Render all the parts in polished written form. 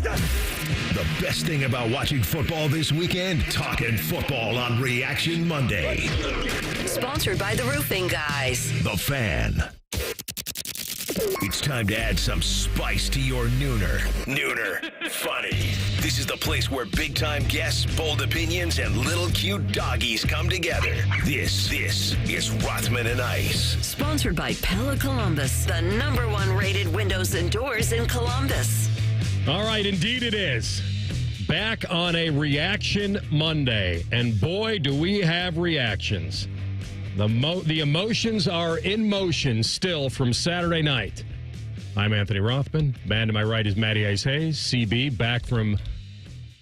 The best thing about watching football this weekend, talking football on Reaction Monday. Sponsored by the Roofing Guys. The Fan. It's time to add some spice to your nooner. Nooner funny. This is the place where big-time guests, bold opinions, and little cute doggies come together. This is Rothman and Ice. Sponsored by Pella Columbus, the #1 rated windows and doors in Columbus. All right, indeed it is. Back on a Reaction Monday, and boy, do we have reactions. The emotions are in motion still from Saturday night. I'm Anthony Rothman. Man to my right is Matty Ice Hayes, CB, back from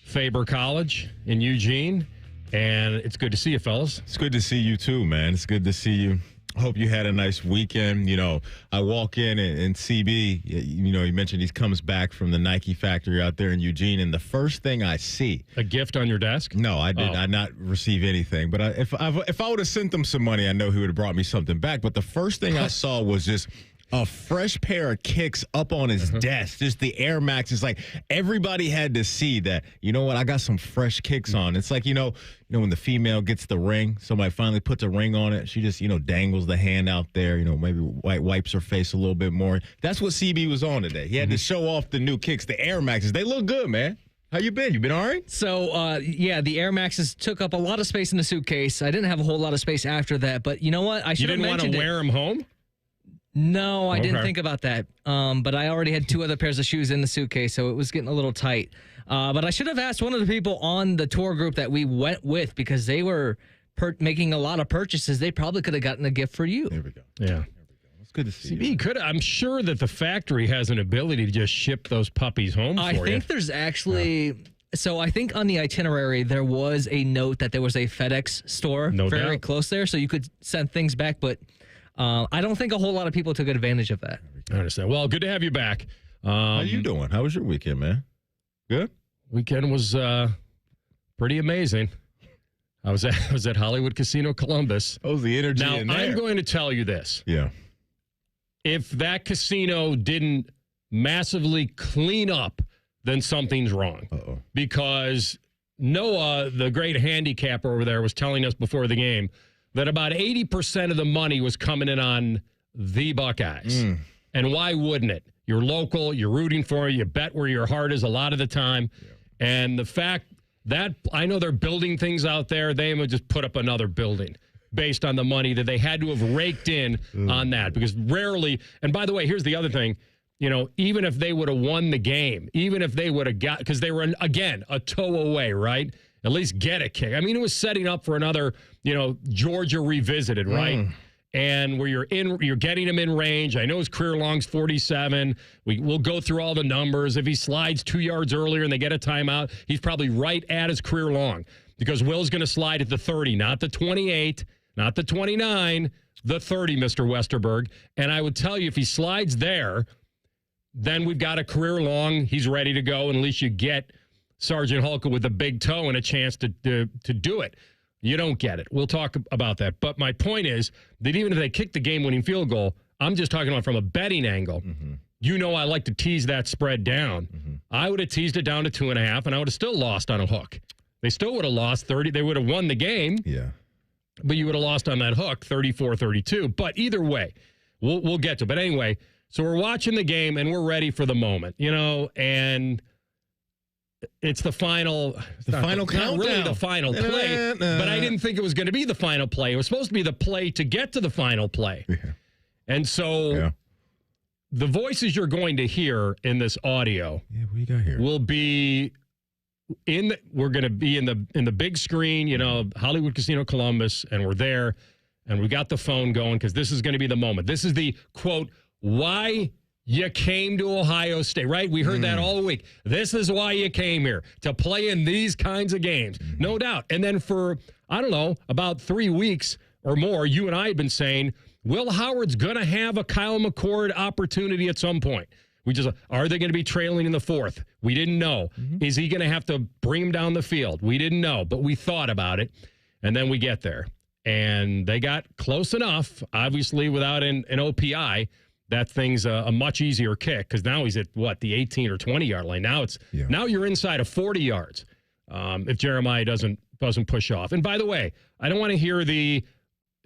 Faber College in Eugene. And it's good to see you, fellas. It's good to see you, too, man. It's good to see you. Hope you had a nice weekend. You know, I walk in and CB, you know, he mentioned he comes back from the Nike factory out there in Eugene, and the first thing I see. A gift on your desk? No, I did not receive anything. But if I would have sent him some money, I know he would have brought me something back. But the first thing I saw was just a fresh pair of kicks up on his desk. Just the Air Max. It's like everybody had to see that, you know what, I got some fresh kicks on. It's like, you know, when the female gets the ring, somebody finally puts a ring on it. She just, dangles the hand out there, maybe wipes her face a little bit more. That's what CB was on today. He had to show off the new kicks, the Air Maxes. They look good, man. How you been? You been all right? So, the Air Maxes took up a lot of space in the suitcase. I didn't have a whole lot of space after that, but you know what? I should have mentioned it. You didn't want to wear them home? No, I didn't think about that. But I already had 2 other pairs of shoes in the suitcase, so it was getting a little tight. But I should have asked one of the people on the tour group that we went with, because they were making a lot of purchases. They probably could have gotten a gift for you. There we go. Yeah. It's good to see you. I'm sure that the factory has an ability to just ship those puppies home for you. I think there's actually... So I think on the itinerary, there was a note that there was a FedEx store very close there, so you could send things back, but... I don't think a whole lot of people took advantage of that. I understand. Well, good to have you back. How you doing? How was your weekend, man? Good? Weekend was pretty amazing. I was at Hollywood Casino Columbus. Oh, the energy in there. I'm going to tell you this. Yeah. If that casino didn't massively clean up, then something's wrong. Uh-oh. Because Noah, the great handicapper over there, was telling us before the game that about 80% of the money was coming in on the Buckeyes. And why wouldn't it? You're local, you're rooting for it, you bet where your heart is a lot of the time. Yeah. And the fact that, I know they're building things out there, they would just put up another building based on the money that they had to have raked in on that. Because rarely, and by the way, here's the other thing, even if they would have won the game, even if they would have got, because they were, again, a toe away, right? At least get a kick. I mean, it was setting up for another, Georgia revisited, right? And where you're getting him in range. I know his career long's 47. We'll go through all the numbers. If he slides 2 yards earlier and they get a timeout, he's probably right at his career long, because Will's going to slide at the 30, not the 28, not the 29, the 30, Mr. Westerberg. And I would tell you, if he slides there, then we've got a career long. He's ready to go, and at least you get Sergeant Hulka with a big toe and a chance to do it. You don't get it. We'll talk about that. But my point is that even if they kick the game-winning field goal, I'm just talking about from a betting angle. I like to tease that spread down. I would have teased it down to 2.5, and I would have still lost on a hook. They still would have lost 30. They would have won the game. Yeah. But you would have lost on that hook, 34-32. But either way, we'll get to it. But anyway, so we're watching the game, and we're ready for the moment, and... It's the final countdown. Not really the final play, but I didn't think it was going to be the final play. It was supposed to be the play to get to the final play. Yeah. And so the voices you're going to hear in this audio what you got here? Will be we're going to be in the big screen, Hollywood Casino Columbus, and we're there, and we got the phone going because this is going to be the moment. This is the quote, why you came to Ohio State, right? We heard that all week. This is why you came here, to play in these kinds of games. No doubt. And then for, about 3 weeks or more, you and I had been saying, Will Howard's going to have a Kyle McCord opportunity at some point. Are they going to be trailing in the fourth? We didn't know. Is he going to have to bring him down the field? We didn't know, but we thought about it. And then we get there. And they got close enough, obviously without an OPI, that thing's a much easier kick because now he's at, the 18 or 20-yard line. Now now you're inside of 40 yards if Jeremiah doesn't push off. And by the way, I don't want to hear they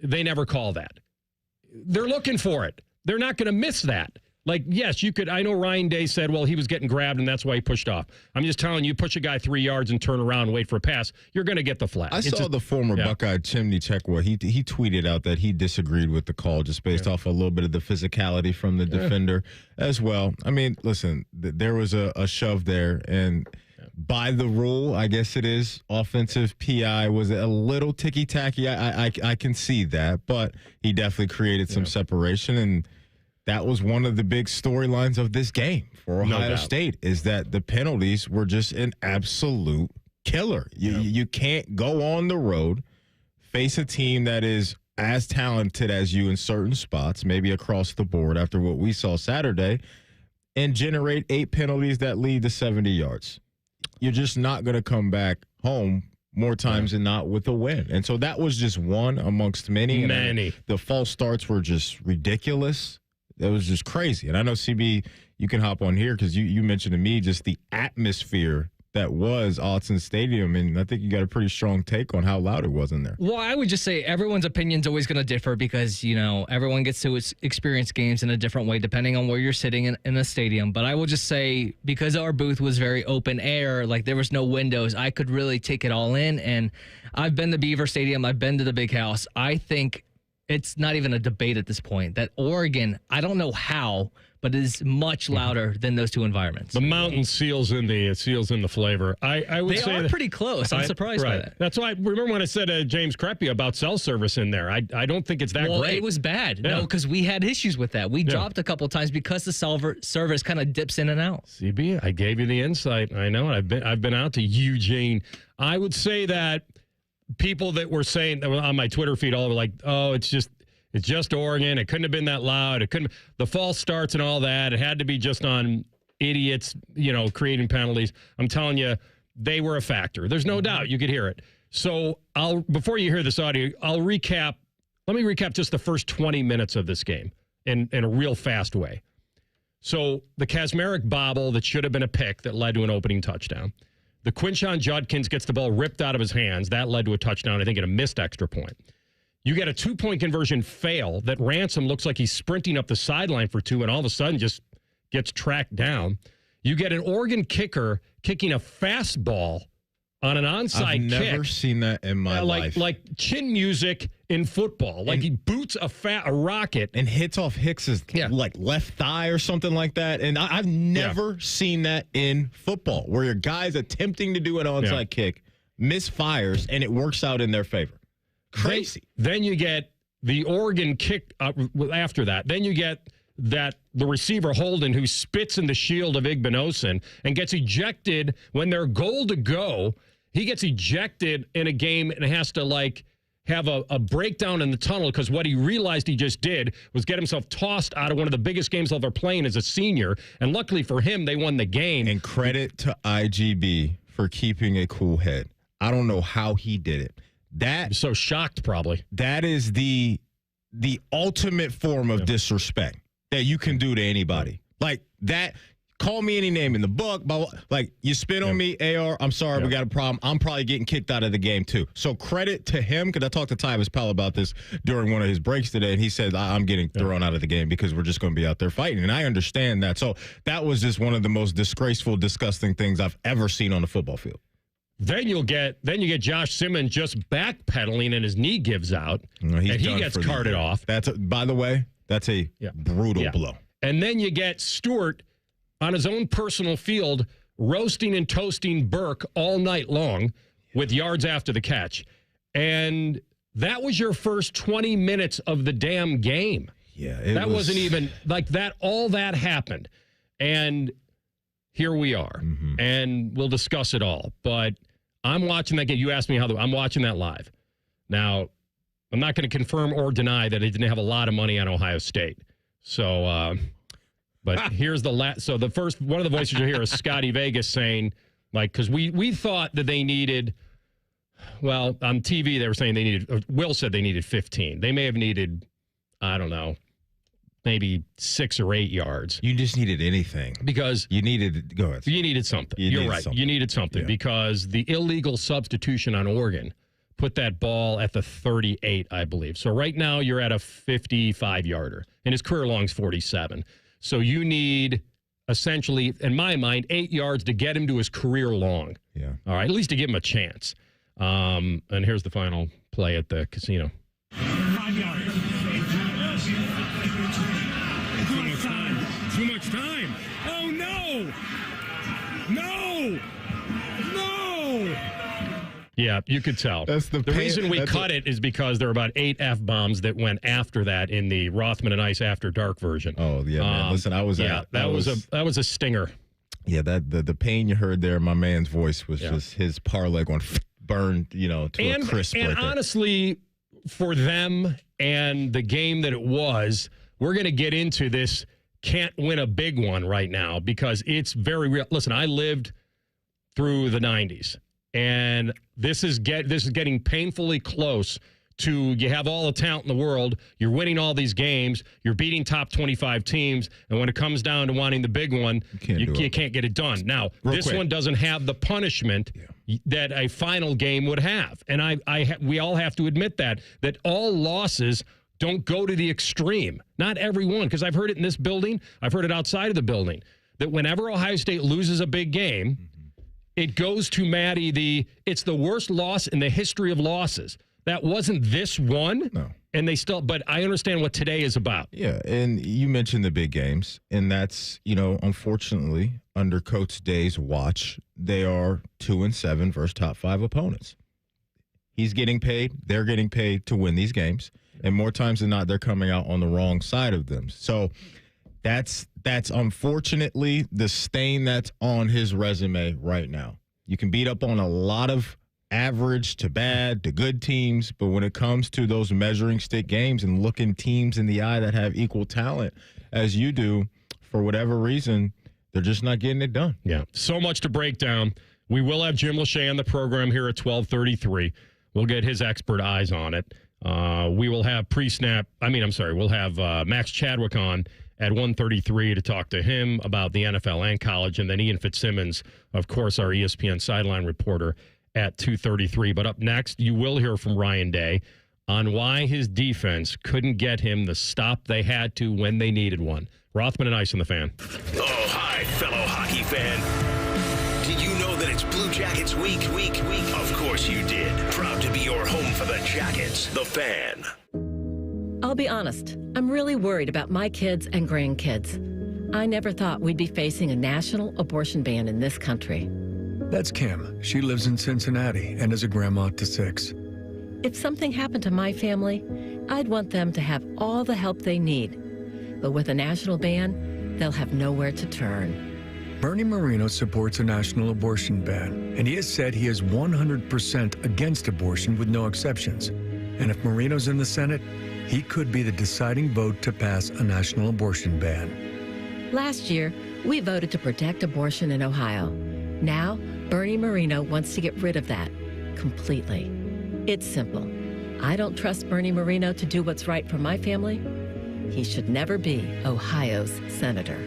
never call that. They're looking for it. They're not going to miss that. Like, yes, you could. I know Ryan Day said, well, he was getting grabbed and that's why he pushed off. I'm just telling you, push a guy 3 yards and turn around and wait for a pass, you're going to get the flag. I saw the former Buckeye Chimney Chekwa. He tweeted out that he disagreed with the call just based off a little bit of the physicality from the defender as well. I mean, listen, there was a shove there, and by the rule, I guess it is, offensive PI was a little ticky-tacky. I can see that, but he definitely created some separation, and that was one of the big storylines of this game for Ohio State, is that the penalties were just an absolute killer. You can't go on the road, face a team that is as talented as you in certain spots, maybe across the board after what we saw Saturday, and generate 8 penalties that lead to 70 yards. You're just not going to come back home more times than not with a win. And so that was just one amongst many. And the false starts were just ridiculous. It was just crazy. And I know, CB, you can hop on here because you mentioned to me just the atmosphere that was Autzen Stadium, and I think you got a pretty strong take on how loud it was in there. Well, I would just say everyone's opinion's always going to differ because, everyone gets to experience games in a different way depending on where you're sitting in the stadium. But I will just say, because our booth was very open air, like there was no windows, I could really take it all in. And I've been to Beaver Stadium, I've been to the Big House. I think it's not even a debate at this point that Oregon, I don't know how, but it is much louder than those two environments. The mountain seals in the flavor. I would say they are pretty close. I'm surprised by that. That's why. Remember when I said to James Crepea about cell service in there? I don't think it's that great. It was bad. Yeah. No, because we had issues with that. We dropped a couple of times because the service kind of dips in and out. CB, I gave you the insight. I know. I've been out to Eugene. I would say that people that were saying on my Twitter feed all were like, oh, it's just Oregon. It couldn't have been that loud. It couldn't. The false starts and all that. It had to be just on idiots, creating penalties. I'm telling you, they were a factor. There's no doubt. You could hear it. So before you hear this audio, I'll recap. Let me recap just the first 20 minutes of this game in a real fast way. So the Kaczmarek bobble that should have been a pick that led to an opening touchdown. The Quinshon Judkins gets the ball ripped out of his hands. That led to a touchdown, I think, and a missed extra point. You get a 2-point conversion fail that Ransom looks like he's sprinting up the sideline for 2 and all of a sudden just gets tracked down. You get an Oregon kicker kicking a fastball on an onside kick. I've never seen that in my life. Like chin music in football. Like he boots a rocket. And hits off Hicks's left thigh or something like that. And I've never seen that in football where your guy's attempting to do an onside kick, misfires, and it works out in their favor. Crazy. Then you get the Oregon kick after that. Then you get the receiver Holden who spits in the shield of Igbinosun and gets ejected when they're goal to go. He gets ejected in a game and has to have a breakdown in the tunnel because what he realized he just did was get himself tossed out of one of the biggest games he'll ever play as a senior. And luckily for him, they won the game. And credit to IGB for keeping a cool head. I don't know how he did it. I'm so shocked, probably. That is the ultimate form of disrespect that you can do to anybody. Like that, call me any name in the book, but you spit on me, AR, I'm sorry, we got a problem. I'm probably getting kicked out of the game too. So credit to him, because I talked to Tyvis Powell about this during one of his breaks today, and he said, I'm getting thrown out of the game because we're just going to be out there fighting. And I understand that. So that was just one of the most disgraceful, disgusting things I've ever seen on the football field. Then you get Josh Simmons just backpedaling and his knee gives out, and he gets carted off. By the way, that's a brutal blow. And then you get Stewart on his own personal field roasting and toasting Burke all night long with yards after the catch. And that was your first 20 minutes of the damn game. Yeah, that wasn't even like that. All that happened. And here we are. And we'll discuss it all. But I'm watching that game. You asked me I'm watching that live. Now, I'm not going to confirm or deny that they didn't have a lot of money on Ohio State. So, but here's so the first one of the voices you hear is Scotty Vegas saying, because we thought that they needed, on TV they were saying Will said they needed 15. They may have needed, I don't know, maybe 6 or 8 yards. You just needed anything. Because you needed, go ahead. You needed something. You're right. You needed something because the illegal substitution on Oregon put that ball at the 38, I believe. So right now you're at a 55-yarder, and his career long's 47. So you need essentially, in my mind, 8 yards to get him to his career long. Yeah. All right, at least to give him a chance. And here's the final play at the casino. 5 yards. Too much time. Oh, no. No. Yeah, you could tell. That's the reason we cut it is because there are about 8 F-bombs that went after that in the Rothman and Ice After Dark version. Oh, yeah, man. Listen, that was a stinger. Yeah, the pain you heard there in my man's voice was just his parlay going burned, to a crisp. And honestly, for them and the game that it was, we're going to get into this can't win a big one right now because it's very real. Listen, I lived through the 90s, and this is getting painfully close to you have all the talent in the world, you're winning all these games, you're beating top 25 teams, and when it comes down to wanting the big one, you can't get it done. Now, this one doesn't have the punishment that a final game would have. And we all have to admit that all losses don't go to the extreme. Not every one, because I've heard it in this building, I've heard it outside of the building, that whenever Ohio State loses a big game, it goes to Maddie it's the worst loss in the history of losses. That wasn't this one. No. And but I understand what today is about. Yeah, and you mentioned the big games, and that's, unfortunately, under Coach Day's watch, they are 2-7 versus top 5 opponents. He's getting paid, they're getting paid to win these games, and more times than not, they're coming out on the wrong side of them. So that's unfortunately the stain that's on his resume right now. You can beat up on a lot of average to bad to good teams, but when it comes to those measuring stick games and looking teams in the eye that have equal talent as you do, for whatever reason, they're just not getting it done. Yeah, so much to break down. We will have Jim Lachey on the program here at 12:33. We'll get his expert eyes on it. We will have we'll have Max Chadwick on at 1:33 to talk to him about the NFL and college, and then Ian Fitzsimmons, of course, our ESPN sideline reporter, at 2:33. But up next, you will hear from Ryan Day on why his defense couldn't get him the stop they had to when they needed one. Rothman and Ice on the Fan. Oh, hi, fellow hockey fan. Did you know that it's Blue Jackets week? Of course you did. Proud to be your home for the Jackets, the Fan. I'll be honest, I'm really worried about my kids and grandkids. I never thought we'd be facing a national abortion ban in this country. That's Kim. She lives in Cincinnati and is a grandma to 6. If something happened to my family, I'd want them to have all the help they need. But with a national ban, they'll have nowhere to turn. Bernie Moreno supports a national abortion ban, and he has said he is 100% against abortion with no exceptions. And if Moreno's in the Senate, he could be the deciding vote to pass a national abortion ban. Last year, we voted to protect abortion in Ohio. Now, Bernie Moreno wants to get rid of that completely. It's simple. I don't trust Bernie Moreno to do what's right for my family. He should never be Ohio's senator.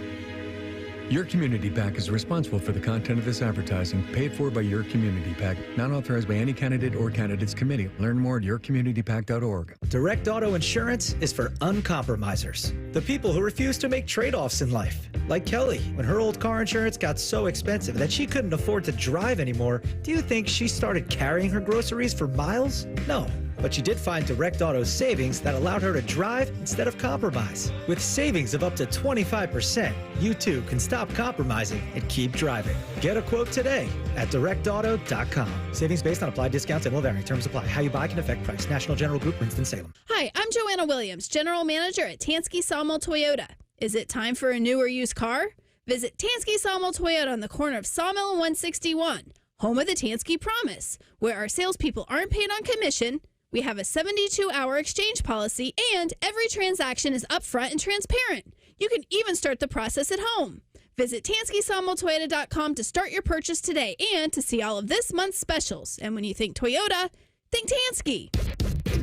Your Community PAC is responsible for the content of this advertising, paid for by Your Community PAC, not authorized by any candidate or candidates committee. Learn more at yourcommunitypac.org. Direct Auto Insurance is for uncompromisers, the people who refuse to make trade-offs in life. Like Kelly, when her old car insurance got so expensive that she couldn't afford to drive anymore, do you think she started carrying her groceries for miles? No. But she did find Direct Auto's savings that allowed her to drive instead of compromise. With savings of up to 25%, you too can stop compromising and keep driving. Get a quote today at directauto.com. Savings based on applied discounts and will vary. Terms apply. How you buy can affect price. National General Group, Winston-Salem. Hi, I'm Joanna Williams, General Manager at Tansky Sawmill Toyota. Is it time for a new or used car? Visit Tansky Sawmill Toyota on the corner of Sawmill and 161, home of the Tansky Promise, where our salespeople aren't paid on commission. We have a 72-hour exchange policy, and every transaction is upfront and transparent. You can even start the process at home. Visit TanskySawmillToyota.com to start your purchase today and to see all of this month's specials. And when you think Toyota, think Tansky.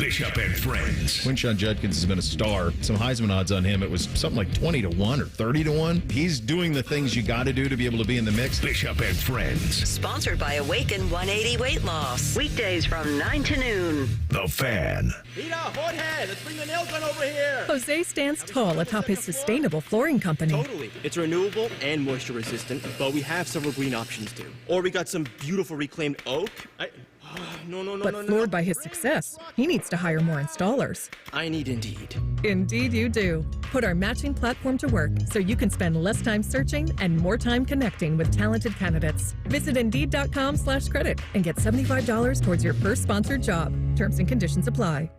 Bishop and Friends. Quinshon Judkins has been a star. Some Heisman odds on him, it was something like 20-1 or 30-1. He's doing the things you got to do to be able to be in the mix. Bishop and Friends. Sponsored by Awaken 180 Weight Loss. Weekdays from 9 to noon. The Fan. Rita, Jorge, let's bring the nail gun over here. Jose stands tall atop his sustainable flooring company. Totally. It's renewable and moisture resistant, but we have several green options too. Or we got some beautiful reclaimed oak. But floored by his success, he needs to hire more installers. I need Indeed. Indeed you do. Put our matching platform to work so you can spend less time searching and more time connecting with talented candidates. Visit Indeed.com/credit and get $75 towards your first sponsored job. Terms and conditions apply.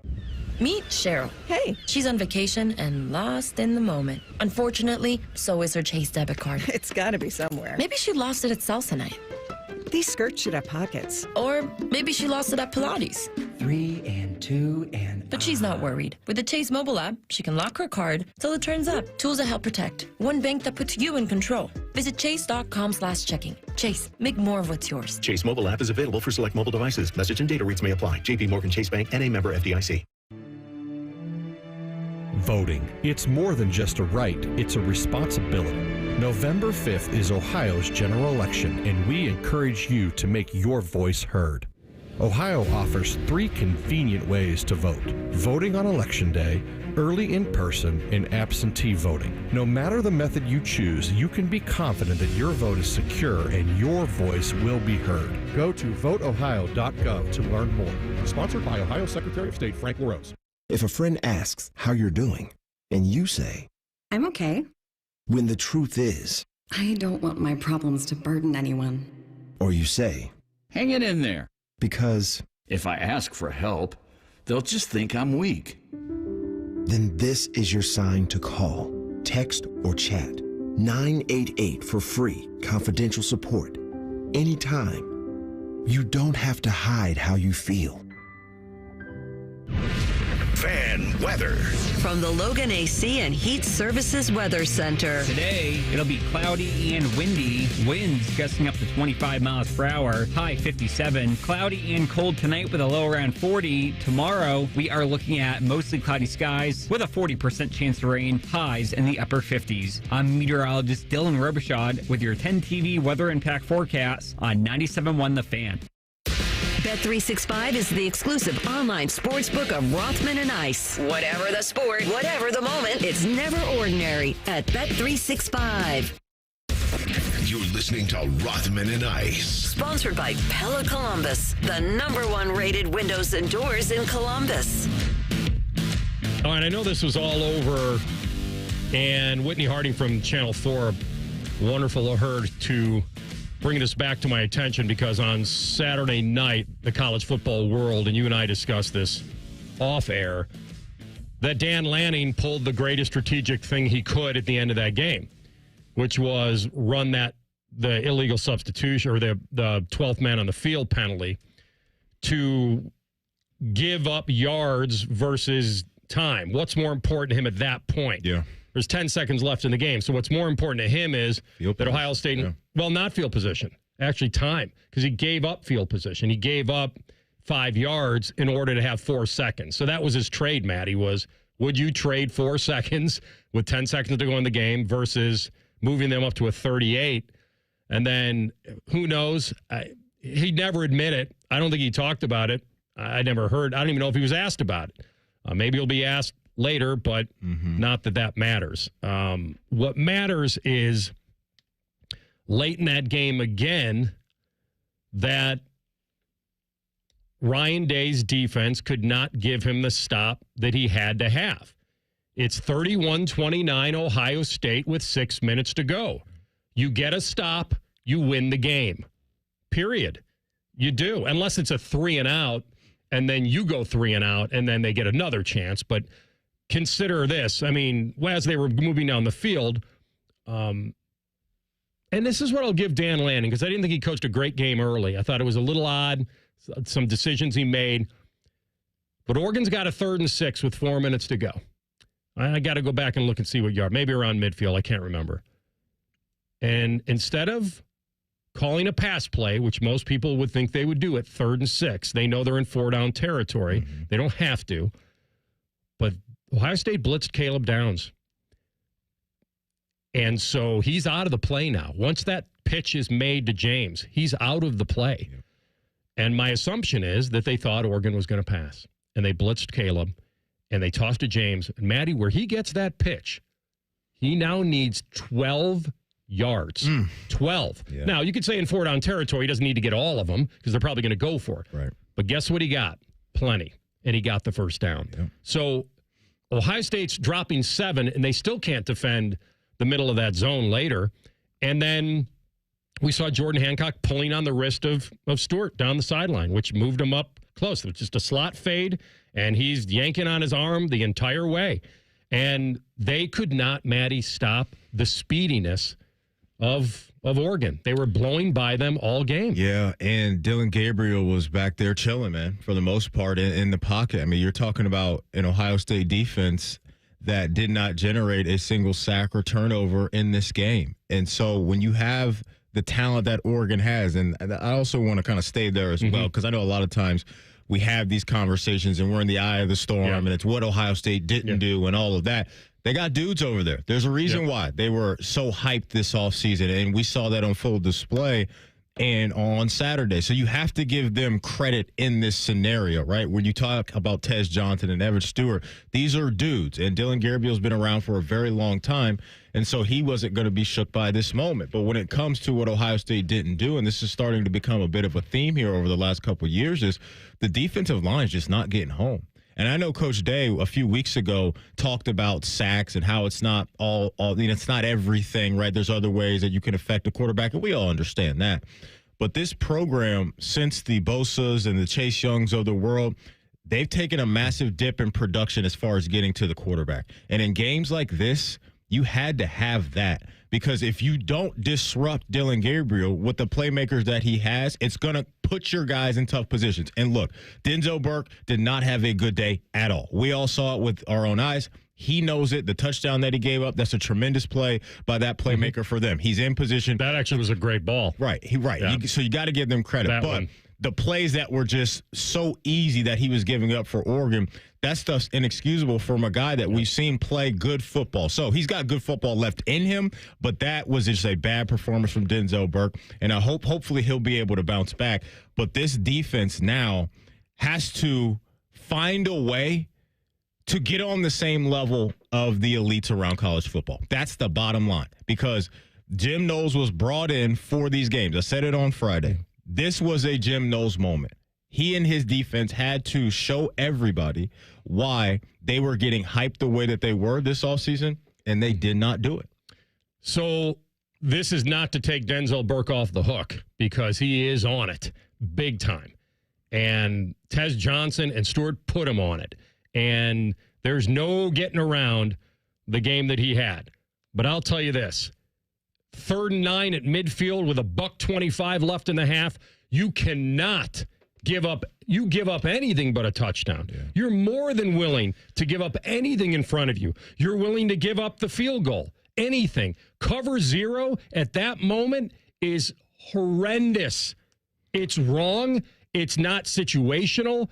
Meet Cheryl. Hey. She's on vacation and lost in the moment. Unfortunately, so is her Chase debit card. It's gotta be somewhere. Maybe she lost it at salsa night. These skirts should have pockets. Or maybe she lost it at Pilates. 3 and 2 and... But she's not worried. With the Chase mobile app, she can lock her card till it turns up. Tools that help protect. One bank that puts you in control. Visit chase.com/checking. Chase, make more of what's yours. Chase mobile app is available for select mobile devices. Message and data rates may apply. JP Morgan Chase Bank, N.A. member FDIC. Voting. It's more than just a right, it's a responsibility. November 5th is Ohio's general election, and we encourage you to make your voice heard. Ohio offers 3 convenient ways to vote: voting on Election Day, early in person, and absentee voting. No matter the method you choose, you can be confident that your vote is secure and your voice will be heard. Go to voteohio.gov to learn more. Sponsored by Ohio Secretary of State Frank LaRose. If a friend asks how you're doing, and you say, I'm okay. When the truth is, I don't want my problems to burden anyone. Or you say, hang it in there. Because if I ask for help, they'll just think I'm weak. Then this is your sign to call, text, or chat 988 for free, confidential support. Anytime. You don't have to hide how you feel. Fan weather. From the Logan AC and Heat Services Weather Center. Today, it'll be cloudy and windy. Winds gusting up to 25 miles per hour. High 57. Cloudy and cold tonight with a low around 40. Tomorrow, we are looking at mostly cloudy skies with a 40% chance of rain. Highs in the upper 50s. I'm meteorologist Dylan Robichaud with your 10 TV weather impact forecast on 97.1 The Fan. Bet365 is the exclusive online sportsbook of Rothman and Ice. Whatever the sport, whatever the moment, it's never ordinary at Bet365. You're listening to Rothman and Ice. Sponsored by Pella Columbus, the #1 rated windows and doors in Columbus. All right, I know this was all over, and Whitney Harding from Channel 4, wonderful of her to bring this back to my attention, because on Saturday night, the college football world, and you and I discussed this off air, that Dan Lanning pulled the greatest strategic thing he could at the end of that game, which was run the illegal substitution or the 12th man on the field penalty to give up yards versus time. What's more important to him at that point? Yeah. There's 10 seconds left in the game. So what's more important to him is that Ohio State, well, not field position, actually time, because he gave up field position. He gave up 5 yards in order to have 4 seconds. So that was his trade, Matty, was would you trade 4 seconds with 10 seconds to go in the game versus moving them up to a 38? And then who knows? He'd never admit it. I don't think he talked about it. I never heard. I don't even know if he was asked about it. Maybe he'll be asked later, but not that matters. What matters is late in that game again that Ryan Day's defense could not give him the stop that he had to have. It's 31-29 Ohio State with 6 minutes to go. You get a stop, you win the game. Period. You do, unless it's a 3 and out, and then you go 3 and out, and then they get another chance. But consider this. I mean, as they were moving down the field, and this is what I'll give Dan Lanning, because I didn't think he coached a great game early. I thought it was a little odd, some decisions he made. But Oregon's got a 3rd and 6 with 4 minutes to go. I got to go back and look and see what yard. Maybe around midfield. I can't remember. And instead of calling a pass play, which most people would think they would do at 3rd and 6. They know they're in 4-down territory. Mm-hmm. They don't have to. But Ohio State blitzed Caleb Downs. And so he's out of the play now. Once that pitch is made to James, he's out of the play. Yep. And my assumption is that they thought Oregon was going to pass. And they blitzed Caleb, and they tossed to James. And Maddie, where he gets that pitch, he now needs 12 yards. 12. Yeah. Now, you could say in 4-down territory, he doesn't need to get all of them because they're probably going to go for it. Right. But guess what he got? Plenty. And he got the first down. Yep. So Ohio State's dropping 7, and they still can't defend the middle of that zone later. And then we saw Jordan Hancock pulling on the wrist of Stewart down the sideline, which moved him up close. It was just a slot fade, and he's yanking on his arm the entire way. And they could not, Maddie, stop the speediness of Oregon. They were blowing by them all game. Yeah, and Dylan Gabriel was back there chilling, man, for the most part in the pocket. I mean, you're talking about an Ohio State defense that did not generate a single sack or turnover in this game. And so when you have the talent that Oregon has, and I also want to kind of stay there as well, because I know a lot of times we have these conversations and we're in the eye of the storm, and it's what Ohio State didn't do and all of that. They got dudes over there. There's a reason why they were so hyped this offseason, and we saw that on full display and on Saturday. So you have to give them credit in this scenario, right? When you talk about Tez Johnson and Evan Stewart, these are dudes, and Dylan Gabriel's been around for a very long time, and so he wasn't going to be shook by this moment. But when it comes to what Ohio State didn't do, and this is starting to become a bit of a theme here over the last couple of years, is the defensive line is just not getting home. And I know Coach Day a few weeks ago talked about sacks and how it's not all it's not everything, right? There's other ways that you can affect a quarterback, and we all understand that. But this program, since the Bosas and the Chase Youngs of the world, they've taken a massive dip in production as far as getting to the quarterback. And in games like this, you had to have that, because if you don't disrupt Dylan Gabriel with the playmakers that he has, it's going to put your guys in tough positions. And look, Denzel Burke did not have a good day at all. We all saw it with our own eyes. He knows it. The touchdown that he gave up, that's a tremendous play by that playmaker for them. He's in position. That actually was a great ball. Right. So you got to give them credit. But the plays that were just so easy that he was giving up for Oregon, that stuff's inexcusable from a guy that we've seen play good football. So he's got good football left in him, but that was just a bad performance from Denzel Burke, and I hopefully he'll be able to bounce back. But this defense now has to find a way to get on the same level of the elites around college football. That's the bottom line, because Jim Knowles was brought in for these games. I said it on Friday. This was a Jim Knowles moment. He and his defense had to show everybody why they were getting hyped the way that they were this offseason, and they did not do it. So this is not to take Denzel Burke off the hook, because he is on it big time. And Tez Johnson and Stewart put him on it. And there's no getting around the game that he had. But I'll tell you this. 3rd and 9 at midfield with $1:25 left in the half. You cannot give up anything but a touchdown. Yeah. You're more than willing to give up anything in front of you. You're willing to give up the field goal. Anything. Cover 0 at that moment is horrendous. It's wrong. It's not situational.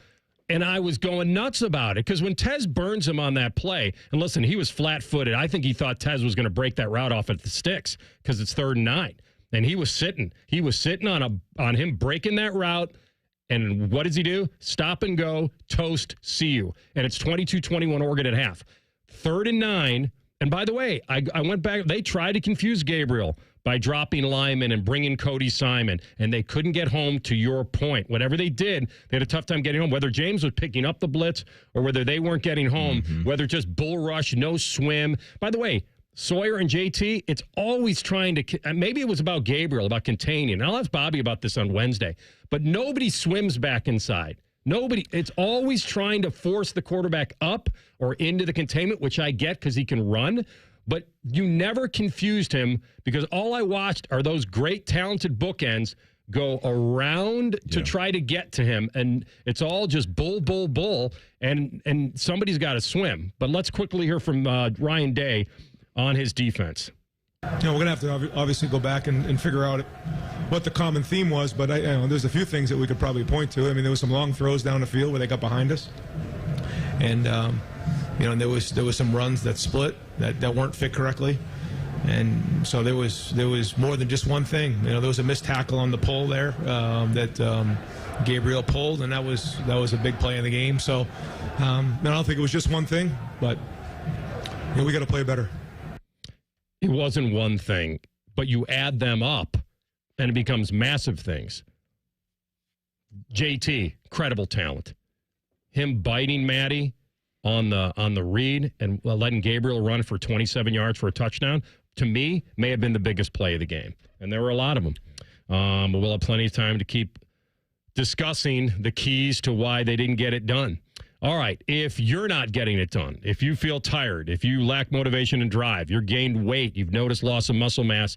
And I was going nuts about it, because when Tez burns him on that play, and listen, he was flat-footed. I think he thought Tez was going to break that route off at the sticks because it's 3rd and 9. And he was sitting. He was sitting on him breaking that route. And what does he do? Stop and go, toast, see you. And it's 22-21 Oregon at half. 3rd and 9. And by the way, I went back. They tried to confuse Gabriel by dropping Lyman and bringing Cody Simon, and they couldn't get home, to your point. Whatever they did, they had a tough time getting home, whether James was picking up the blitz or whether they weren't getting home, whether just bull rush, no swim. By the way, Sawyer and JT, it's always trying to, maybe it was about Gabriel, about containing. And I'll ask Bobby about this on Wednesday, but nobody swims back inside. Nobody. It's always trying to force the quarterback up or into the containment, which I get because he can run. But you never confused him, because all I watched are those great, talented bookends go around to try to get to him. And it's all just bull, bull, bull. And somebody's got to swim. But let's quickly hear from Ryan Day on his defense. We're going to have to obviously go back and figure out what the common theme was, but there's a few things that we could probably point to. I mean, there was some long throws down the field where they got behind us, and there was some runs that split that weren't fit correctly, and so there was more than just one thing. There was a missed tackle on the pull there that Gabriel pulled, and that was a big play in the game. So I don't think it was just one thing, but we got to play better. It wasn't one thing, but you add them up, and it becomes massive things. JT, credible talent. Him biting Maddie on the read and letting Gabriel run for 27 yards for a touchdown, to me, may have been the biggest play of the game. And there were a lot of them. But we'll have plenty of time to keep discussing the keys to why they didn't get it done. All right, if you're not getting it done, if you feel tired, if you lack motivation and drive, you're gained weight, you've noticed loss of muscle mass,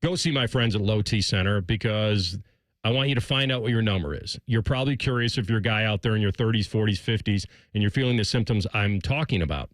go see my friends at Low T Center, because I want you to find out what your number is. You're probably curious if you're a guy out there in your 30s, 40s, 50s, and you're feeling the symptoms I'm talking about.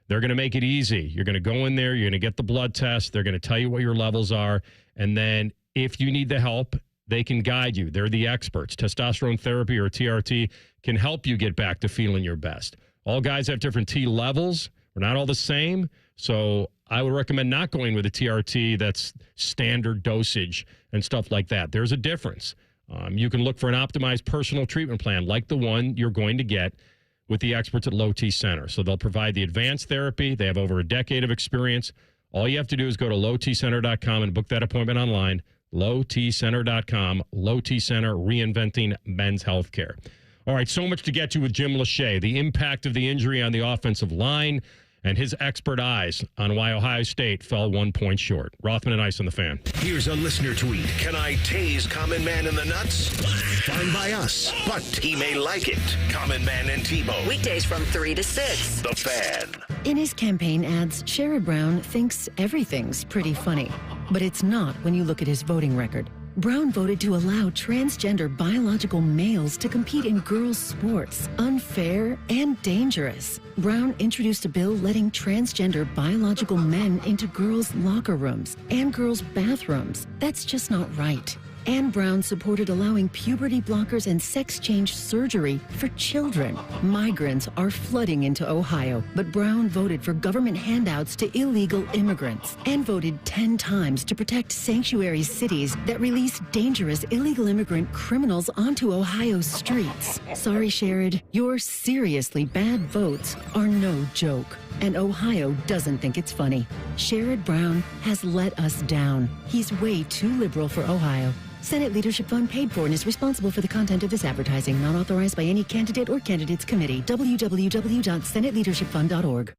They're going to make it easy. You're going to go in there, you're going to get the blood test, they're going to tell you what your levels are, and then if you need the help, they can guide you. They're the experts. Testosterone therapy or TRT can help you get back to feeling your best. All guys have different T levels. We're not all the same. So I would recommend not going with a TRT that's standard dosage and stuff like that. There's a difference. You can look for an optimized personal treatment plan like the one you're going to get with the experts at Low T Center. So they'll provide the advanced therapy. They have over a decade of experience. All you have to do is go to lowtcenter.com and book that appointment online. lowtcenter.com. Low T Center, reinventing men's healthcare. All right, so much to get to with Jim Lachey, the impact of the injury on the offensive line, and his expert eyes on why Ohio State fell 1 point short. Rothman and Ice on the Fan. Here's a listener tweet. Can I tase Common Man in the nuts? Fine by us, but he may like it. Common Man and Tebow. Weekdays from 3 to 6. The Fan. In his campaign ads, Sherrod Brown thinks everything's pretty funny. But it's not when you look at his voting record. Brown voted to allow transgender biological males to compete in girls' sports. Unfair and dangerous. Brown introduced a bill letting transgender biological men into girls' locker rooms and girls' bathrooms. That's just not right. And Brown supported allowing puberty blockers and sex change surgery for children. Migrants are flooding into Ohio, but Brown voted for government handouts to illegal immigrants and voted 10 times to protect sanctuary cities that release dangerous illegal immigrant criminals onto Ohio's streets. Sorry, Sherrod, your seriously bad votes are no joke. And Ohio doesn't think it's funny. Sherrod Brown has let us down. He's way too liberal for Ohio. Senate Leadership Fund paid for and is responsible for the content of this advertising, not authorized by any candidate or candidates committee. www.senateleadershipfund.org.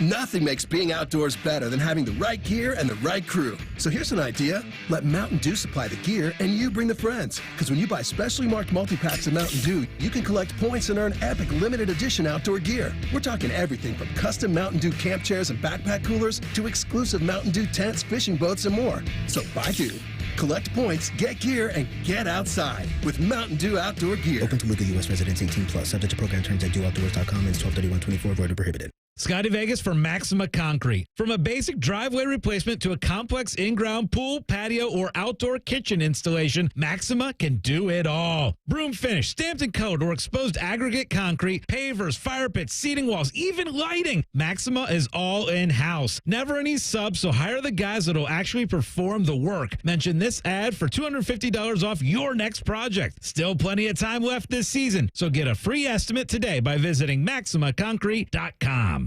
Nothing makes being outdoors better than having the right gear and the right crew. So here's an idea. Let Mountain Dew supply the gear and you bring the friends. Because when you buy specially marked multi-packs of Mountain Dew, you can collect points and earn epic limited edition outdoor gear. We're talking everything from custom Mountain Dew camp chairs and backpack coolers to exclusive Mountain Dew tents, fishing boats, and more. So buy Dew, collect points, get gear, and get outside with Mountain Dew outdoor gear. Open to legal U.S. residents 18+. Subject to program terms at dewoutdoors.com and 12/31/24. Void or prohibited. Sky to Vegas for Maxima Concrete. From a basic driveway replacement to a complex in-ground pool, patio, or outdoor kitchen installation, Maxima can do it all. Broom finish, stamped and colored, or exposed aggregate concrete, pavers, fire pits, seating walls, even lighting. Maxima is all in-house. Never any subs, so hire the guys that'll actually perform the work. Mention this ad for $250 off your next project. Still plenty of time left this season, so get a free estimate today by visiting MaximaConcrete.com.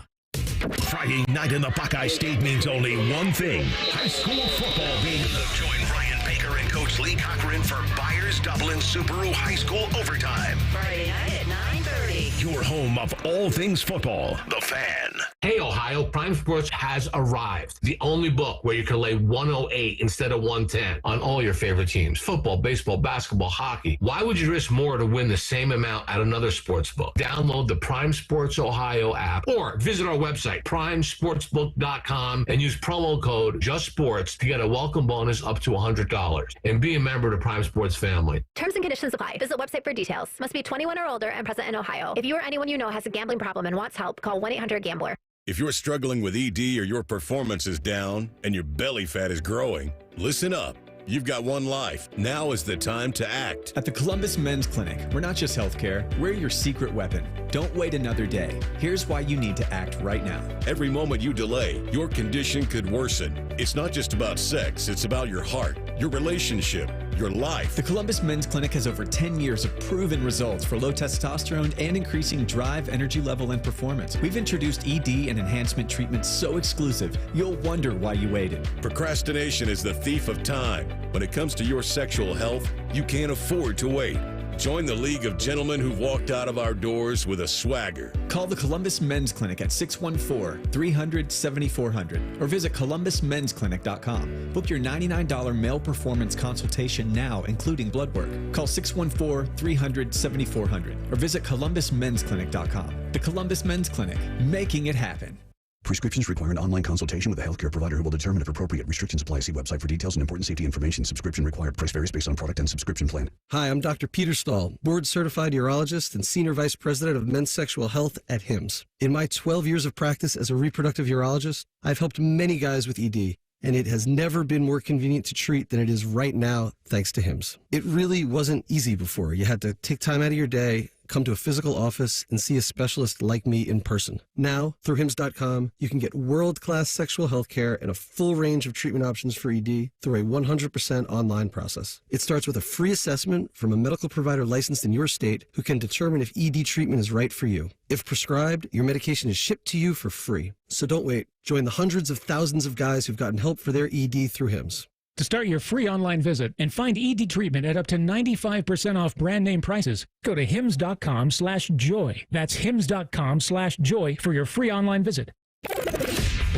Friday night in the Buckeye State means only one thing. High school football being... Join Ryan Baker and Coach Lee Cochran for Byers Dublin Subaru High School Overtime. Friday night at 9:30. Your home of all things football. The Fan. Hey, Ohio, Prime Sports has arrived. The only book where you can lay 108 instead of 110 on all your favorite teams. Football, baseball, basketball, hockey. Why would you risk more to win the same amount at another sports book? Download the Prime Sports Ohio app or visit our website, primesportsbook.com, and use promo code JUSTSPORTS to get a welcome bonus up to $100. And be a member of the Prime Sports family. Terms and conditions apply. Visit website for details. Must be 21 or older and present in Ohio. If you or anyone you know has a gambling problem and wants help, call 1-800-GAMBLER. If you're struggling with ED or your performance is down and your belly fat is growing, listen up. You've got one life. Now is the time to act. At the Columbus Men's Clinic, we're not just healthcare, we're your secret weapon. Don't wait another day. Here's why you need to act right now. Every moment you delay, your condition could worsen. It's not just about sex, it's about your heart, your relationship, your life. The Columbus Men's Clinic has over 10 years of proven results for low testosterone and increasing drive, energy level, and performance. We've introduced ED and enhancement treatments so exclusive, you'll wonder why you waited. Procrastination is the thief of time. When it comes to your sexual health, you can't afford to wait. Join the League of Gentlemen who've walked out of our doors with a swagger. Call the Columbus Men's Clinic at 614-300-7400 or visit columbusmensclinic.com. Book your $99 male performance consultation now, including blood work. Call 614-300-7400 or visit columbusmensclinic.com. The Columbus Men's Clinic, making it happen. Prescriptions require an online consultation with a healthcare provider who will determine if appropriate. Restrictions apply. See website for details and important safety information. Subscription required. Price varies based on product and subscription plan. Hi, I'm Dr. Peter Stahl, board-certified urologist and senior vice president of men's sexual health at HIMSS. In my 12 years of practice as a reproductive urologist, I've helped many guys with ED, and it has never been more convenient to treat than it is right now, thanks to HIMSS. It really wasn't easy before. You had to take time out of your day, come to a physical office, and see a specialist like me in person. Now, through HIMSS.com, you can get world-class sexual health care and a full range of treatment options for ED through a 100% online process. It starts with a free assessment from a medical provider licensed in your state who can determine if ED treatment is right for you. If prescribed, your medication is shipped to you for free. So don't wait. Join the hundreds of thousands of guys who've gotten help for their ED through HIMSS. To start your free online visit and find ED treatment at up to 95% off brand name prices, go to hims.com/joy. That's hims.com/joy for your free online visit.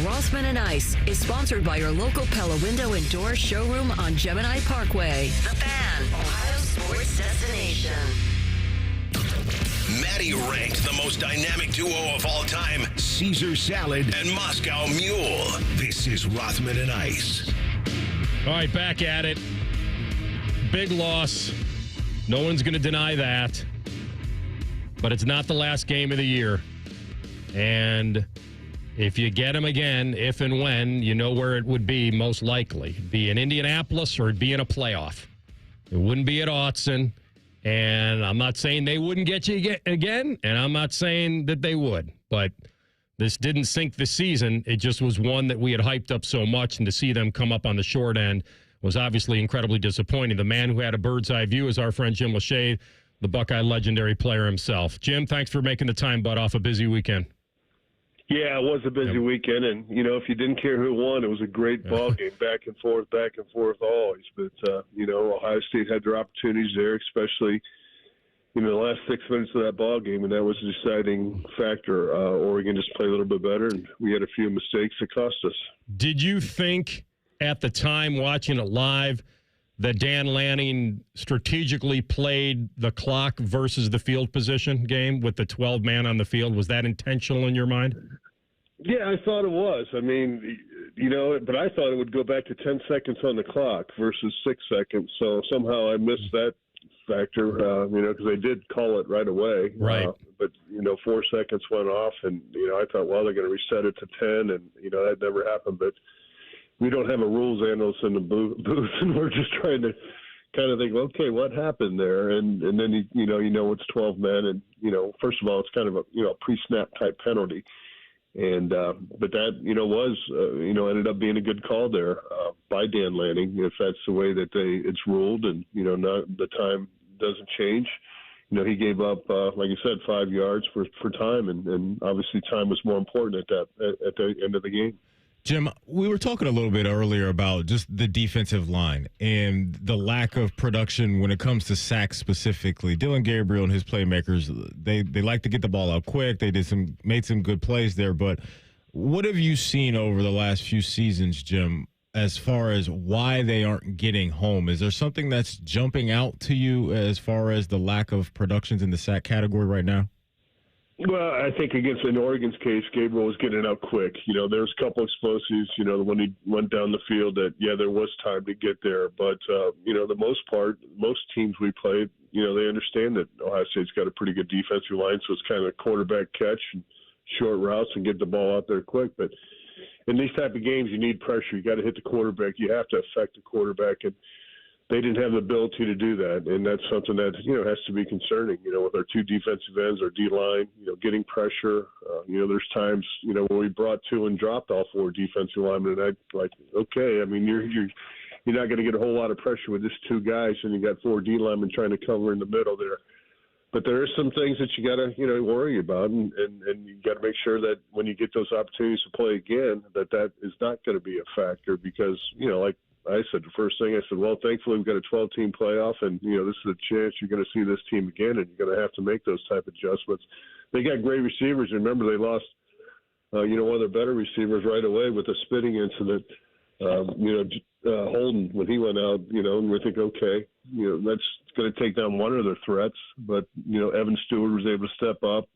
Rothman and Ice is sponsored by your local Pella Window and Door showroom on Gemini Parkway. The Fan, Ohio sports destination. Maddie ranked the most dynamic duo of all time, Caesar Salad and Moscow Mule. This is Rothman and Ice. All right, back at it. Big loss. No one's going to deny that. But it's not the last game of the year. And if you get them again, if and when, you know where it would be most likely. It'd be in Indianapolis or it'd be in a playoff. It wouldn't be at Autzen. And I'm not saying they wouldn't get you again, and I'm not saying that they would. But this didn't sink the season. It just was one that we had hyped up so much, and to see them come up on the short end was obviously incredibly disappointing. The man who had a bird's eye view is our friend Jim Lachey, the Buckeye legendary player himself. Jim, thanks for making the time, bud, off a busy weekend. Yeah, it was a busy weekend, and, you know, if you didn't care who won, it was a great ball game, back and forth always. But, you know, Ohio State had their opportunities there, especially the last 6 minutes of that ball game, and that was the deciding factor. Oregon just played a little bit better, and we had a few mistakes that cost us. Did you think at the time watching it live that Dan Lanning strategically played the clock versus the field position game with the 12-man on the field? Was that intentional in your mind? Yeah, I thought it was. I mean, but I thought it would go back to 10 seconds on the clock versus 6 seconds. So somehow I missed that factor, because they did call it right away. Right. But 4 seconds went off, and, I thought, well, they're going to reset it to 10, and, that never happened. But we don't have a rules analyst in the booth, and we're just trying to kind of think, okay, what happened there? And then, it's 12 men, and, first of all, it's kind of a, pre-snap type penalty. And, but that, was, ended up being a good call there by Dan Lanning, if that's the way that it's ruled, and, not the time doesn't change. He gave up, like you said, 5 yards for time, and obviously time was more important at the end of the game. Jim, we were talking a little bit earlier about just the defensive line and the lack of production when it comes to sacks specifically. Dylan Gabriel and his playmakers, they like to get the ball out quick. They made some good plays there. But what have you seen over the last few seasons, Jim, as far as why they aren't getting home? Is there something that's jumping out to you as far as the lack of productions in the sack category right now? Well, I think in Oregon's case, Gabriel was getting out quick. There's a couple explosives, when he went down the field that, there was time to get there. But, the most part, most teams we played, they understand that Ohio State's got a pretty good defensive line, so it's kind of a quarterback catch and short routes and get the ball out there quick. But in these type of games, you need pressure. You got to hit the quarterback. You have to affect the quarterback, and they didn't have the ability to do that. And that's something that, has to be concerning, with our two defensive ends, our D-line, getting pressure. There's times, when we brought two and dropped all four defensive linemen, and okay, I mean, you're not going to get a whole lot of pressure with just two guys, and you got four D linemen trying to cover in the middle there. But there are some things that you got to, worry about, and you got to make sure that when you get those opportunities to play again, that is not going to be a factor because, like I said, the first thing I said, well, thankfully we've got a 12-team playoff, and, this is a chance you're going to see this team again, and you're going to have to make those type of adjustments. They got great receivers. Remember, they lost, one of their better receivers right away with a spitting incident. Holden, when he went out, and we think, okay, that's going to take down one of their threats. But, Evan Stewart was able to step up.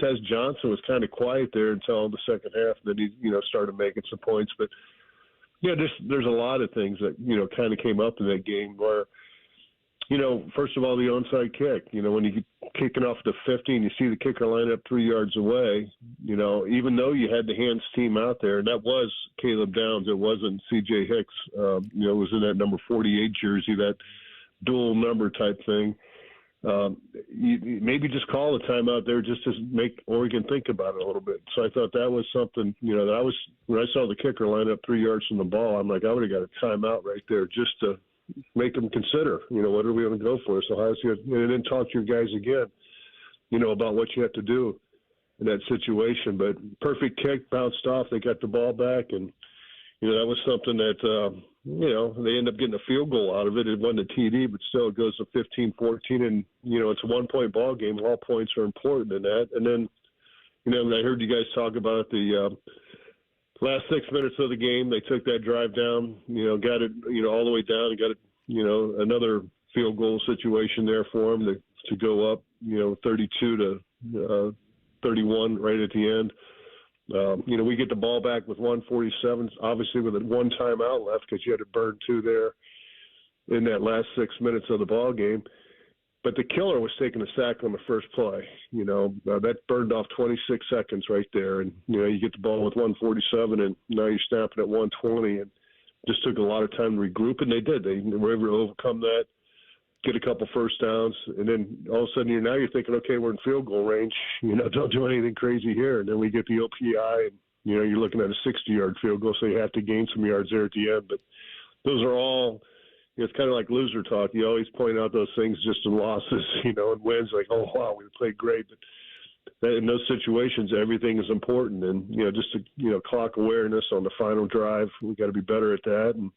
Tez Johnson was kind of quiet there until the second half. Then he, started making some points. But, there's a lot of things that, kind of came up in that game where, first of all, the onside kick, when you get kicking off the 50 and you see the kicker line up 3 yards away, even though you had the hands team out there, and that was Caleb Downs, it wasn't C.J. Hicks, it was in that number 48 jersey, that dual number type thing. You maybe just call a timeout there just to make Oregon think about it a little bit. So I thought that was something, that when I saw the kicker line up 3 yards from the ball, I'm like, I would have got a timeout right there just to make them consider, what are we going to go for? So and then talk to your guys again, about what you have to do in that situation. But perfect kick, bounced off, they got the ball back, and that was something that they end up getting a field goal out of it. It wasn't a TD, but still it goes to 15-14, and it's a 1-point ball game. All points are important in that. And then I heard you guys talk about the last 6 minutes of the game, they took that drive down, got it, all the way down and got it, another field goal situation there for them to go up, 32 to 31 right at the end. We get the ball back with 1:47, obviously with a one timeout left because you had to burn two there in that last 6 minutes of the ball game. But the killer was taking a sack on the first play. That burned off 26 seconds right there. And, you get the ball with 1:47, and now you're snapping at 1:20. And just took a lot of time to regroup, and they did. They were able to overcome that, get a couple first downs, and then all of a sudden you're thinking, okay, we're in field goal range. Don't do anything crazy here. And then we get the OPI, and, you're looking at a 60-yard field goal, so you have to gain some yards there at the end. But those are all – it's kind of like loser talk. You always point out those things just in losses, and wins, like, oh, wow, we played great. But in those situations, everything is important. And, just to, clock awareness on the final drive, we got to be better at that. And,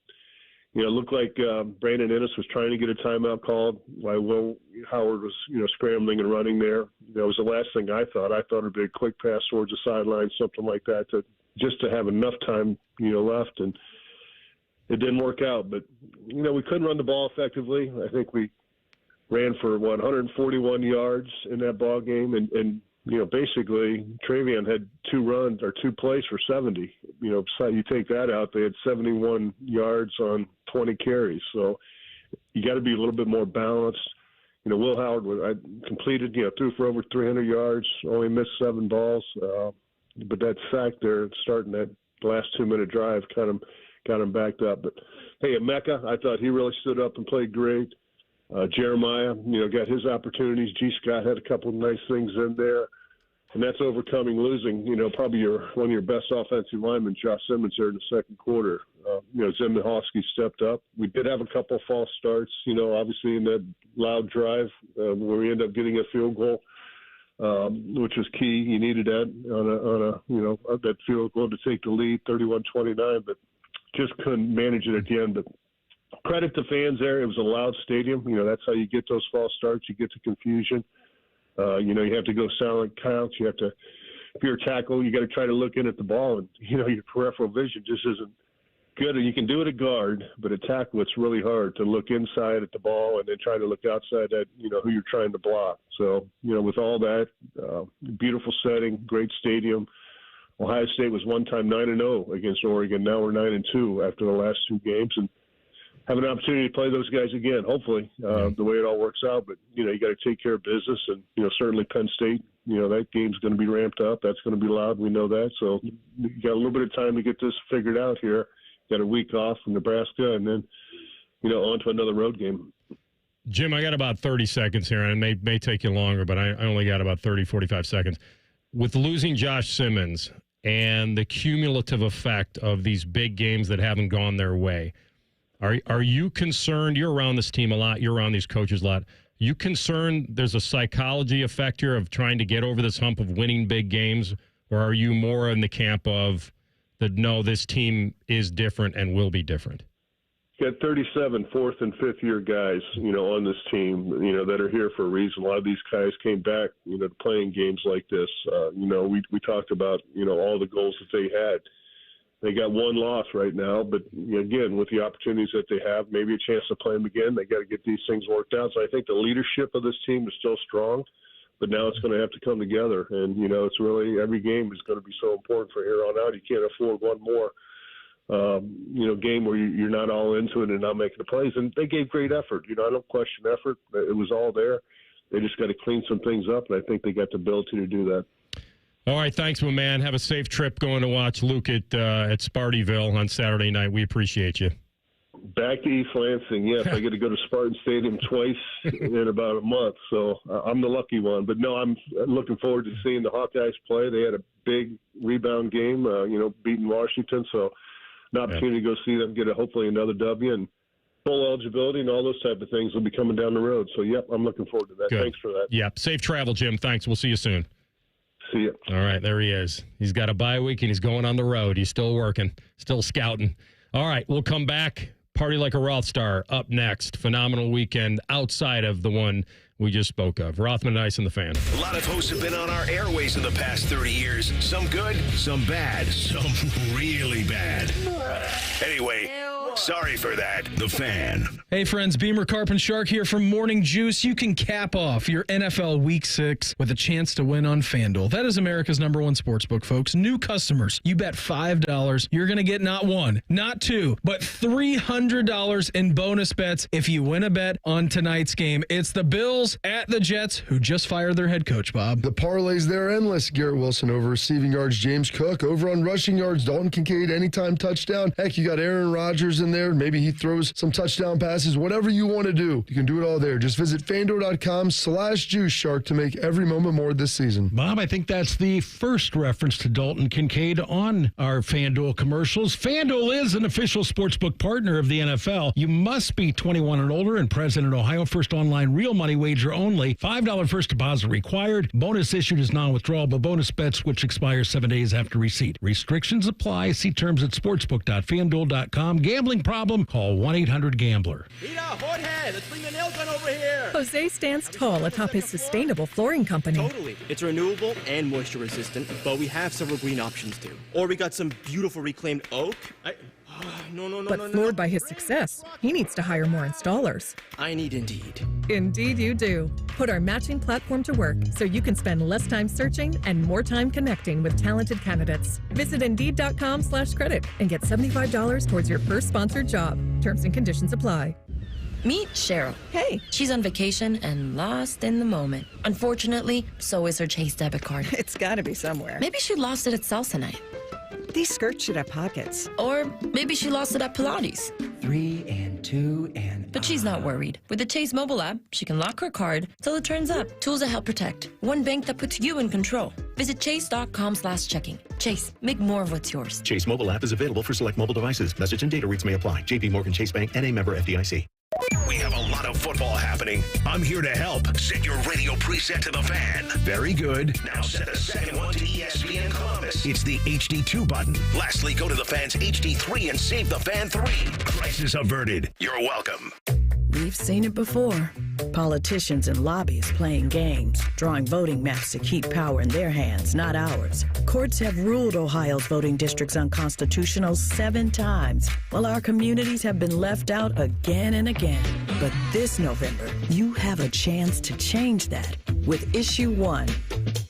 it looked like Brandon Ennis was trying to get a timeout called while Will Howard was, scrambling and running there. That was the last thing I thought. I thought it would be a quick pass towards the sideline, something like that, just to have enough time, left. And it didn't work out, but, we couldn't run the ball effectively. I think we ran for 141 yards in that ball game. And basically Travion had two plays for 70, so you take that out, they had 71 yards on 20 carries. So you got to be a little bit more balanced. Will Howard completed, threw for over 300 yards, only missed 7 balls. But that sack there starting that last 2-minute drive got him backed up. But hey, Emeka, I thought he really stood up and played great. Jeremiah, got his opportunities. G. Scott had a couple of nice things in there. And that's overcoming losing, probably one of your best offensive linemen, Josh Simmons, there in the second quarter. Zim Mahosky stepped up. We did have a couple of false starts, obviously in that loud drive where we ended up getting a field goal, which was key. You needed that on that field goal to take the lead, 31-29, but just couldn't manage it at the end. But credit to fans there. It was a loud stadium. That's how you get those false starts. You get the confusion. You have to go silent counts. You have to, if you're a tackle, you got to try to look in at the ball, and your peripheral vision just isn't good. And you can do it at guard, but at tackle, it's really hard to look inside at the ball and then try to look outside at who you're trying to block. So with all that, beautiful setting, great stadium. Ohio State was one time 9-0 against Oregon. Now we're 9-2 after the last 2 games, and have an opportunity to play those guys again, hopefully, the way it all works out. But, you got to take care of business. And, certainly Penn State, that game's going to be ramped up. That's going to be loud. We know that. So you got a little bit of time to get this figured out here. Got a week off from Nebraska and then, on to another road game. Jim, I got about 30 seconds here, and it may take you longer, but I only got about 30, 45 seconds. With losing Josh Simmons and the cumulative effect of these big games that haven't gone their way, are you concerned? You're around this team a lot. You're around these coaches a lot. You concerned there's a psychology effect here of trying to get over this hump of winning big games, or are you more in the camp of that, no, this team is different and will be different? Got 37 fourth and fifth year guys, on this team, that are here for a reason. A lot of these guys came back, to playing games like this. We talked about, all the goals that they had. They got one loss right now, but again, with the opportunities that they have, maybe a chance to play them again. They got to get these things worked out. So I think the leadership of this team is still strong, but now it's going to have to come together. And, it's really every game is going to be so important from here on out. You can't afford one more game where you're not all into it and not making the plays. And they gave great effort. I don't question effort. It was all there. They just got to clean some things up, and I think they got the ability to do that. All right, thanks, my man. Have a safe trip going to watch Luke at Spartyville on Saturday night. We appreciate you. Back to East Lansing, yes. I get to go to Spartan Stadium twice in about a month, so I'm the lucky one. But, no, I'm looking forward to seeing the Hawkeyes play. They had a big rebound game, beating Washington, so an opportunity to go see them get hopefully another W, and full eligibility and all those type of things will be coming down the road. So, yep, I'm looking forward to that. Good. Thanks for that. Yep, safe travel, Jim. Thanks. We'll see you soon. See you. All right, there he is. He's got a bye week, and he's going on the road. He's still working, still scouting. All right, we'll come back. Party Like a RothStar up next. Phenomenal weekend outside of the one we just spoke of. Rothman and Ice and the Fan. A lot of hosts have been on our airways in the past 30 years. Some good, some bad, some really bad. Anyway, sorry for that. The Fan. Hey friends, Beamer Carp and Shark here from Morning Juice. You can cap off your NFL Week 6 with a chance to win on FanDuel. That is America's #1 sportsbook, folks. New customers, you bet $5, you're going to get not one, not two, but $300 in bonus bets if you win a bet on tonight's game. It's the Bills at the Jets, who just fired their head coach, Bob. The parlays, they're endless. Garrett Wilson over receiving yards, James Cook over on rushing yards, Dalton Kincaid anytime touchdown. Heck, you got Aaron Rodgers in there. Maybe he throws some touchdown passes. Whatever you want to do, you can do it all there. Just visit FanDuel.com/Juice Shark to make every moment more this season. Bob, I think that's the first reference to Dalton Kincaid on our FanDuel commercials. FanDuel is an official sportsbook partner of the NFL. You must be 21 and older and present in Ohio. First online real money wager only. $5 first deposit required. Bonus issued is non-withdrawable bonus bets, which expire 7 days after receipt. Restrictions apply. See terms at sportsbook.fanduel.com. Gambling problem? Call 1-800-GAMBLER. Jorge, let's bring the nail gun over here. Jose stands tall atop his sustainable flooring company. Totally. It's renewable and moisture resistant, but we have several green options too. Or we got some beautiful reclaimed oak. But floored by his success, he needs to hire more installers. I need Indeed. Indeed you do. Put our matching platform to work so you can spend less time searching and more time connecting with talented candidates. Visit Indeed.com/credit and get $75 towards your first sponsored job. Terms and conditions apply. Meet Cheryl. Hey. She's on vacation and lost in the moment. Unfortunately, so is her Chase debit card. It's gotta be somewhere. Maybe she lost it at salsa night. These skirts should have pockets. Or maybe she lost it at Pilates. 3 and 2 and... But she's not worried. With the Chase mobile app, she can lock her card till it turns up. Tools that help protect. One bank that puts you in control. Visit chase.com/checking. Chase, make more of what's yours. Chase mobile app is available for select mobile devices. Message and data rates may apply. JP Morgan Chase Bank, N.A. member FDIC. We have a lot of football happening. I'm here to help. Set your radio preset to the Fan. Very good. Now set a second one to ESPN Columbus. It's the HD2 button. Lastly, go to the Fan's HD3 and save the Fan 3. Crisis averted. You're welcome. We've seen it before. Politicians and lobbyists playing games, drawing voting maps to keep power in their hands, not ours. Courts have ruled Ohio's voting districts unconstitutional 7 times, while our communities have been left out again and again. But this November, you have a chance to change that with Issue 1.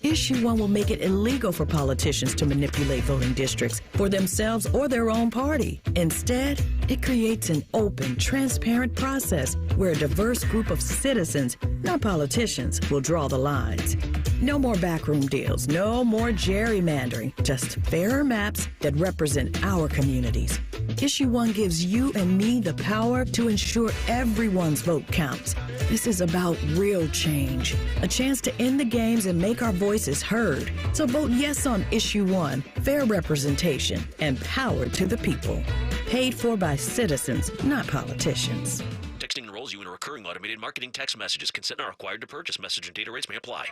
Issue 1 will make it illegal for politicians to manipulate voting districts for themselves or their own party. Instead, It creates an open, transparent process where a diverse group of citizens, not politicians, will draw the lines. No more backroom deals, no more gerrymandering, just fairer maps that represent our communities. Issue 1 gives you and me the power to ensure everyone's vote counts. This is about real change, a chance to end the games and make our voices heard. So vote yes on Issue 1, fair representation, and power to the people. Paid for by citizens, not politicians. Texting enrolls you in a recurring automated marketing text messages. Consent not required to purchase. Message and data rates may apply.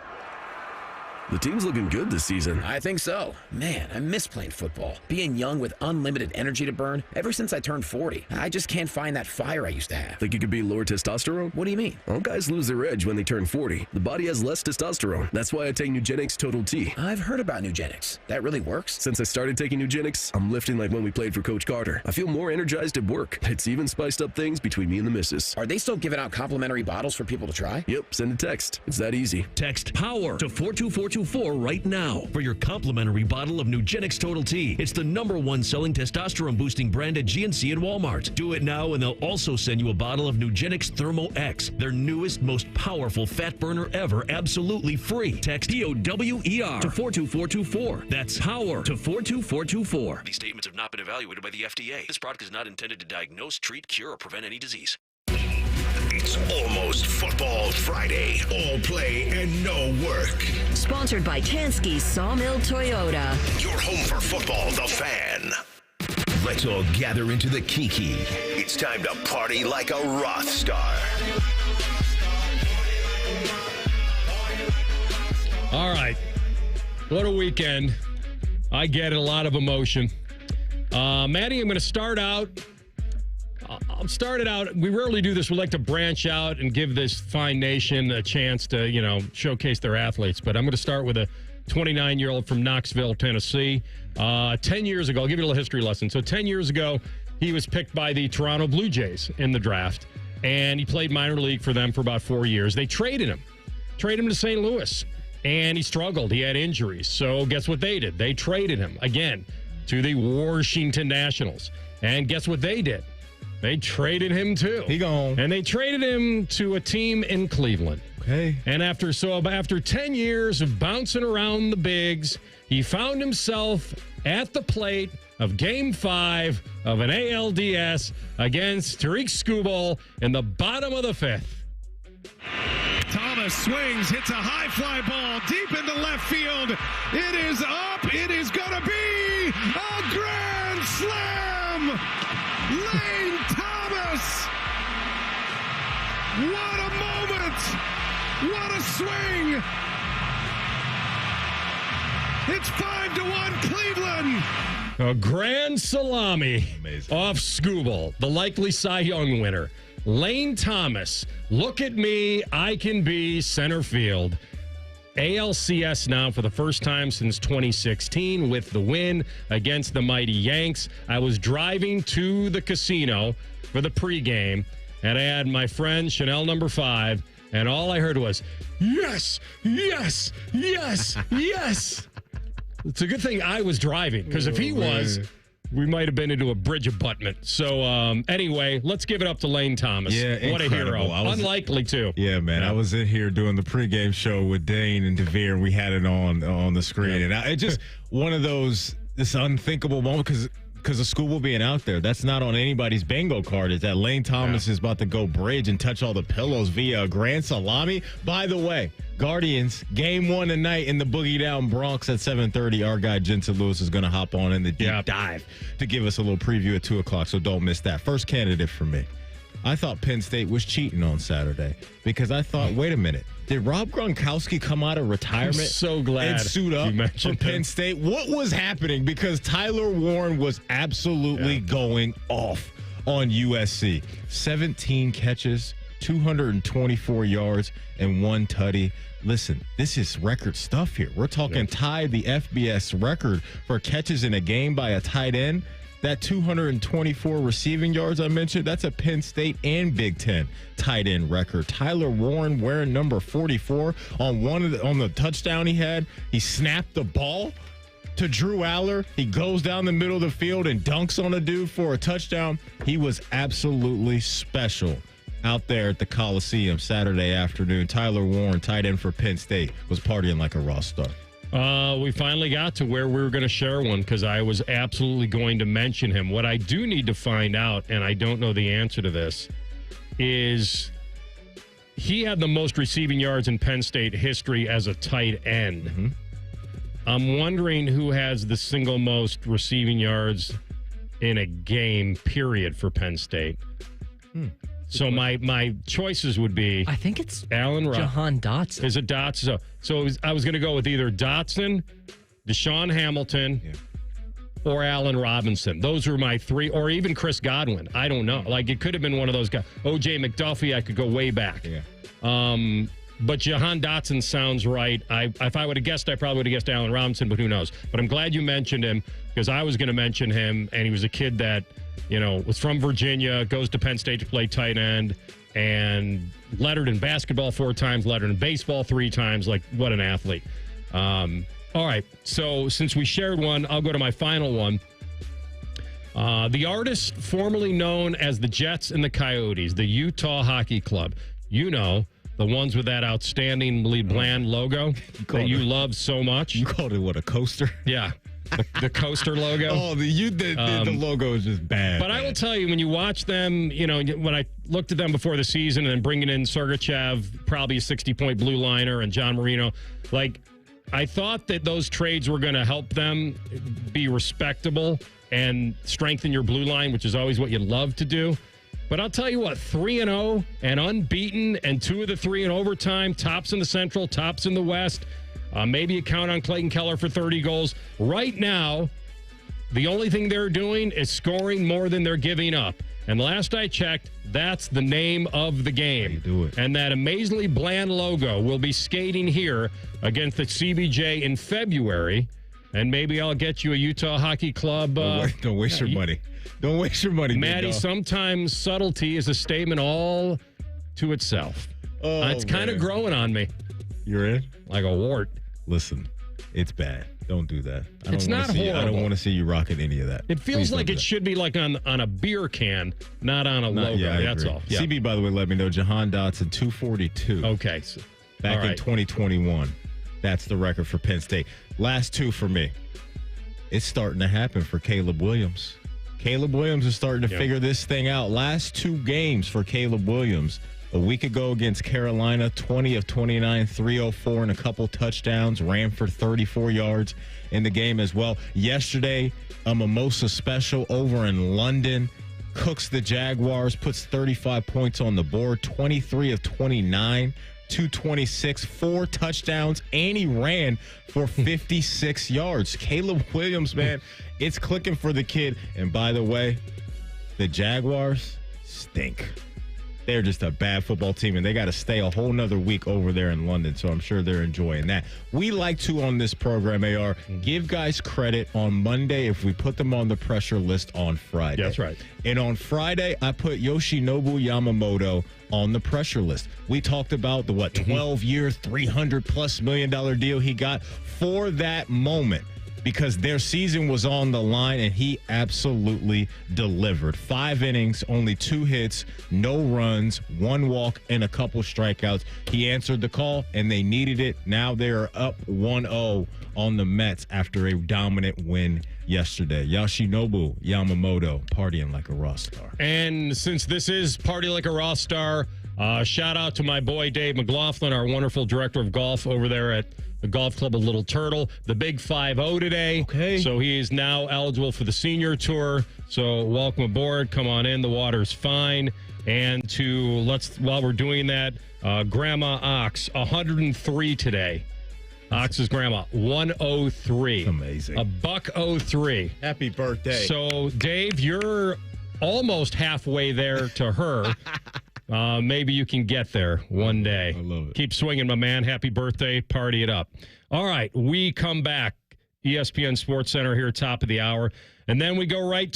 The team's looking good this season. I think so. Man, I miss playing football. Being young with unlimited energy to burn. Ever since I turned 40, I just can't find that fire I used to have. Think it could be lower testosterone? What do you mean? All guys lose their edge when they turn 40. The body has less testosterone. That's why I take Nugenix Total T. I've heard about Nugenix. That really works? Since I started taking Nugenix, I'm lifting like when we played for Coach Carter. I feel more energized at work. It's even spiced up things between me and the missus. Are they still giving out complimentary bottles for people to try? Yep, send a text. It's that easy. Text POWER to 42424 right now for your complimentary bottle of Nugenix Total T. It's the #1 selling testosterone boosting brand at GNC and Walmart. Do it now and they'll also send you a bottle of Nugenix Thermo X, their newest, most powerful fat burner ever, absolutely free. Text POWER to 42424. That's POWER to 42424. These statements have not been evaluated by the FDA. This product is not intended to diagnose, treat, cure, or prevent any disease. It's almost Football Friday. All play and no work. Sponsored by Tansky Sawmill Toyota. Your home for football, The Fan. Let's all gather into the Kiki. It's time to party like a RothStar. All right. What a weekend. I get it, a lot of emotion. Maddie, I'm going to start out. I'll start it out. We rarely do this. We like to branch out and give this fine nation a chance to, showcase their athletes. But I'm going to start with a 29-year-old from Knoxville, Tennessee. 10 years ago, I'll give you a little history lesson. So 10 years ago, he was picked by the Toronto Blue Jays in the draft. And he played minor league for them for about 4 years. They traded him to St. Louis. And he struggled. He had injuries. So guess what they did? They traded him again to the Washington Nationals. And guess what they did? They traded him too. He gone. And they traded him to a team in Cleveland. Okay. And after 10 years of bouncing around the bigs, he found himself at the plate of Game 5 of an ALDS against Tariq Skubal in the bottom of the 5th. Thomas swings, hits a high fly ball deep into left field. It is up. It is going to be a grand slam. Lane Thomas. What a moment. What a swing. It's 5-1 Cleveland. A grand salami off Skubal, the likely Cy Young winner. Lane Thomas, look at me, I can be center field. ALCS now for the first time since 2016 with the win against the mighty Yanks. I was driving to the casino for the pregame, and I had my friend Chanel number 5, and all I heard was, yes, yes, yes, yes. It's a good thing I was driving, because if he was, we might have been into a bridge abutment. So, anyway, let's give it up to Lane Thomas. Yeah, what incredible. a hero. Unlikely, too. Yeah, man. I was in here doing the pregame show with Dane and DeVere, and we had it on the screen. And it just one of those, this unthinkable moment, because of Skubal being out there. That's not on anybody's bingo card, is that Lane Thomas is about to go bridge and touch all the pillows via a grand salami. By the way, Guardians, game 1 tonight in the Boogie Down Bronx at 7:30. Our guy Jensen Lewis is going to hop on in the deep dive to give us a little preview at 2 o'clock, so don't miss that. First candidate for me. I thought Penn State was cheating on Saturday because I thought, wait a minute, did Rob Gronkowski come out of retirement I'm so glad and suit up for Penn State? What was happening? Because Tyler Warren was absolutely going off on USC. 17 catches, 224 yards, and 1 tutty. Listen, this is record stuff here. We're talking tied the FBS record for catches in a game by a tight end. That 224 receiving yards I mentioned, that's a Penn State and Big Ten tight end record. Tyler Warren wearing number 44 on the touchdown he had. He snapped the ball. to Drew Aller. He goes down the middle of the field and dunks on a dude for a touchdown. He was absolutely special out there at the Coliseum Saturday afternoon. Tyler Warren, tight end for Penn State, was partying like a RothStar. We finally got to where we were going to share one because I was absolutely going to mention him. What I do need to find out, and I don't know the answer to this, is he had the most receiving yards in Penn State history as a tight end. Mm-hmm. I'm wondering who has the single most receiving yards in a game, period, for Penn State. So my choices would be... I think it's Allen Jahan Dotson. Is it Dotson? So I was going to go with either Dotson, Deshaun Hamilton, or Allen Robinson. Those were my three, or even Chris Godwin. I don't know. Like, it could have been one of those guys. O.J. McDuffie, I could go way back. Yeah. But Jahan Dotson sounds right. If I would have guessed, I probably would have guessed Allen Robinson, but who knows? But I'm glad you mentioned him because I was going to mention him, and he was a kid that, was from Virginia, goes to Penn State to play tight end, and lettered in basketball 4 times, lettered in baseball 3 times. Like, what an athlete. All right, so since we shared one, I'll go to my final one. The artist formerly known as the Jets and the Coyotes, the Utah Hockey Club. The ones with that outstandingly bland logo that you love so much. You called it, what, a coaster? Yeah. The coaster logo. Oh, the logo is just bad. But I will tell you, when you watch them, when I looked at them before the season and then bringing in Sergachev, probably a 60-point blue liner, and John Marino, I thought that those trades were going to help them be respectable and strengthen your blue line, which is always what you love to do. But I'll tell you what, 3-0 and unbeaten, and 2 of the 3 in overtime, tops in the Central, tops in the West. Maybe you count on Clayton Keller for 30 goals. Right now, the only thing they're doing is scoring more than they're giving up. And last I checked, that's the name of the game. You do it. And that amazingly bland logo will be skating here against the CBJ in February. And maybe I'll get you a Utah Hockey Club. Don't waste your money. Don't waste your money, Maddie. Sometimes subtlety is a statement all to itself. It's kind of growing on me. You're in? Like a wart. Listen, it's bad. Don't do that. It's not horrible. I don't want to see you rocking any of that. It feels like it should be like on a beer can, not on a logo. Yeah, that's all. Yeah. CB, by the way, let me know. Jahan Dotson, 242. Okay. Back in 2021. That's the record for Penn State. Last 2 for me. It's starting to happen for Caleb Williams. Caleb Williams is starting to figure this thing out. Last 2 games for Caleb Williams. A week ago against Carolina, 20 of 29, 304 and a couple touchdowns, ran for 34 yards in the game as well. Yesterday, a Mimosa special over in London, cooks the Jaguars, puts 35 points on the board, 23 of 29, 226, 4 touchdowns, and he ran for 56 yards. Caleb Williams, man, it's clicking for the kid. And by the way, the Jaguars stink. They're just a bad football team, and they got to stay a whole nother week over there in London, so I'm sure they're enjoying that. We like to, on this program, AR, give guys credit on Monday if we put them on the pressure list on Friday. That's right. And on Friday, I put Yoshinobu Yamamoto on the pressure list. We talked about the, 12-year, $300+ million deal he got for that moment, because their season was on the line, and he absolutely delivered. 5 innings, only 2 hits, no runs, 1 walk, and a couple strikeouts. He answered the call, and they needed it. Now they're up 1-0 on the Mets after a dominant win yesterday. Yoshinobu Yamamoto, partying like a RothStar. And since this is Party Like a RothStar, shout out to my boy Dave McLaughlin, our wonderful director of golf over there at the Golf Club of Little Turtle. The big 5-0 today. Okay. So he is now eligible for the senior tour. So welcome aboard. Come on in. The water's fine. And while we're doing that, Grandma Ox, 103 today. Ox's grandma, 103. Amazing. A $103. Happy birthday. So, Dave, you're almost halfway there to her. Maybe you can get there one day. I love it. Keep swinging, my man. Happy birthday. Party it up. All right, we come back. ESPN Sports Center here, top of the hour. And then we go right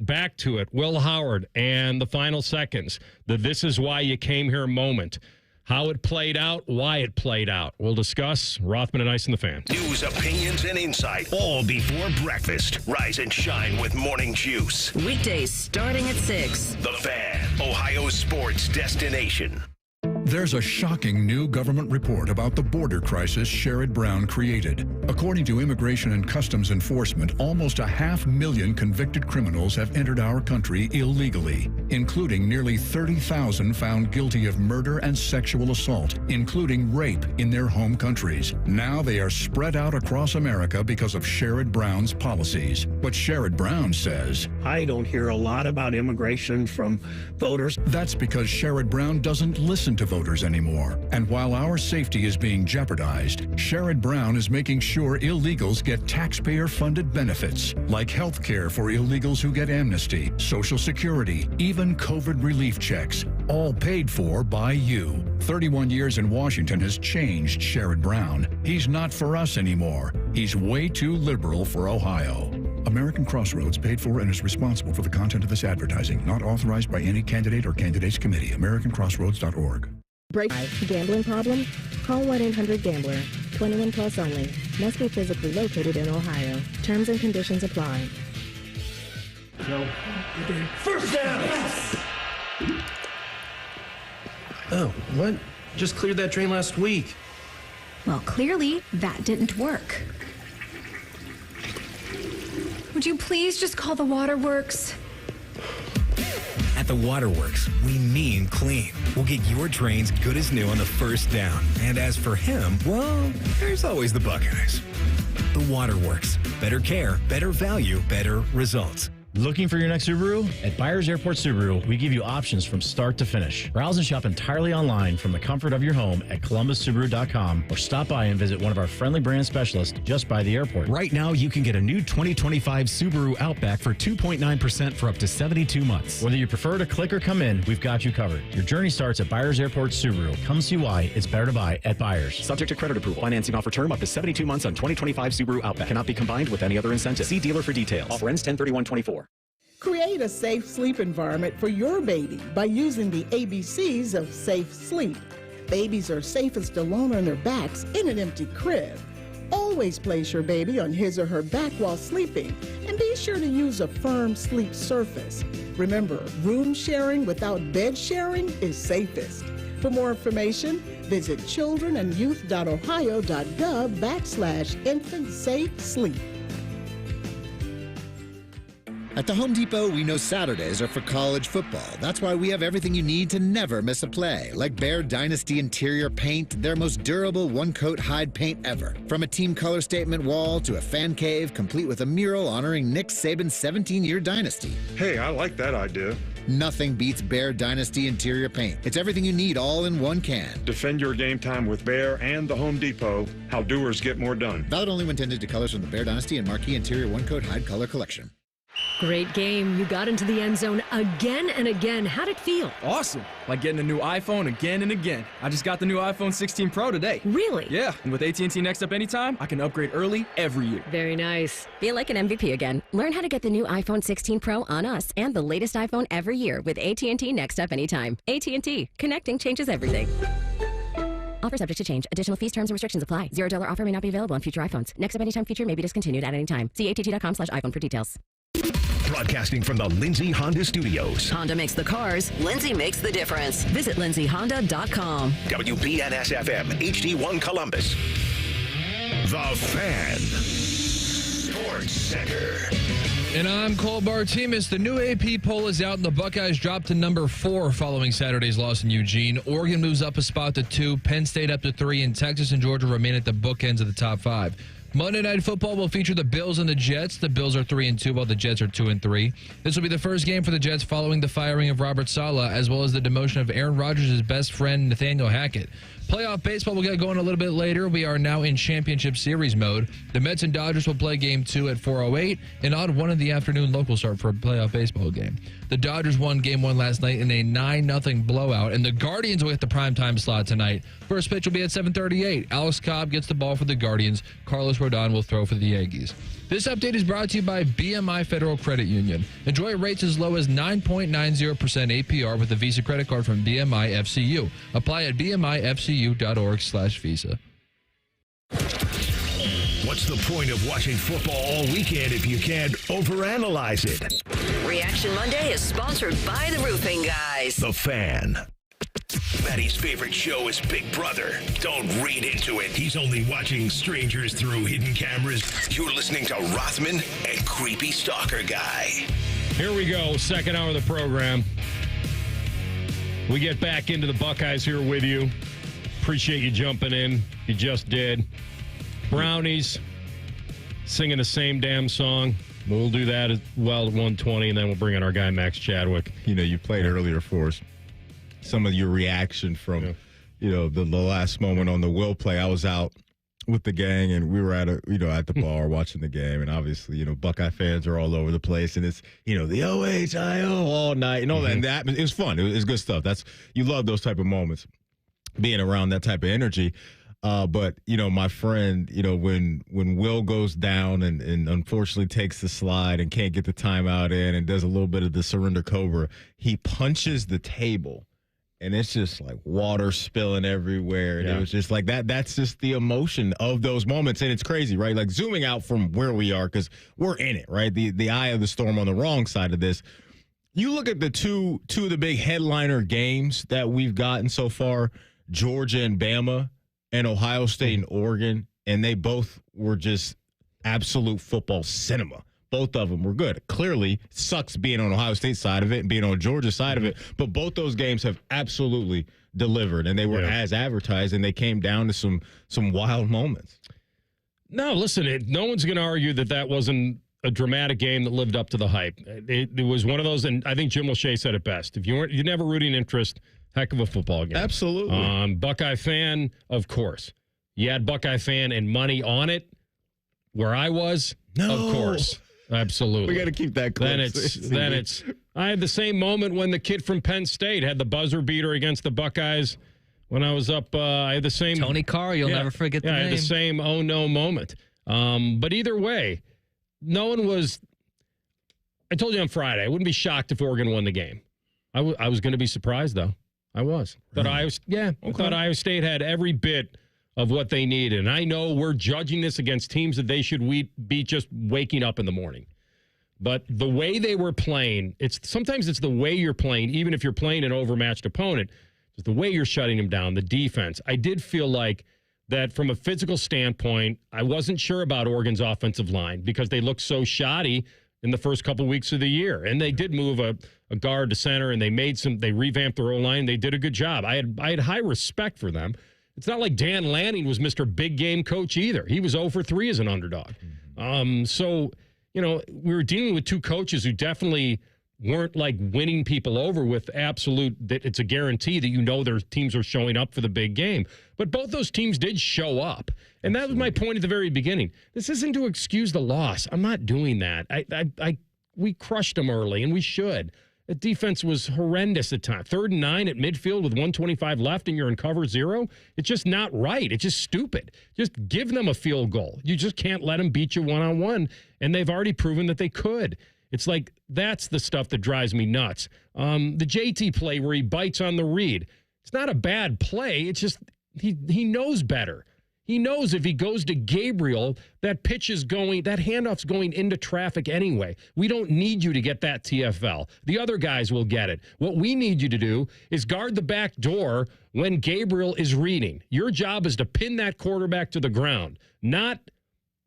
back to it. Will Howard and the final seconds. The This Is Why You Came Here moment. how it played out, why it played out. We'll discuss Rothman and Ice and the Fan. News, opinions, and insight, all before breakfast. Rise and shine with Morning Juice. Weekdays starting at 6. The Fan, Ohio's sports destination. There's a shocking new government report about the border crisis Sherrod Brown created. According to Immigration and Customs Enforcement, almost 500,000 convicted criminals have entered our country illegally, including nearly 30,000 found guilty of murder and sexual assault, including rape in their home countries. Now they are spread out across America because of Sherrod Brown's policies. But Sherrod Brown says, I don't hear a lot about immigration from voters. That's because Sherrod Brown doesn't listen to voters anymore. And while our safety is being jeopardized, Sherrod Brown is making sure illegals get taxpayer-funded benefits, like health care for illegals who get amnesty, Social Security, even COVID relief checks, all paid for by you. 31 years in Washington has changed Sherrod Brown. He's not for us anymore. He's way too liberal for Ohio. American Crossroads paid for and is responsible for the content of this advertising, not authorized by any candidate or candidates committee. AmericanCrossroads.org. Break gambling problem? Call 1-800-GAMBLER. 21 plus only. Must be physically located in Ohio. Terms and conditions apply. First down! Yes! Oh, what? Just cleared that drain last week. Well, clearly that didn't work. Would you please just call the waterworks? At the Waterworks, we mean clean. We'll get your drains good as new on the first down. And as for him, well, there's always the Buckeyes. The Waterworks. Better care, better value, better results. Looking for your next Subaru? At Byers Airport Subaru, we give you options from start to finish. Browse and shop entirely online from the comfort of your home at columbussubaru.com or stop by and visit one of our friendly brand specialists just by the airport. Right now, you can get a new 2025 Subaru Outback for 2.9% for up to 72 months. Whether you prefer to click or come in, we've got you covered. Your journey starts at Byers Airport Subaru. Come see why it's better to buy at Byers. Subject to credit approval. Financing offer term up to 72 months on 2025 Subaru Outback. Cannot be combined with any other incentive. See dealer for details. Offer ends 10/31/24. Create a safe sleep environment for your baby by using the ABCs of safe sleep. Babies are safest alone on their backs in an empty crib. Always place your baby on his or her back while sleeping, and be sure to use a firm sleep surface. Remember, room sharing without bed sharing is safest. For more information, visit childrenandyouth.ohio.gov/infant-safe-sleep. At the Home Depot, we know Saturdays are for college football. That's why we have everything you need to never miss a play, like Bear Dynasty interior paint, their most durable one-coat hide paint ever. From a team color statement wall to a fan cave, complete with a mural honoring Nick Saban's 17-year dynasty. Hey, I like that idea. Nothing beats Bear Dynasty interior paint. It's everything you need all in one can. Defend your game time with Bear and the Home Depot. How doers get more done. Valid only when intended to colors from the Bear Dynasty and Marquee Interior one-coat hide color collection. Great game. You got into the end zone again and again. How'd it feel? Awesome. Like getting a new iPhone again and again. I just got the new iPhone 16 Pro today. Really? Yeah. And with AT&T Next Up Anytime, I can upgrade early every year. Very nice. Feel like an MVP again. Learn how to get the new iPhone 16 Pro on us and the latest iPhone every year with AT&T Next Up Anytime. AT&T. Connecting changes everything. Offer subject to change. Additional fees, terms, and restrictions apply. $0 offer may not be available on future iPhones. Next Up Anytime feature may be discontinued at any time. See att.com/iPhone for details. Broadcasting from the Lindsay Honda Studios. Honda makes the cars. Lindsay makes the difference. Visit lindsayhonda.com. WBNS-FM, HD1 Columbus. The Fan. Sports Center. And I'm Cole Bartimus. The new AP poll is out, and the Buckeyes dropped to number 4 following Saturday's loss in Eugene. Oregon moves up a spot to 2, Penn State up to 3, and Texas and Georgia remain at the bookends of the top 5. Monday Night Football will feature the Bills and the Jets. The Bills are 3-2, while the Jets are 2-3. This will be the first game for the Jets following the firing of Robert Saleh, as well as the demotion of Aaron Rodgers' best friend, Nathaniel Hackett. Playoff baseball will get going a little bit later. We are now in championship series mode. The Mets and Dodgers will play game 2 at 4:08, an odd 1 in the afternoon local start for a playoff baseball game. The Dodgers won game 1 last night in a 9-0 blowout, and the Guardians will get the primetime slot tonight. First pitch will be at 7:38. Alex Cobb gets the ball for the Guardians. Carlos Rodon will throw for the Aggies. This update is brought to you by BMI Federal Credit Union. Enjoy rates as low as 9.90% APR with a Visa credit card from BMI FCU. Apply at bmifcu.org/visa. What's the point of watching football all weekend if you can't overanalyze it? Reaction Monday is sponsored by the Roofing Guys. The Fan. Maddie's favorite show is Big Brother. Don't read into it. He's only watching strangers through hidden cameras. You're listening to Rothman and Creepy Stalker Guy. Here we go, second hour of the program. We get back into the Buckeyes here with you. Appreciate you jumping in. You just did. Brownies singing the same damn song. We'll do that as well at 1:20, and then we'll bring in our guy, Max Chadwick. You know, you played earlier for us. Some of your reaction from, the last moment on the Will play. I was out with the gang, and we were at the bar watching the game, and obviously, Buckeye fans are all over the place, and it's, the OHIO all night, and all that. And it was fun. It was good stuff. You love those type of moments, being around that type of energy. But, my friend, when Will goes down and unfortunately takes the slide and can't get the timeout in and does a little bit of the surrender cobra, he punches the table. And it's just like water spilling everywhere. And it was just like that. That's just the emotion of those moments. And it's crazy, right? Like zooming out from where we are, because we're in it, right? The eye of the storm on the wrong side of this. You look at the two of the big headliner games that we've gotten so far, Georgia and Bama and Ohio State and Oregon, and they both were just absolute football cinema. Both of them were good. Clearly, sucks being on Ohio State's side of it and being on Georgia's side of it, but both those games have absolutely delivered, and they were as advertised, and they came down to some wild moments. No, listen, no one's going to argue that wasn't a dramatic game that lived up to the hype. It was one of those, and I think Jim Lachey said it best. If you didn't have a rooting interest, heck of a football game. Absolutely. Buckeye fan, of course. You had Buckeye fan and money on it. Where I was, of course. Absolutely. We got to keep that close. Then it's. I had the same moment when the kid from Penn State had the buzzer beater against the Buckeyes. When I was up, I had the same. Tony Carr, you'll never forget the name. I had the same oh no moment. But either way, no one was. I told you on Friday, I wouldn't be shocked if Oregon won the game. I was going to be surprised though. I was. But I thought Iowa State had every bit of what they needed. And I know we're judging this against teams that they should be just waking up in the morning. But the way they were playing, sometimes it's the way you're playing, even if you're playing an overmatched opponent, it's the way you're shutting them down, the defense. I did feel like that from a physical standpoint, I wasn't sure about Oregon's offensive line because they looked so shoddy in the first couple weeks of the year. And they did move a guard to center, and they revamped their O-line. They did a good job. I had high respect for them. It's not like Dan Lanning was Mr. Big Game Coach either. He was 0 for 3 as an underdog. So, we were dealing with two coaches who definitely weren't like winning people over with absolute, that it's a guarantee that their teams are showing up for the big game. But both those teams did show up. And that was my point at the very beginning. This isn't to excuse the loss. I'm not doing that. We crushed them early, and we should. The defense was horrendous at times. 3rd and 9 at midfield with 1:25 left and you're in cover 0. It's just not right. It's just stupid. Just give them a field goal. You just can't let them beat you one-on-one, and they've already proven that they could. It's like that's the stuff that drives me nuts. The JT play where he bites on the read. It's not a bad play. It's just he knows better. He knows if he goes to Gabriel, that handoff's going into traffic anyway. We don't need you to get that TFL. The other guys will get it. What we need you to do is guard the back door when Gabriel is reading. Your job is to pin that quarterback to the ground, not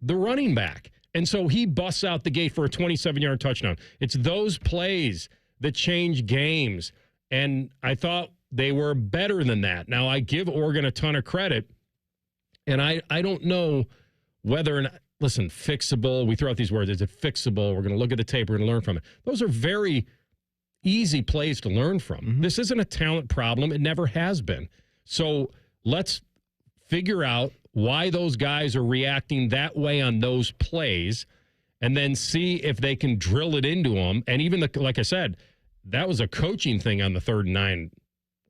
the running back. And so he busts out the gate for a 27-yard touchdown. It's those plays that change games. And I thought they were better than that. Now, I give Oregon a ton of credit. And I don't know whether or not, listen, fixable, we throw out these words, is it fixable? We're going to look at the tape, we're going to learn from it. Those are very easy plays to learn from. Mm-hmm. This isn't a talent problem. It never has been. So let's figure out why those guys are reacting that way on those plays and then see if they can drill it into them. And even, like I said, that was a coaching thing on the 3rd and 9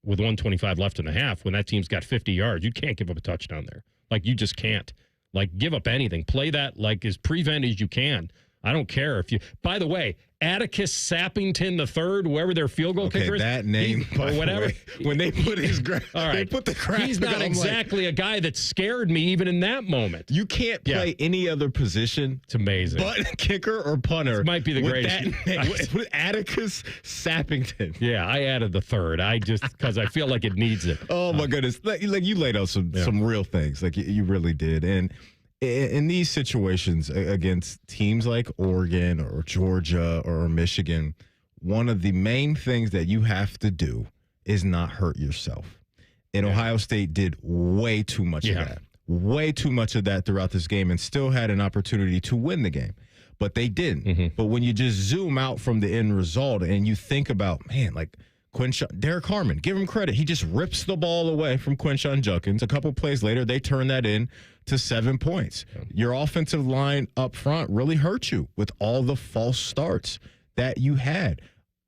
with 1:25 left in the half when that team's got 50 yards. You can't give up a touchdown there. Like, you just can't. Like, give up anything. Play that like as prevent as you can. I don't care if you. By the way, Atticus Sappington III, whoever their field goal kicker is, that name or whatever. When they put all right, they put the graphic. He's not exactly a guy that scared me even in that moment. You can't play any other position. It's amazing. But kicker or punter. This might be the greatest. With Atticus Sappington. Yeah, I added the third. I just because I feel like it needs it. Oh my goodness! Like you laid out some real things. Like you really did, and. In these situations against teams like Oregon or Georgia or Michigan, one of the main things that you have to do is not hurt yourself. And Ohio State did way too much of that. Way too much of that throughout this game and still had an opportunity to win the game. But they didn't. But when you just zoom out from the end result and you think about, man, like Derek Harmon, give him credit. He just rips the ball away from Quinshon Judkins. A couple plays later, they turn that in to 7 points. Your offensive line up front really hurt you with all the false starts that you had.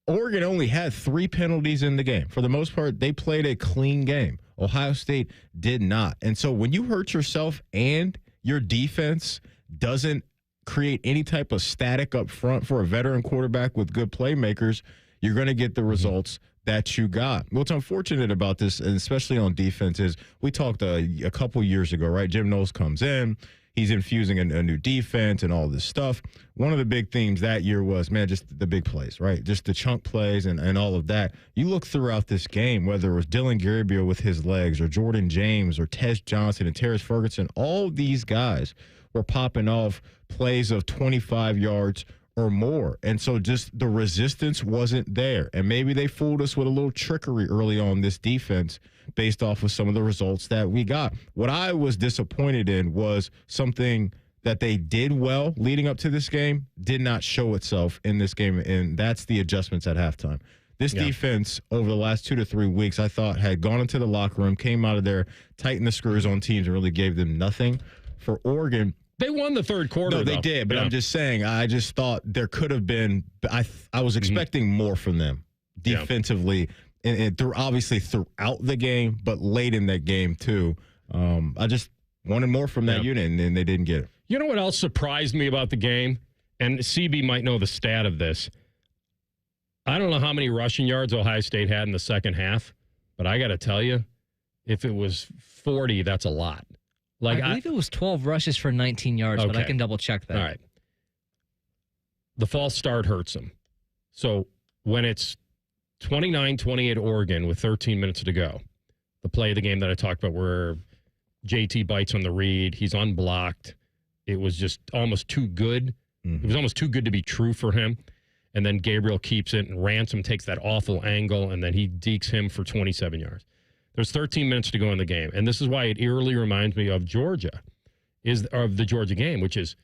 Oregon only had 3 penalties in the game. For the most part, they played a clean game. Ohio State did not. And so when you hurt yourself and your defense doesn't create any type of static up front for a veteran quarterback with good playmakers, you're going to get the results that you got. What's unfortunate about this, and especially on defense, is we talked a couple years ago, right? Jim Knowles comes in. He's infusing a new defense and all this stuff. One of the big themes that year was, man, just the big plays, right? Just the chunk plays and all of that. You look throughout this game, whether it was Dylan Gabriel with his legs or Jordan James or Tez Johnson and Terrence Ferguson, all these guys were popping off plays of 25 yards or more. And so just the resistance wasn't there. And maybe they fooled us with a little trickery early on this defense based off of some of the results that we got. What I was disappointed in was something that they did well leading up to this game did not show itself in this game, and that's the adjustments at halftime. This defense over the last 2 to 3 weeks, I thought, had gone into the locker room, came out of there, tightened the screws on teams, and really gave them nothing. For Oregon, they won the third quarter. No, they did, but I'm just saying, I just thought there could have been. I was expecting more from them defensively, and obviously throughout the game, but late in that game too. I just wanted more from that unit, and they didn't get it. You know what else surprised me about the game? And CB might know the stat of this. I don't know how many rushing yards Ohio State had in the second half, but I got to tell you, if it was 40, that's a lot. I believe it was 12 rushes for 19 yards, but I can double check that. All right. The false start hurts them. So when it's 29-28 Oregon with 13 minutes to go, the play of the game that I talked about where JT bites on the read, he's unblocked. It was just almost too good. It was almost too good to be true for him. And then Gabriel keeps it, and Ransom takes that awful angle, and then he dekes him for 27 yards. There's 13 minutes to go in the game, and this is why it eerily reminds me of Georgia, of the Georgia game, which is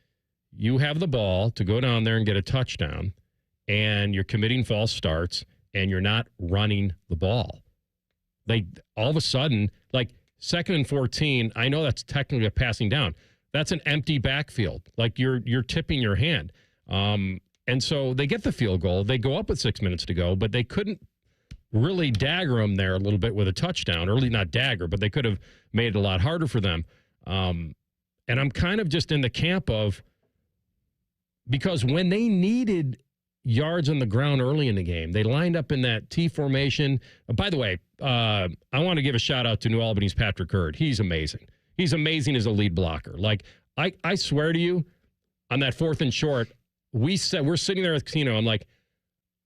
you have the ball to go down there and get a touchdown, and you're committing false starts, and you're not running the ball. All of a sudden, like 2nd and 14, I know that's technically a passing down. That's an empty backfield. Like you're tipping your hand. And so they get the field goal. They go up with 6 minutes to go, but they couldn't really dagger them there a little bit with a touchdown. Or not dagger, but they could have made it a lot harder for them. And I'm kind of just in the camp of, because when they needed yards on the ground early in the game, they lined up in that T formation. By the way, I want to give a shout out to New Albany's Patrick Hurd. He's amazing. He's amazing as a lead blocker. Like, I swear to you, on that 4th and short, we're sitting there at the casino. I'm like,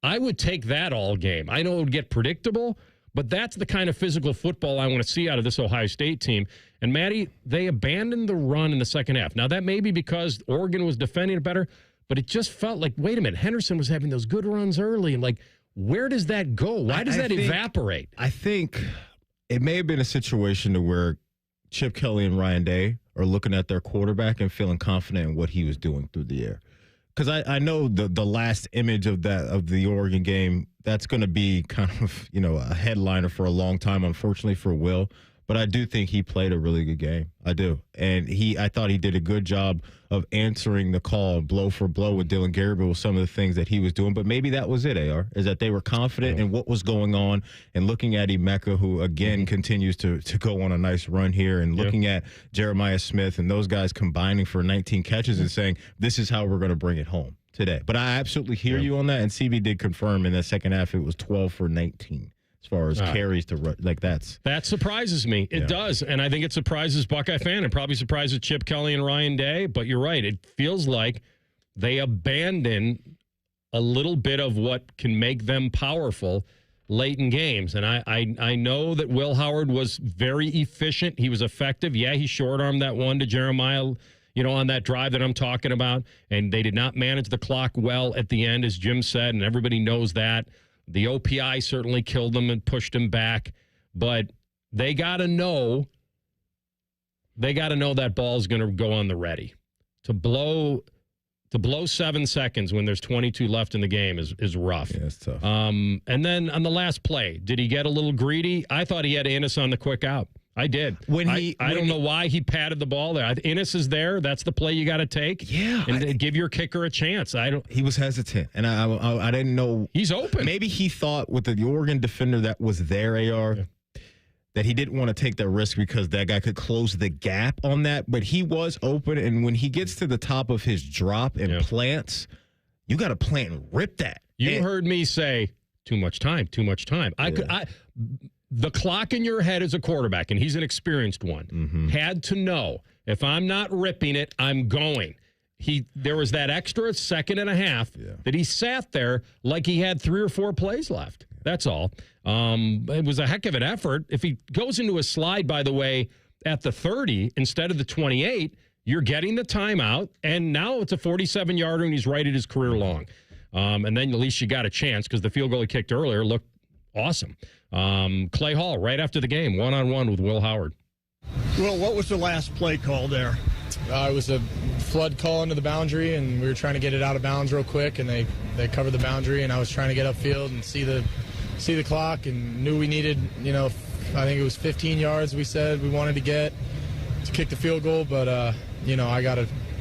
I would take that all game. I know it would get predictable, but that's the kind of physical football I want to see out of this Ohio State team. And, Maddie, they abandoned the run in the second half. Now, that may be because Oregon was defending it better, but it just felt like, wait a minute, Henderson was having those good runs early. And, like, where does that go? Why does that evaporate? I think it may have been a situation to where Chip Kelly and Ryan Day are looking at their quarterback and feeling confident in what he was doing through the air. Because I know the last image of the Oregon game, that's going to be kind of, a headliner for a long time, unfortunately for Will. But I do think he played a really good game. I do. And I thought he did a good job of answering the call blow for blow with Dylan Gabriel with some of the things that he was doing. But maybe that was it, AR, is that they were confident in what was going on and looking at Emeka, who, again, continues to go on a nice run here, and looking at Jeremiah Smith and those guys combining for 19 catches and saying, this is how we're going to bring it home today. But I absolutely hear you on that, and CB did confirm in that second half it was 12 for 19. As far as carries to run, that surprises me. It does, and I think it surprises Buckeye fan, and probably surprises Chip Kelly and Ryan Day. But you're right; it feels like they abandon a little bit of what can make them powerful late in games. And I know that Will Howard was very efficient. He was effective. Yeah, he short-armed that one to Jeremiah, on that drive that I'm talking about. And they did not manage the clock well at the end, as Jim said, and everybody knows that. The OPI certainly killed them and pushed them back, but they got to know that ball's going to go on the ready. To blow 7 seconds when there's 22 left in the game is rough. Yeah, it's tough. And then on the last play, did he get a little greedy? I thought he had Ennis on the quick out. I did. I don't know why he patted the ball there. Ennis is there. That's the play you got to take. Yeah, and give your kicker a chance. He was hesitant, and I didn't know he's open. Maybe he thought with the Oregon defender that was there, AR, that he didn't want to take that risk because that guy could close the gap on that. But he was open, and when he gets to the top of his drop and plants, you got to plant and rip that. You heard me say too much time. Too much time. The clock in your head as a quarterback, and he's an experienced one, had to know, if I'm not ripping it, I'm going. There was that extra second and a half that he sat there like he had 3 or 4 plays left. That's all. It was a heck of an effort. If he goes into a slide, by the way, at the 30 instead of the 28, you're getting the timeout, and now it's a 47-yarder, and he's right at his career long. And then at least you got a chance because the field goal he kicked earlier looked awesome. Clay Hall, right after the game, one-on-one with Will Howard. Will, what was the last play call there? It was a flood call into the boundary, and we were trying to get it out of bounds real quick, and they covered the boundary, and I was trying to get upfield and see the clock, and knew we needed, I think it was 15 yards we said we wanted to get to kick the field goal, but,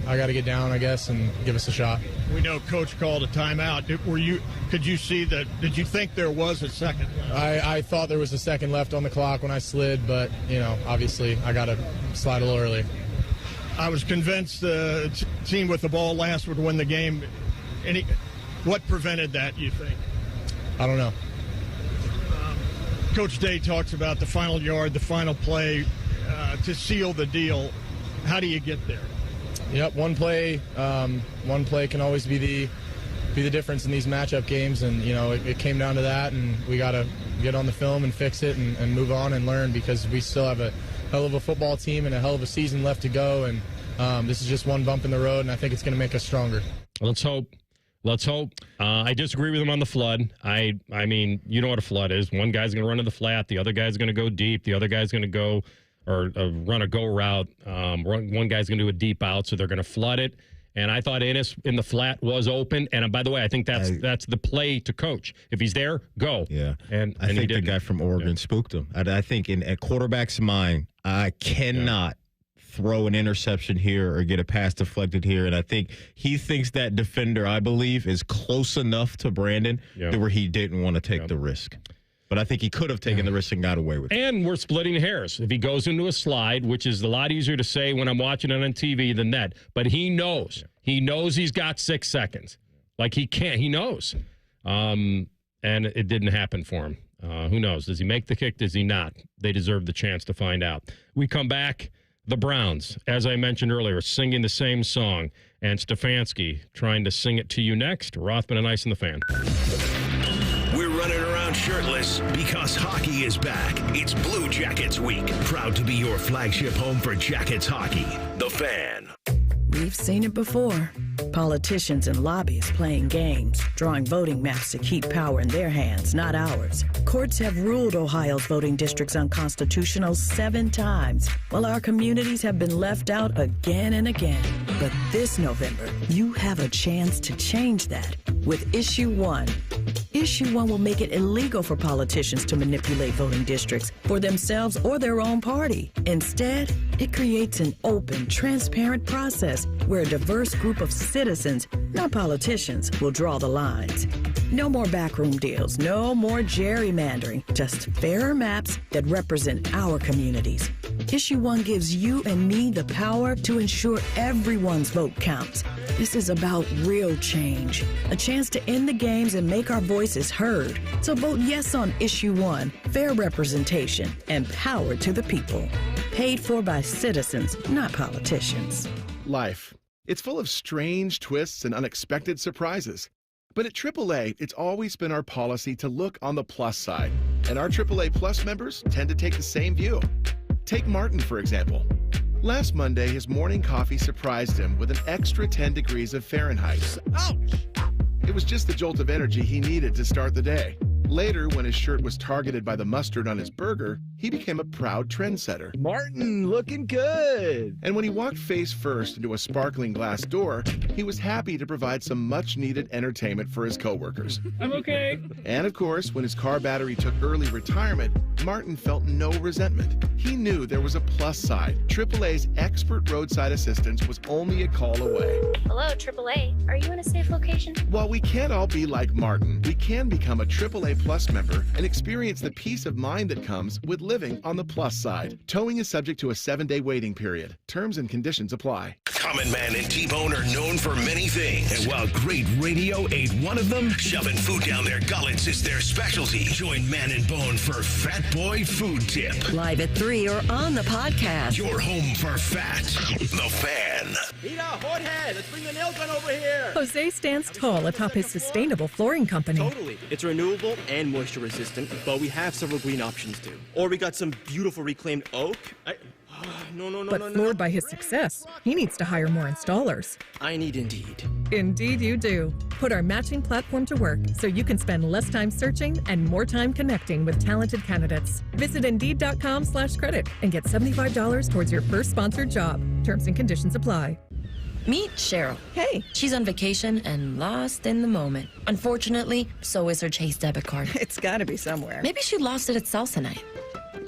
I got to get down, I guess, and give us a shot. We know Coach called a timeout. Could you see that? Did you think there was a second left? I thought there was a second left on the clock when I slid, but, obviously I got to slide a little early. I was convinced the team with the ball last would win the game. What prevented that, you think? I don't know. Coach Day talks about the final yard, the final play to seal the deal. How do you get there? Yep, one play can always be the difference in these matchup games, and it came down to that, and we got to get on the film and fix it and move on and learn, because we still have a hell of a football team and a hell of a season left to go, and this is just one bump in the road, and I think it's going to make us stronger. Let's hope. I disagree with him on the flood. I mean, you know what a flood is. One guy's going to run to the flat, the other guy's going to go deep, the other guy's going to go or run a go route. One guy's going to do a deep out, so they're going to flood it. And I thought Ennis in the flat was open. And by the way, I think that's the play to coach. If he's there, go. Yeah. And I think the guy from Oregon spooked him. I think in a quarterback's mind, I cannot throw an interception here or get a pass deflected here. And I think he thinks that defender, I believe, is close enough to Brandon to where he didn't want to take the risk. But I think he could have taken the risk and got away with it. And we're splitting hairs. If he goes into a slide, which is a lot easier to say when I'm watching it on TV than that, but he knows. Yeah. He knows he's got 6 seconds. Like he can't. He knows. And it didn't happen for him. Who knows? Does he make the kick? Does he not? They deserve the chance to find out. We come back. The Browns, as I mentioned earlier, singing the same song. And Stefanski trying to sing it to you next. Rothman and Ice and the Fan. We're running around shirtless because hockey is back. It's Blue Jackets week. Proud to be your flagship home for Jackets hockey. The Fan. We've seen it before. Politicians and lobbyists playing games, drawing voting maps to keep power in their hands, not ours. Courts have ruled Ohio's voting districts unconstitutional 7 times, while our communities have been left out again and again. But this November, you have a chance to change that with Issue 1. Issue 1 will make it illegal for politicians to manipulate voting districts for themselves or their own party. Instead, it creates an open, transparent process where a diverse group of citizens, not politicians, will draw the lines. No more backroom deals, no more gerrymandering, just fairer maps that represent our communities. Issue 1 gives you and me the power to ensure everyone's vote counts. This is about real change, a chance to end the games and make our voices heard. So vote yes on Issue 1, fair representation, and power to the people. Paid for by citizens, not politicians. Life. It's full of strange twists and unexpected surprises. But at AAA, it's always been our policy to look on the plus side. And our AAA Plus members tend to take the same view. Take Martin, for example. Last Monday, his morning coffee surprised him with an extra 10 degrees of Fahrenheit. Ouch! It was just the jolt of energy he needed to start the day. Later, when his shirt was targeted by the mustard on his burger, he became a proud trendsetter. Martin, looking good. And when he walked face first into a sparkling glass door, he was happy to provide some much-needed entertainment for his coworkers. I'm okay. And of course, when his car battery took early retirement, Martin felt no resentment. He knew there was a plus side. AAA's expert roadside assistance was only a call away. Hello, AAA. Are you in a safe location? While we can't all be like Martin, we can become a AAA Plus member and experience the peace of mind that comes with living on the plus side. Towing is subject to a 7-day waiting period. Terms and conditions apply. Common Man and T-Bone are known for many things. And while great radio ain't one of them, shoving food down their gullets is their specialty. Join Man and Bone for Fat Boy Food Tip. Live at 3 or on the podcast. Your home for fat. The Fan. Mira, Jorge, let's bring the nail gun over here. Jose stands tall atop his sustainable flooring company. Totally. It's renewable and moisture resistant, but we have several green options too. Or we got some beautiful reclaimed oak. But floored by his success, he needs to hire more installers. I need Indeed. Indeed you do. Put our matching platform to work so you can spend less time searching and more time connecting with talented candidates. Visit Indeed.com/credit and get $75 towards your first sponsored job. Terms and conditions apply. Meet Cheryl. Hey. She's on vacation and lost in the moment. Unfortunately, so is her Chase debit card. It's gotta be somewhere. Maybe she lost it at salsa night.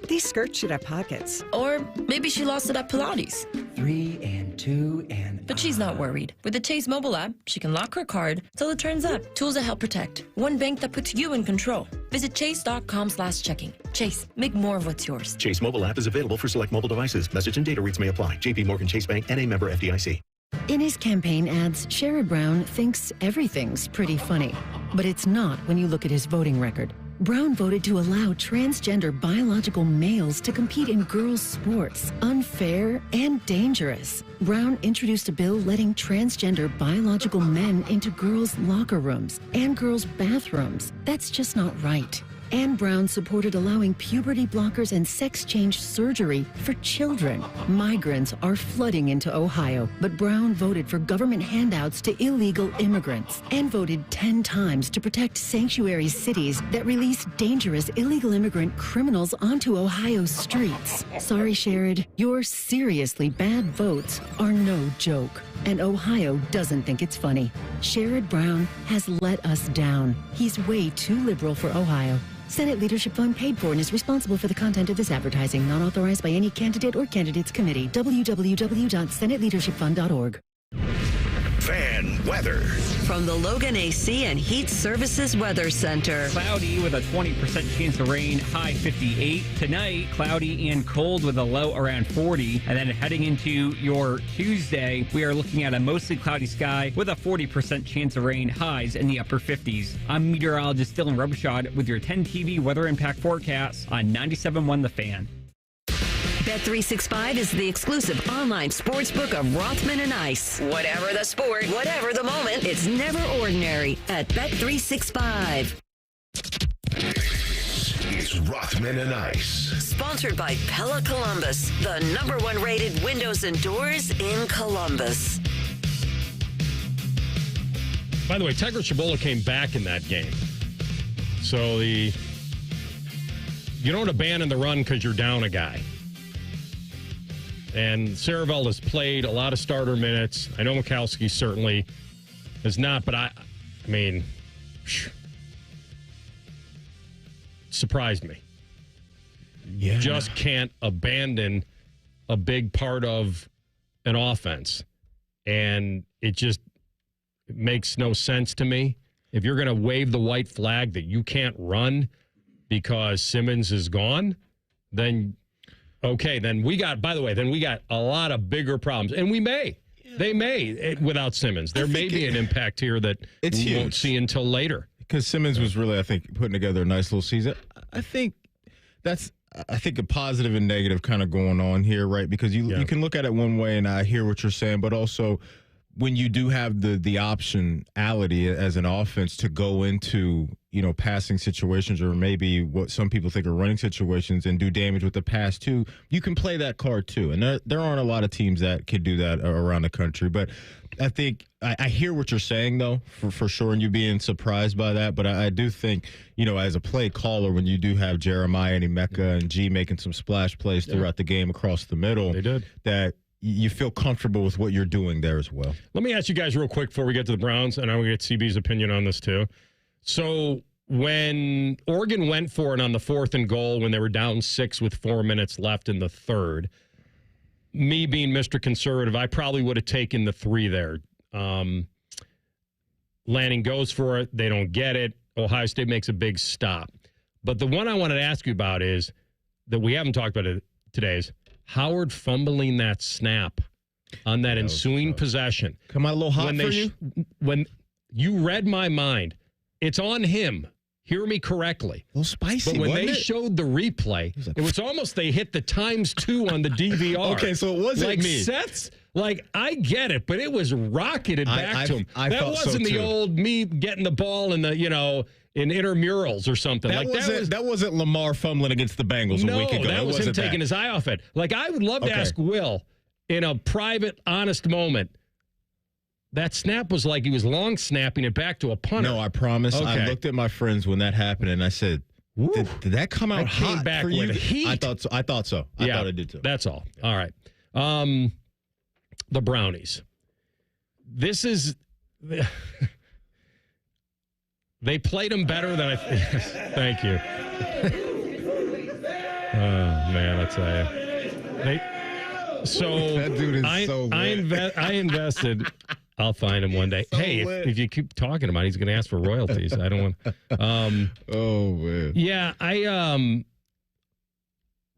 These skirts should have pockets. Or maybe she lost it at Pilates. 3 and 2 and... But she's not worried. With the Chase mobile app, she can lock her card till it turns up. Tools that help protect. One bank that puts you in control. Visit chase.com/checking. Chase, make more of what's yours. Chase mobile app is available for select mobile devices. Message and data rates may apply. JP Morgan Chase Bank, N.A. member FDIC. In his campaign ads, Sherrod Brown thinks everything's pretty funny. But it's not when you look at his voting record. Brown voted to allow transgender biological males to compete in girls' sports. Unfair and dangerous. Brown introduced a bill letting transgender biological men into girls' locker rooms and girls' bathrooms. That's just not right. And Brown supported allowing puberty blockers and sex change surgery for children. Migrants are flooding into Ohio, but Brown voted for government handouts to illegal immigrants and voted 10 times to protect sanctuary cities that release dangerous illegal immigrant criminals onto Ohio's streets. Sorry, Sherrod, your seriously bad votes are no joke. And Ohio doesn't think it's funny. Sherrod Brown has let us down. He's way too liberal for Ohio. Senate Leadership Fund paid for and is responsible for the content of this advertising, not authorized by any candidate or candidates committee. www.senateleadershipfund.org. Fan weather. From the Logan AC and Heat Services Weather Center. Cloudy with a 20% chance of rain, high 58. Tonight, cloudy and cold with a low around 40. And then heading into your Tuesday, we are looking at a mostly cloudy sky with a 40% chance of rain, highs in the upper 50s. I'm meteorologist Dylan Robichaud with your 10 TV weather impact forecast on 97.1 The Fan. Bet365 is the exclusive online sportsbook of Rothman and Ice. Whatever the sport, whatever the moment, it's never ordinary at Bet365. It's Rothman and Ice. Sponsored by Pella Columbus, the #1 rated windows and doors in Columbus. By the way, Tiger Chabola came back in that game. So you don't abandon the run because you're down a guy. And Saravel has played a lot of starter minutes. I know Mikowski certainly has not, but I mean, surprised me. Yeah. Just can't abandon a big part of an offense. And it just makes no sense to me. If you're going to wave the white flag that you can't run because Simmons is gone, then okay, then we got a lot of bigger problems. And we may. They may, without Simmons. There may be an impact here that we won't see until later. Because Simmons was really, I think, putting together a nice little season. I think a positive and negative kind of going on here, right? Because you can look at it one way, and I hear what you're saying, but also when you do have the optionality as an offense to go into, passing situations or maybe what some people think are running situations and do damage with the pass too, you can play that card too. And there aren't a lot of teams that can do that around the country. But I think I hear what you're saying, though, for sure, and you being surprised by that. But I do think, as a play caller, when you do have Jeremiah and Emeka and G making some splash plays throughout the game across the middle, they did. That you feel comfortable with what you're doing there as well. Let me ask you guys real quick before we get to the Browns, and I will get CB's opinion on this too. So when Oregon went for it on the 4th and goal when they were down 6 with 4 minutes left in the third, me being Mr. Conservative, I probably would have taken the 3 there. Lanning goes for it. They don't get it. Ohio State makes a big stop. But the one I wanted to ask you about is that we haven't talked about it today is Howard fumbling that snap on that ensuing possession. Come out a little hot for you? When you read my mind, it's on him. Hear me correctly. A little spicy, but when wasn't they it? showed the replay, it was almost they hit the ×2 on the DVR. Okay, so it wasn't like me. Sets, like I get it, but it was rocketed back to him. That wasn't the old me getting the ball in the in intramurals or something. That wasn't Lamar fumbling against the Bengals a week ago. No, that was him taking his eye off it. Like I would love to ask Will in a private, honest moment. That snap was like he was long snapping it back to a punter. No, I promise. Okay. I looked at my friends when that happened, and I said, did that come out hot back for you? with heat. I thought so. I thought it did too. That's all. All right. The Brownies. This is... They played them better than I... Thank you. Oh, man, I tell you. That dude is so lit. I invested... I'll find him one day. So hey, if you keep talking about it, he's going to ask for royalties. I don't want... oh, man. Yeah,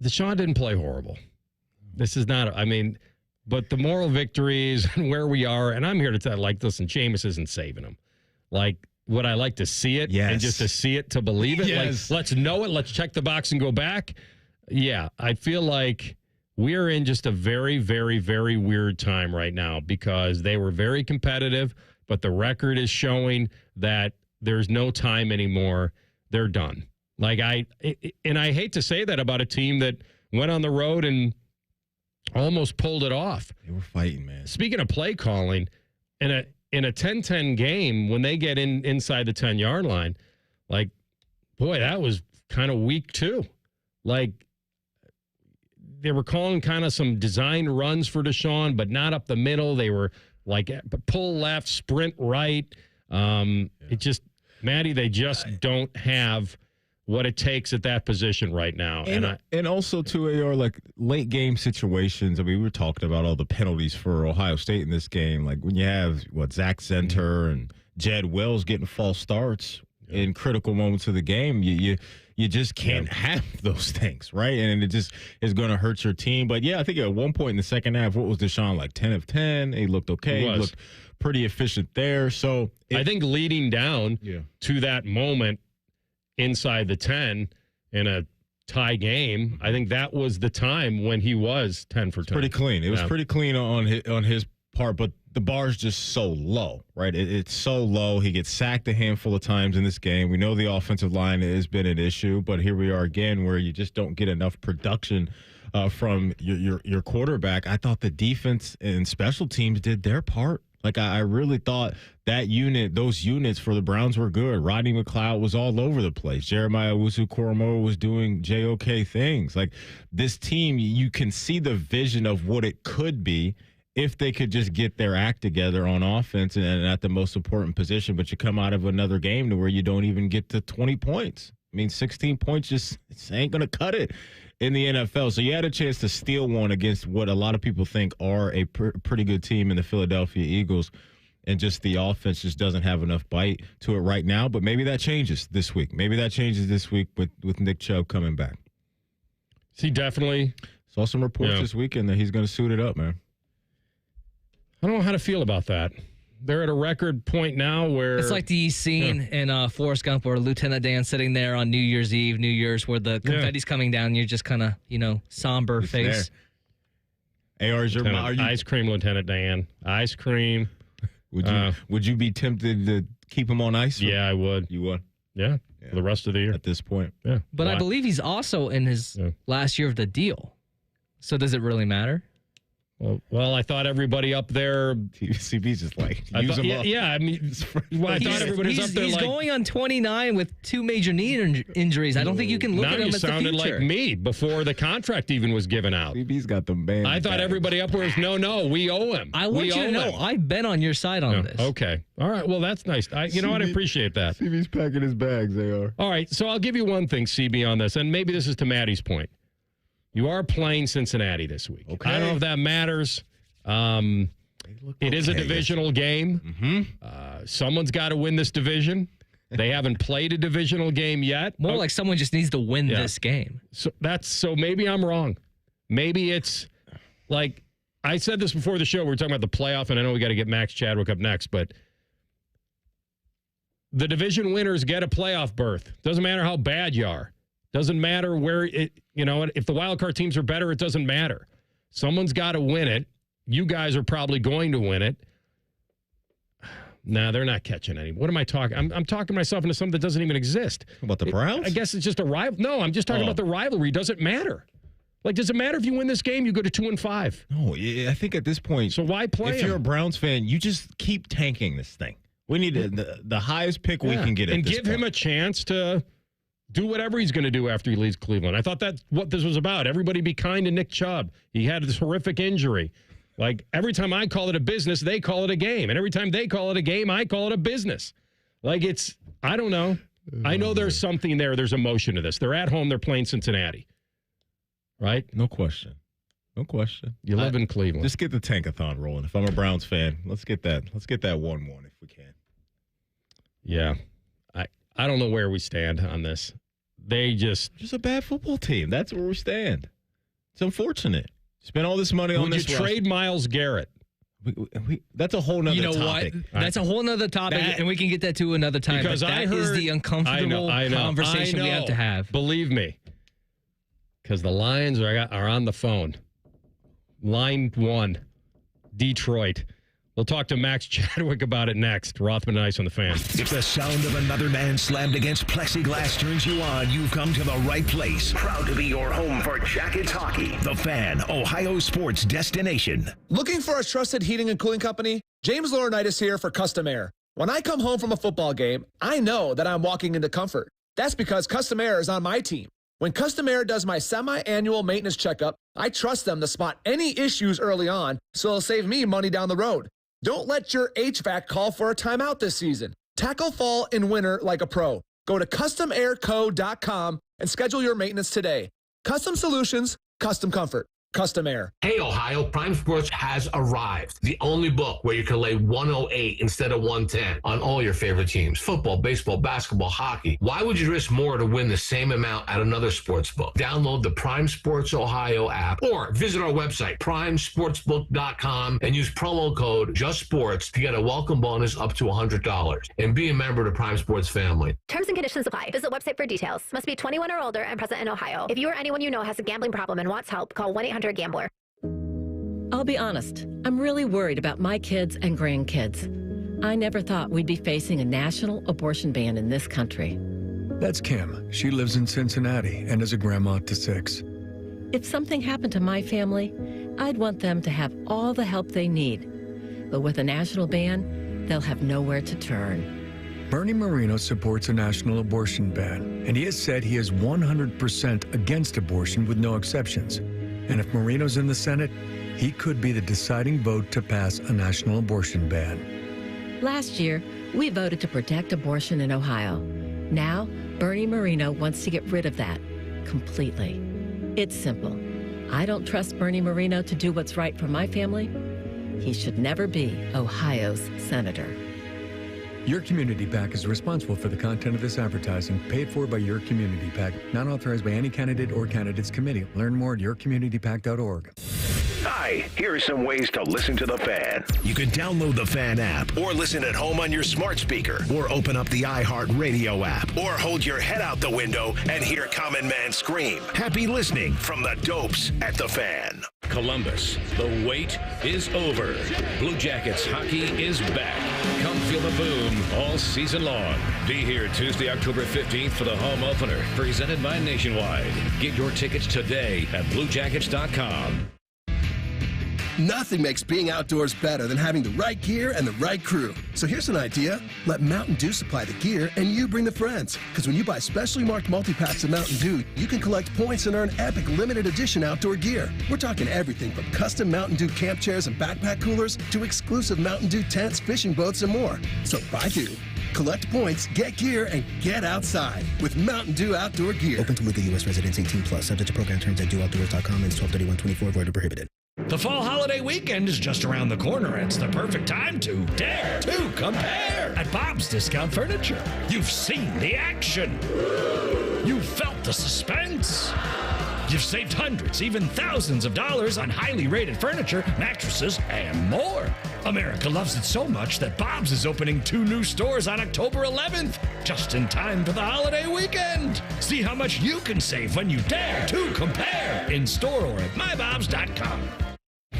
Deshaun didn't play horrible. This is not... but the moral victories and where we are, and I'm here to tell, listen, Jameis isn't saving him. Would I like to see it? Yes. And just to see it, to believe it? Yes. Let's know it. Let's check the box and go back. Yeah, I feel like we're in just a very, very, very weird time right now because they were very competitive, but the record is showing that there's no time anymore. They're done. I hate to say that about a team that went on the road and almost pulled it off. They were fighting, man. Speaking of play calling, in a 10-10 game, when they get inside the 10-yard line, that was kind of weak too. They were calling kind of some design runs for Deshaun, but not up the middle. They were pull left, sprint right. It just, Maddie, they just don't have what it takes at that position right now. And also, too, AR, late game situations. We were talking about all the penalties for Ohio State in this game. When you have, Zach Center and Jed Wells getting false starts in critical moments of the game, you just can't have those things, right? And it just is going to hurt your team. But, I think at one point in the second half, what was Deshaun, 10 of 10? He looked okay. He looked pretty efficient there. So I think leading down to that moment inside the 10 in a tie game, I think that was the time when he was 10 for 10. Pretty clean. It was pretty clean on his part, but the bar's just so low, right? It's so low. He gets sacked a handful of times in this game. We know the offensive line has been an issue, but here we are again where you just don't get enough production from your quarterback. I thought the defense and special teams did their part. I really thought those units for the Browns were good. Rodney McLeod was all over the place. Jeremiah Owusu-Koramoah was doing JOK things. This team, you can see the vision of what it could be if they could just get their act together on offense and at the most important position, but you come out of another game to where you don't even get to 20 points. I mean, 16 points just ain't going to cut it in the NFL. So you had a chance to steal one against what a lot of people think are a pretty good team in the Philadelphia Eagles, and just the offense just doesn't have enough bite to it right now. But maybe that changes this week. Maybe that changes this week with Nick Chubb coming back. He definitely saw some reports this weekend that he's going to suit it up, man. I don't know how to feel about that. They're at a record point now where it's like the scene in Forrest Gump where Lieutenant Dan's sitting there on New Year's Eve, New Year's, where the confetti's coming down. And you're just kind of, somber It's face. There. Are you ice cream, Lieutenant Dan? Ice cream. Would you be tempted to keep him on ice? Yeah, I would. You would? Yeah. For the rest of the year. At this point. Yeah. But I believe he's also in his last year of the deal. So does it really matter? Well, I thought everybody up there. CB's just like, use him up. Yeah, I mean, I thought everybody's up there he's going on 29 with 2 major knee injuries. I don't think you can look at him as the future. Now you sounded like me before the contract even was given out. CB's got them banned. I thought everybody up there was, no, we owe him. I want you to know, I've been on your side on this. Okay. All right. Well, that's nice. You know what? I appreciate that. CB's packing his bags, they are. All right. So I'll give you one thing, CB, on this, and maybe this is to Maddie's point. You are playing Cincinnati this week. Okay. I don't know if that matters. It is a divisional game. Mm-hmm. Someone's got to win this division. They haven't played a divisional game yet. More like someone just needs to win this game. So maybe I'm wrong. Maybe it's like I said this before the show. We were talking about the playoff, and I know we got to get Max Chadwick up next, but the division winners get a playoff berth. Doesn't matter how bad you are. Doesn't matter where it. If the wild card teams are better, it doesn't matter. Someone's got to win it. You guys are probably going to win it. Nah, they're not catching any. What am I talking? I'm talking myself into something that doesn't even exist. About the Browns? I guess it's just a rival. No, I'm just talking about the rivalry. Does it matter? Like, does it matter if you win this game? You go to 2-5. No, I think at this point. So why play? If you're a Browns fan, you just keep tanking this thing. We need the highest pick we can get, and give him a chance to do whatever he's going to do after he leaves Cleveland. I thought that's what this was about. Everybody be kind to Nick Chubb. He had this horrific injury. Like, every time I call it a business, they call it a game. And every time they call it a game, I call it a business. Like, I don't know. I know there's something there. There's emotion to this. They're at home. They're playing Cincinnati. Right? No question. No question. You live in Cleveland. Just get the tankathon rolling. If I'm a Browns fan, let's get that 1-1 if we can. Yeah. I don't know where we stand on this. They just a bad football team. That's where we stand. It's unfortunate. Spend all this money on this. Would you trade Myles Garrett? That's a whole nother topic. What? That's a whole nother topic, and we can get that to another time. Because but that is the uncomfortable conversation we have to have. Believe me. Because the Lions are on the phone. Line 1, Detroit. We'll talk to Max Chadwick about it next. Rothman and Ice on the Fan. If the sound of another man slammed against plexiglass turns you on, you've come to the right place. Proud to be your home for Jackets hockey. The Fan, Ohio sports destination. Looking for a trusted heating and cooling company? James Laurinaitis here for Custom Air. When I come home from a football game, I know that I'm walking into comfort. That's because Custom Air is on my team. When Custom Air does my semi-annual maintenance checkup, I trust them to spot any issues early on, so it'll save me money down the road. Don't let your HVAC call for a timeout this season. Tackle fall and winter like a pro. Go to customairco.com and schedule your maintenance today. Custom solutions, custom comfort. Custom Air. Hey, Ohio, Prime Sports has arrived. The only book where you can lay 108 instead of 110 on all your favorite teams. Football, baseball, basketball, hockey. Why would you risk more to win the same amount at another sports book? Download the Prime Sports Ohio app or visit our website, primesportsbook.com, and use promo code JUSTSPORTS to get a welcome bonus up to $100. And be a member of the Prime Sports family. Terms and conditions apply. Visit website for details. Must be 21 or older and present in Ohio. If you or anyone you know has a gambling problem and wants help, call 1-800-GAMBLER. I'll be honest, I'm really worried about my kids and grandkids. I never thought we'd be facing a national abortion ban in this country. That's Kim. She lives in Cincinnati and is a grandma to 6. If something happened to my family, I'd want them to have all the help they need. But with a national ban, they'll have nowhere to turn. Bernie Moreno supports a national abortion ban, and he has said he is 100% against abortion with no exceptions. And if Moreno's in the Senate, he could be the deciding vote to pass a national abortion ban. Last year, we voted to protect abortion in Ohio. Now, Bernie Marino wants to get rid of that completely. It's simple. I don't trust Bernie Marino to do what's right for my family. He should never be Ohio's senator. Your Community PAC is responsible for the content of this advertising, paid for by Your Community PAC, not authorized by any candidate or candidates committee. Learn more at yourcommunitypac.org. Hi, here are some ways to listen to The Fan. You can download the Fan app or listen at home on your smart speaker or open up the iHeartRadio app or hold your head out the window and hear Common Man scream. Happy listening from the Dopes at The Fan. Columbus, the wait is over. Blue Jackets hockey is back. Come feel the boom all season long. Be here Tuesday, October 15th for the home opener, presented by Nationwide. Get your tickets today at BlueJackets.com. Nothing makes being outdoors better than having the right gear and the right crew. So here's an idea. Let Mountain Dew supply the gear and you bring the friends. Because when you buy specially marked multi-packs of Mountain Dew, you can collect points and earn epic limited edition outdoor gear. We're talking everything from custom Mountain Dew camp chairs and backpack coolers to exclusive Mountain Dew tents, fishing boats, and more. So buy Dew, collect points, get gear, and get outside with Mountain Dew outdoor gear. Open to legal U.S. residents 18+. Subject to program terms at dewoutdoors.com and 12/31/24. Void or prohibited. The fall holiday weekend is just around the corner, and it's the perfect time to dare to compare. At Bob's Discount Furniture, you've seen the action. You've felt the suspense. You've saved hundreds, even thousands of dollars on highly rated furniture, mattresses, and more. America loves it so much that Bob's is opening 2 new stores on October 11th, just in time for the holiday weekend. See how much you can save when you dare to compare in store or at mybobs.com.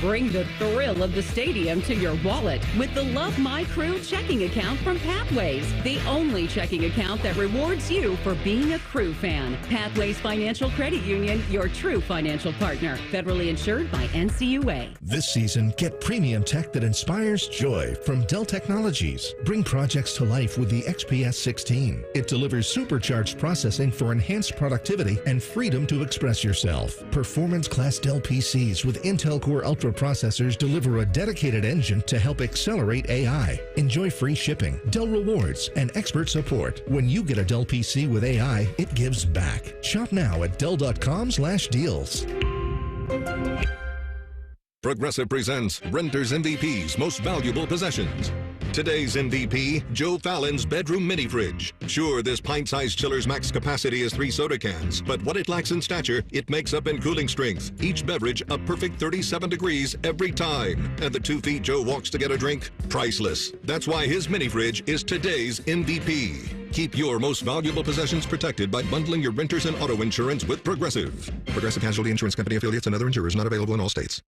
Bring the thrill of the stadium to your wallet with the Love My Crew checking account from Pathways, the only checking account that rewards you for being a Crew fan. Pathways Financial Credit Union, your true financial partner. Federally insured by NCUA. This season, get premium tech that inspires joy from Dell Technologies. Bring projects to life with the XPS 16. It delivers supercharged processing for enhanced productivity and freedom to express yourself. Performance-class Dell PCs with Intel Core Ultra processors deliver a dedicated engine to help accelerate AI. Enjoy free shipping, Dell rewards, and expert support. When you get a Dell PC with AI, it gives back. Shop now at Dell.com/deals. Progressive presents Renter's MVP's Most Valuable Possessions. Today's MVP, Joe Fallon's bedroom mini fridge. Sure, this pint-sized chiller's max capacity is 3 soda cans, but what it lacks in stature, it makes up in cooling strength. Each beverage a perfect 37 degrees every time. And the 2 feet Joe walks to get a drink, priceless. That's why his mini fridge is today's MVP. Keep your most valuable possessions protected by bundling your renters and auto insurance with Progressive. Progressive Casualty Insurance Company affiliates and other insurers not available in all states.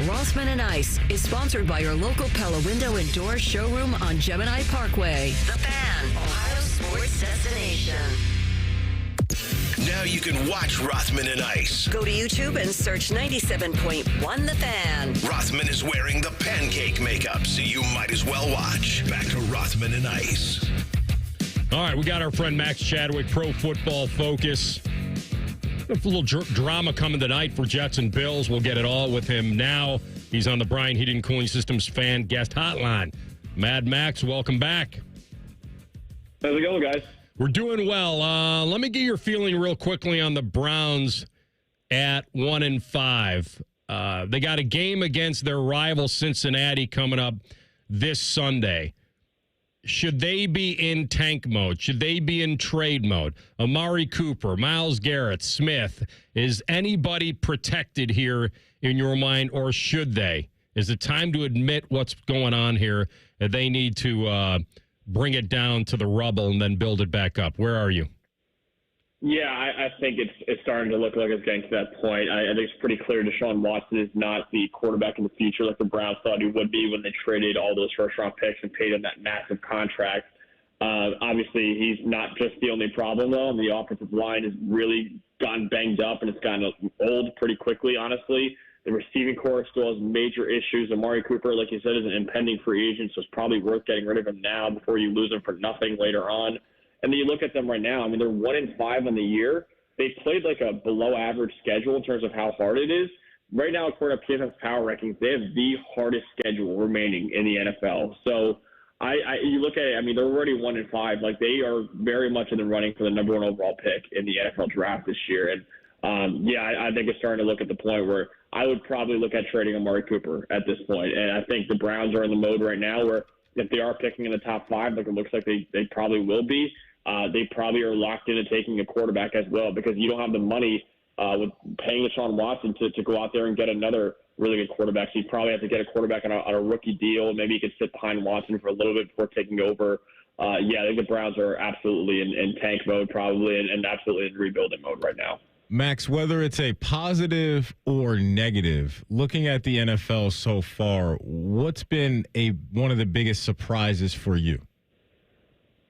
Rothman and Ice is sponsored by your local Pella Window and Door showroom on Gemini Parkway. The Fan, Ohio sports destination. Now you can watch Rothman and Ice. Go to YouTube and search 97.1 The Fan. Rothman is wearing the pancake makeup, so you might as well watch. Back to Rothman and Ice. All right, we got our friend Max Chadwick, Pro Football Focus. A little drama coming tonight for Jets and Bills. We'll get it all with him now. He's on the Bryan Heating and Cooling Systems fan guest hotline. Mad Max, welcome back. How's it going, guys? We're doing well. Let me get your feeling real quickly on the Browns at 1-5. They got a game against their rival Cincinnati coming up this Sunday. Should they be in tank mode? Should they be in trade mode? Amari Cooper, Myles Garrett, Smith. Is anybody protected here in your mind, or should they? Is it time to admit what's going on here, that they need to bring it down to the rubble and then build it back up? Where are you? Yeah, I think it's starting to look like it's getting to that point. I think it's pretty clear Deshaun Watson is not the quarterback in the future like the Browns thought he would be when they traded all those first-round picks and paid him that massive contract. Obviously, he's not just the only problem, though. The offensive line has really gotten banged up, and it's gotten old pretty quickly, honestly. The receiving corps still has major issues. Amari Cooper, like you said, is an impending free agent, so it's probably worth getting rid of him now before you lose him for nothing later on. And then you look at them right now. I mean, they're 1-5 on the year. They played like a below-average schedule in terms of how hard it is. Right now, according to PFF Power Rankings, they have the hardest schedule remaining in the NFL. So You look at it, I mean, they're already 1-5. Like, they are very much in the running for the number 1 overall pick in the NFL draft this year. And, I think it's starting to look at the point where I would probably look at trading Amari Cooper at this point. And I think the Browns are in the mode right now where if they are picking in the top 5, like it looks like they probably will be, they probably are locked into taking a quarterback as well, because you don't have the money with paying Deshaun Watson to go out there and get another really good quarterback. So you probably have to get a quarterback on a rookie deal. Maybe you could sit behind Watson for a little bit before taking over. I think the Browns are absolutely in tank mode probably and absolutely in rebuilding mode right now. Max, whether it's a positive or negative, looking at the NFL so far, what's been one of the biggest surprises for you?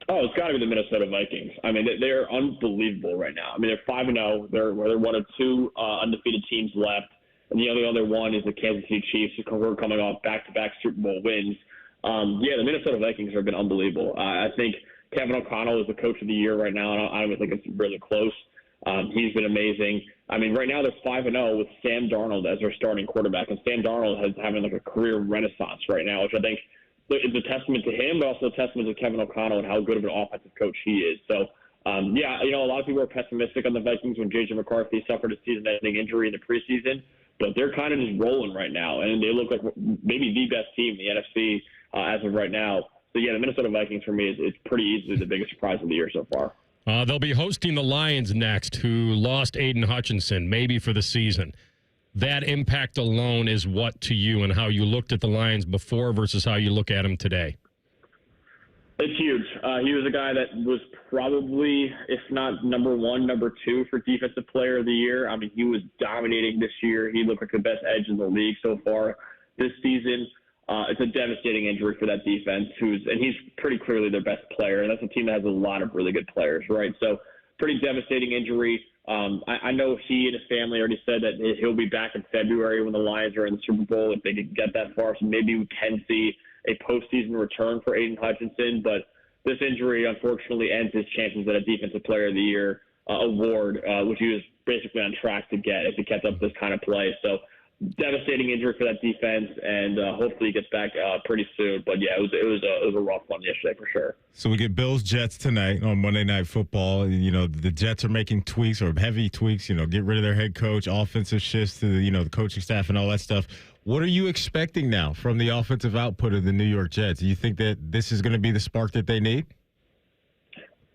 Oh, it's got to be the Minnesota Vikings. I mean, they're unbelievable right now. I mean, they're 5-0. They're one of 2 undefeated teams left, and the only other one is the Kansas City Chiefs, who are coming off back-to-back Super Bowl wins. The Minnesota Vikings have been unbelievable. I think Kevin O'Connell is the coach of the year right now, and I don't think it's really close. He's been amazing. I mean, right now they're 5-0 with Sam Darnold as their starting quarterback, and Sam Darnold is having like a career renaissance right now, which I think is a testament to him, but also a testament to Kevin O'Connell and how good of an offensive coach he is. So, a lot of people are pessimistic on the Vikings when J.J. McCarthy suffered a season-ending injury in the preseason, but they're kind of just rolling right now, and they look like maybe the best team in the NFC as of right now. So, the Minnesota Vikings for me is pretty easily the biggest surprise of the year so far. They'll be hosting the Lions next, who lost Aiden Hutchinson, maybe for the season. That impact alone is what to you, and how you looked at the Lions before versus how you look at them today? It's huge. He was a guy that was probably, if not number 1, number 2 for Defensive Player of the Year. I mean, he was dominating this year. He looked like the best edge in the league so far this season. It's a devastating injury for that defense, and he's pretty clearly their best player, and that's a team that has a lot of really good players, right? So pretty devastating injury. I know he and his family already said that he'll be back in February when the Lions are in the Super Bowl, if they can get that far. So maybe we can see a postseason return for Aiden Hutchinson, but this injury unfortunately ends his chances at a Defensive Player of the Year award, which he was basically on track to get if he kept up this kind of play. So devastating injury for that defense, and hopefully he gets back pretty soon. But yeah, it was a rough one yesterday for sure. So we get Bills-Jets tonight on Monday Night Football. You know, the Jets are making tweaks or heavy tweaks. You know, get rid of their head coach, offensive shifts to the coaching staff and all that stuff. What are you expecting now from the offensive output of the New York Jets? Do you think that this is going to be the spark that they need?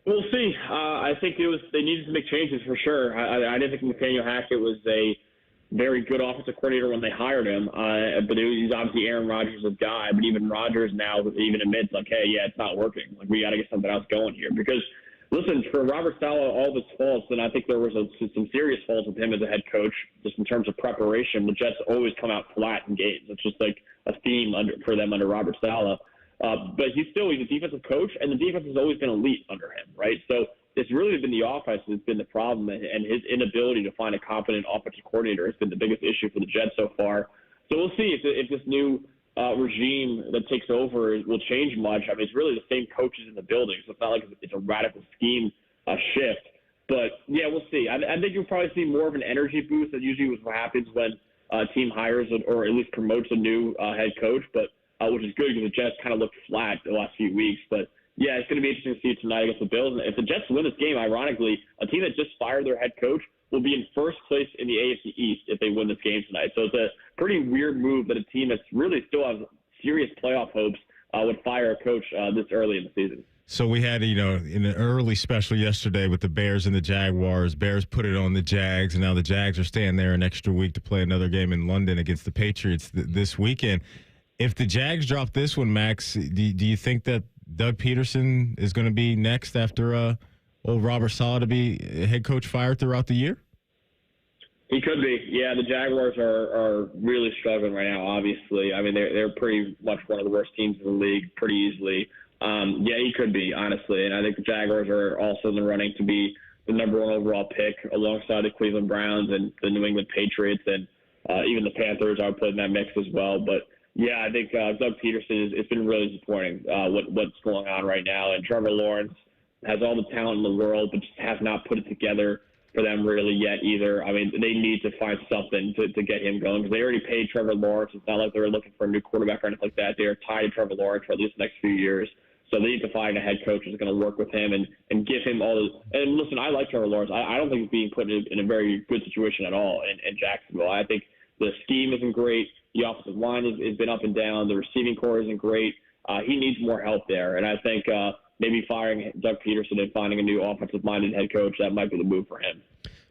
We'll see. I think they needed to make changes for sure. I didn't think Nathaniel Hackett was a very good offensive coordinator when they hired him, but he's obviously Aaron Rodgers' guy. But even Rodgers now even admits, like, hey, yeah, it's not working. Like, we got to get something else going here. Because, listen, for Robert Saleh, all of his faults, and I think there was some serious faults with him as a head coach, just in terms of preparation. The Jets always come out flat in games. It's just like a theme for them under Robert Saleh. But he's a defensive coach, and the defense has always been elite under him, right? So it's really been the offense that's been the problem, and his inability to find a competent offensive coordinator has been the biggest issue for the Jets so far. So we'll see if this new regime that takes over will change much. I mean, it's really the same coaches in the building, so it's not like it's a radical scheme shift. But, yeah, we'll see. I think you'll probably see more of an energy boost. That usually is what happens when a team hires or at least promotes a new head coach, but which is good because the Jets kind of looked flat the last few weeks. But, yeah, it's going to be interesting to see tonight against the Bills. And if the Jets win this game, ironically, a team that just fired their head coach will be in first place in the AFC East if they win this game tonight. So it's a pretty weird move that a team that's really still has serious playoff hopes would fire a coach this early in the season. So we had, in an early special yesterday with the Bears and the Jaguars. Bears put it on the Jags, and now the Jags are staying there an extra week to play another game in London against the Patriots this weekend. If the Jags drop this one, Max, do you think that Doug Peterson is going to be next after old Robert Saleh to be head coach fired throughout the year? He could be. Yeah, the Jaguars are really struggling right now, obviously. I mean, they're pretty much one of the worst teams in the league pretty easily. Yeah, he could be, honestly. And I think the Jaguars are also in the running to be the number 1 overall pick alongside the Cleveland Browns and the New England Patriots and even the Panthers are put in that mix as well. But yeah, I think Doug Peterson it's been really disappointing what's going on right now. And Trevor Lawrence has all the talent in the world, but just has not put it together for them really yet either. I mean, they need to find something to get him going because they already paid Trevor Lawrence. It's not like they're looking for a new quarterback or anything like that. They are tied to Trevor Lawrence for at least the next few years. So they need to find a head coach who's going to work with him and give him all the – and listen, I like Trevor Lawrence. I don't think he's being put in a very good situation at all in Jacksonville. I think the scheme isn't great. The offensive line has been up and down. The receiving core isn't great. He needs more help there. And I think maybe firing Doug Peterson and finding a new offensive-minded head coach, that might be the move for him.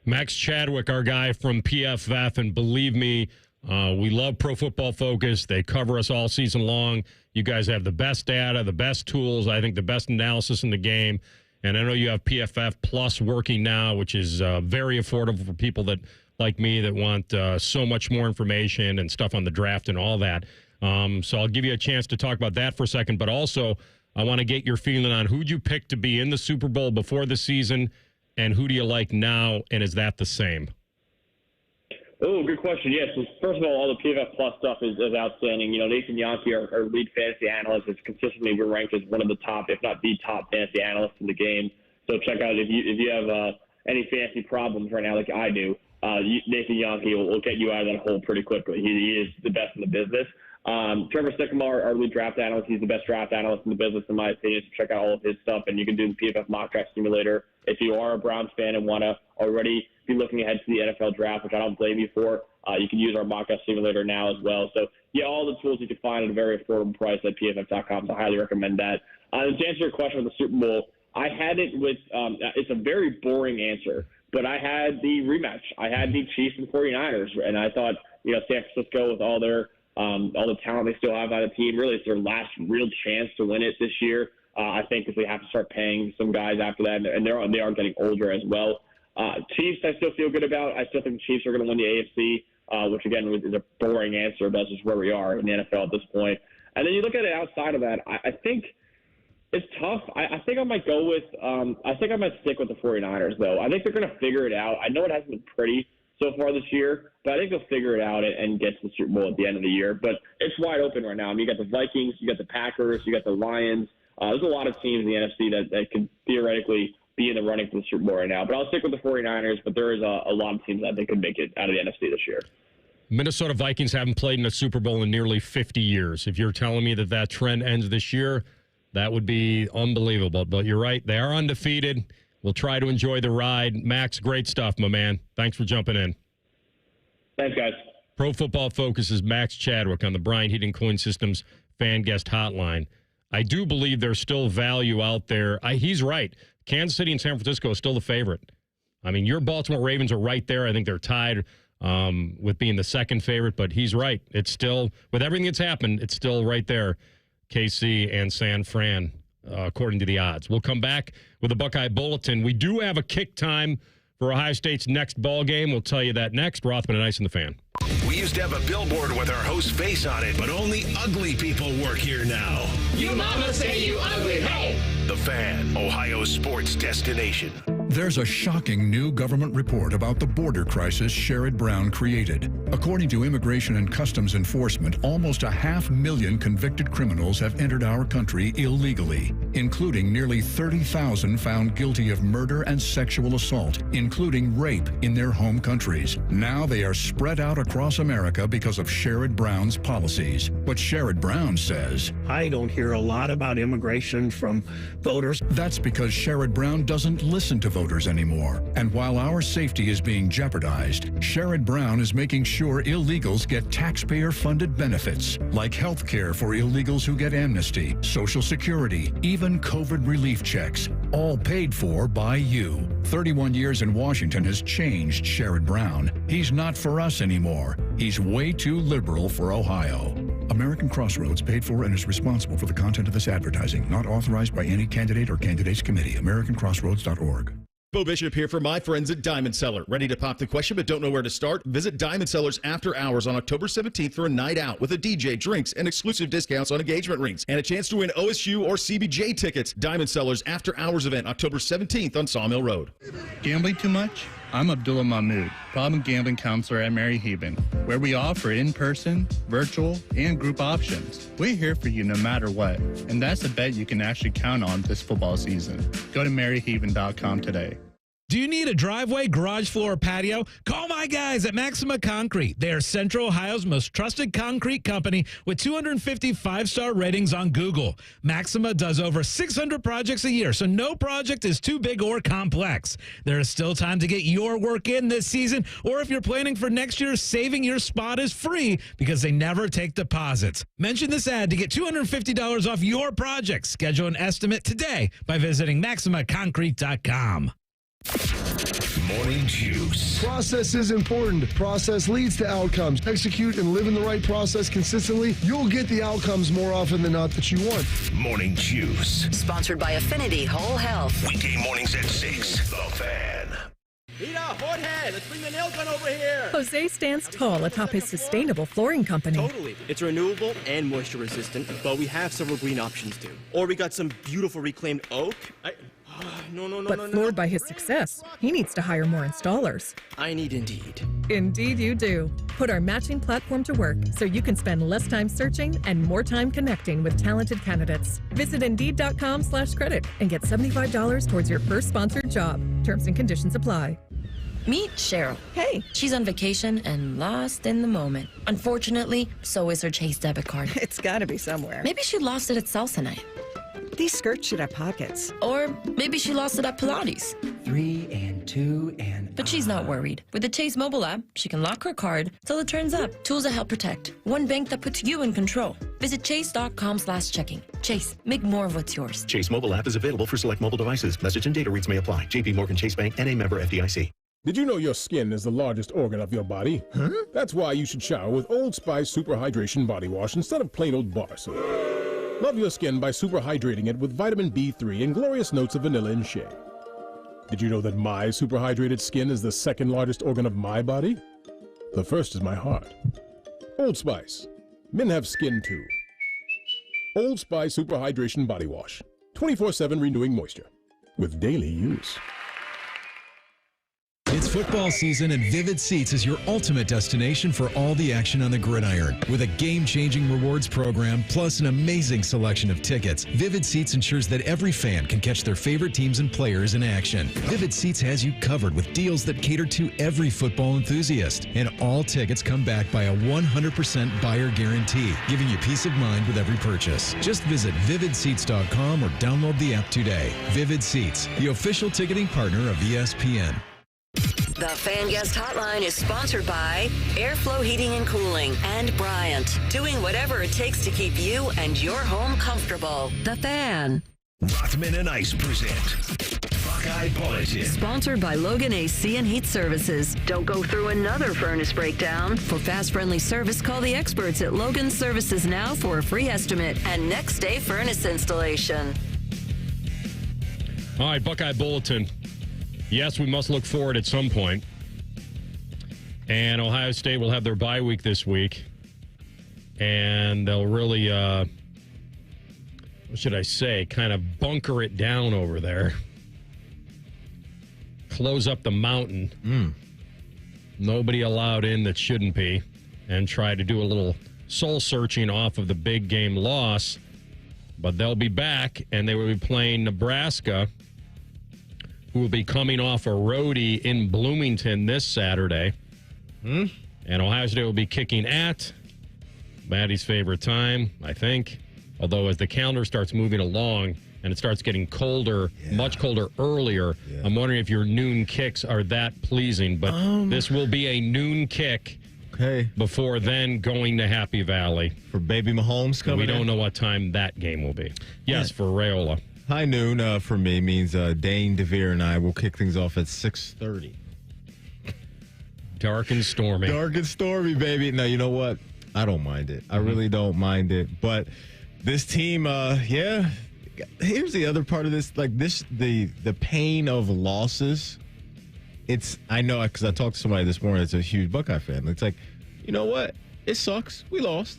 Max Chadwick, our guy from PFF, and believe me, we love Pro Football Focus. They cover us all season long. You guys have the best data, the best tools, I think the best analysis in the game. And I know you have PFF Plus working now, which is very affordable for people that like me that want so much more information and stuff on the draft and all that. So I'll give you a chance to talk about that for a second. But also, I want to get your feeling on who'd you pick to be in the Super Bowl before the season, and who do you like now, and is that the same? Oh, good question. Yes. So first of all the PFF Plus stuff is outstanding. Nathan Yankee, our lead fantasy analyst, has consistently been ranked as one of the top, if not the top fantasy analyst in the game. So check out if you have any fantasy problems right now like I do, Nathan Yankee will get you out of that hole pretty quickly. He is the best in the business. Trevor Sycamore, our lead draft analyst, he's the best draft analyst in the business, in my opinion. So check out all of his stuff, and you can do the PFF Mock Draft Simulator. If you are a Browns fan and want to already be looking ahead to the NFL Draft, which I don't blame you for, you can use our Mock Draft Simulator now as well. So, yeah, all the tools you can find at a very affordable price at PFF.com, so I highly recommend that. To answer your question with the Super Bowl, I had it with it's a very boring answer, but I had the rematch. I had the Chiefs and 49ers, and I thought, San Francisco with all the talent they still have on the team, really it's their last real chance to win it this year. I think because they have to start paying some guys after that, and they are getting older as well. Chiefs, I still feel good about. I still think the Chiefs are going to win the AFC, which again is a boring answer, but that's just where we are in the NFL at this point. And then you look at it outside of that, I think it's tough. I think I might go with I think I might stick with the 49ers, though. I think they're going to figure it out. I know it hasn't been pretty so far this year, but I think they'll figure it out and get to the Super Bowl at the end of the year. But it's wide open right now. I mean, you got the Vikings, you got the Packers, you got the Lions. There's a lot of teams in the NFC that could theoretically be in the running for the Super Bowl right now. But I'll stick with the 49ers, but there is a lot of teams that I think could make it out of the NFC this year. Minnesota Vikings haven't played in a Super Bowl in nearly 50 years. If you're telling me that trend ends this year, that would be unbelievable. But you're right. They are undefeated. We'll try to enjoy the ride. Max, great stuff, my man. Thanks for jumping in. Thanks, guys. Pro Football Focus's Max Chadwick on the Bryant Heating Cooling Systems fan guest hotline. I do believe there's still value out there. He's right. Kansas City and San Francisco is still the favorite. I mean, your Baltimore Ravens are right there. I think they're tied with being the second favorite, but he's right. It's still, with everything that's happened, it's still right there, KC and San Fran, according to the odds. We'll come back with a Buckeye Bulletin. We do have a kick time for Ohio State's next ball game. We'll tell you that next. Rothman and Ice in the Fan. We used to have a billboard with our host's face on it, but only ugly people work here now. You mama say you ugly, hey! The Fan, Ohio's sports destination. There's a shocking new government report about the border crisis Sherrod Brown created. According to Immigration and Customs Enforcement, almost 500,000 convicted criminals have entered our country illegally, including nearly 30,000 found guilty of murder and sexual assault, including rape in their home countries. Now they are spread out across America because of Sherrod Brown's policies. But Sherrod Brown says, I don't hear a lot about immigration from voters. That's because Sherrod Brown doesn't listen to voters anymore. And while our safety is being jeopardized, Sherrod Brown is making sure illegals get taxpayer-funded benefits, like health care for illegals who get amnesty, Social Security, even COVID relief checks, all paid for by you. 31 years in Washington has changed Sherrod Brown. He's not for us anymore. He's way too liberal for Ohio. American Crossroads paid for and is responsible for the content of this advertising, not authorized by any candidate or candidates committee. AmericanCrossroads.org. Bo Bishop here for my friends at Diamond Cellar. Ready to pop the question but don't know where to start? Visit Diamond Cellar's After Hours on October 17th for a night out with a DJ, drinks, and exclusive discounts on engagement rings, and a chance to win OSU or CBJ tickets. Diamond Cellar's After Hours event, October 17th on Sawmill Road. Gambling too much? I'm Abdullah Mahmood, problem gambling counselor at Mary Heben, where we offer in-person, virtual, and group options. We're here for you no matter what, and that's a bet you can actually count on this football season. Go to maryhaven.com today. Do you need a driveway, garage floor, or patio? Call my guys at Maxima Concrete. They are Central Ohio's most trusted concrete company with 250 five-star ratings on Google. Maxima does over 600 projects a year, so no project is too big or complex. There is still time to get your work in this season, or if you're planning for next year, saving your spot is free because they never take deposits. Mention this ad to get $250 off your project. Schedule an estimate today by visiting MaximaConcrete.com. Morning Juice. Process is important. Process leads to outcomes. Execute and live in the right process consistently. You'll get the outcomes more often than not that you want. Morning Juice. Sponsored by Affinity Whole Health. Weekday mornings at 6. The Fan. Rita, Jorge, let's bring the nail gun over here. Jose stands tall atop his sustainable flooring company. Totally. It's renewable and moisture resistant, but we have several green options too. Or we got some beautiful reclaimed oak. But floored by his success, he needs to hire more installers. I need Indeed. Indeed you do. Put our matching platform to work so you can spend less time searching and more time connecting with talented candidates. Visit Indeed.com/credit and get $75 towards your first sponsored job. Terms and conditions apply. Meet Cheryl. Hey. She's on vacation and lost in the moment. Unfortunately, so is her Chase debit card. It's gotta be somewhere. Maybe she lost it at salsa night. These skirts should have pockets. Or maybe she lost it at Pilates. 3 and 2 and... But she's not worried. With the Chase mobile app, she can lock her card till it turns up. Tools that help protect. One bank that puts you in control. Visit chase.com/checking. Chase, make more of what's yours. Chase mobile app is available for select mobile devices. Message and data rates may apply. JP Morgan Chase Bank, N.A. member FDIC. Did you know your skin is the largest organ of your body? Huh? That's why you should shower with Old Spice Super Hydration Body Wash instead of plain old bar soap. Love your skin by super hydrating it with vitamin B3 and glorious notes of vanilla and shea. Did you know that my super hydrated skin is the second largest organ of my body? The first is my heart. Old Spice. Men have skin too. Old Spice Super Hydration Body Wash. 24/7 renewing moisture. With daily use. It's football season, and Vivid Seats is your ultimate destination for all the action on the gridiron. With a game-changing rewards program, plus an amazing selection of tickets, Vivid Seats ensures that every fan can catch their favorite teams and players in action. Vivid Seats has you covered with deals that cater to every football enthusiast. And all tickets come back by a 100% buyer guarantee, giving you peace of mind with every purchase. Just visit vividseats.com or download the app today. Vivid Seats, the official ticketing partner of ESPN. The Fan Guest Hotline is sponsored by Airflow Heating and Cooling and Bryant, doing whatever it takes to keep you and your home comfortable. The Fan. Rothman and Ice present Buckeye Bulletin. Sponsored by Logan AC and Heat Services. Don't go through another furnace breakdown. For fast, friendly service, call the experts at Logan Services now for a free estimate and next day furnace installation. All right, Buckeye Bulletin. Yes, we must look forward at some point. And Ohio State will have their bye week this week. And they'll really, what should I say, kind of bunker it down over there. Close up the mountain. Nobody allowed in that shouldn't be. And try to do a little soul searching off of the big game loss. But they'll be back, and they will be playing Nebraska, who will be coming off a roadie in Bloomington this Saturday. And Ohio State will be kicking at Maddie's favorite time, I think. Although as the calendar starts moving along and it starts getting colder, much colder earlier, I'm wondering if your noon kicks are that pleasing. But this will be a noon kick before then going to Happy Valley. For baby Mahomes coming We don't in? know what time that game will be. Yes, for Rayola. High noon for me means Dane DeVere and I will kick things off at 6:30. Dark and stormy. Dark and stormy, baby. Now, you know what? I don't mind it. I really don't mind it. But this team, here's the other part of this. Like this, the pain of losses. I know because I talked to somebody this morning that's a huge Buckeye fan. It's like, you know what? It sucks. We lost.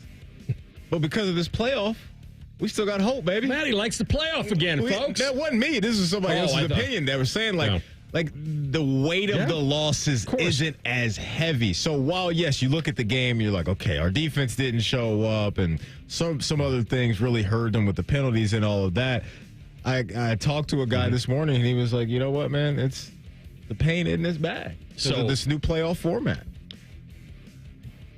But because of this playoff, we still got hope, baby. Maddie likes the playoff again, folks. That wasn't me. This is somebody else's opinion. They were saying, like the weight of the losses isn't as heavy. So while, yes, you look at the game, you're like, okay, our defense didn't show up, and some other things really hurt them with the penalties and all of that. I talked to a guy this morning, and he was like, you know what, man? the pain isn't as bad. So this new playoff format.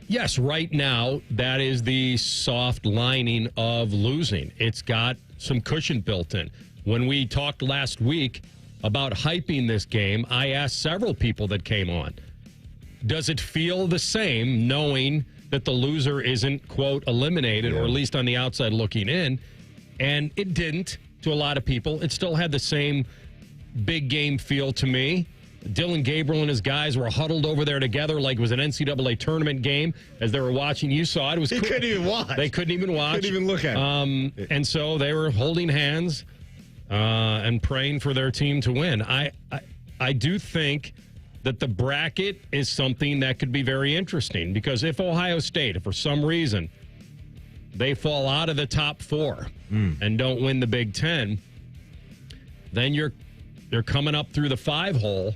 Yes, right now, that is the soft lining of losing. It's got some cushion built in. When we talked last week about hyping this game, I asked several people that came on, does it feel the same knowing that the loser isn't, quote, eliminated, or at least on the outside looking in? And it didn't to a lot of people. It still had the same big game feel to me. Dylan Gabriel and his guys were huddled over there together like it was an NCAA tournament game as they were watching. You saw it. It was cool. Couldn't even watch. They couldn't even watch. Couldn't even look at it. And so they were holding hands and praying for their team to win. I do think that the bracket is something that could be very interesting, because if Ohio State, if for some reason they fall out of the top 4 and don't win the Big Ten, then they're coming up through the 5-hole.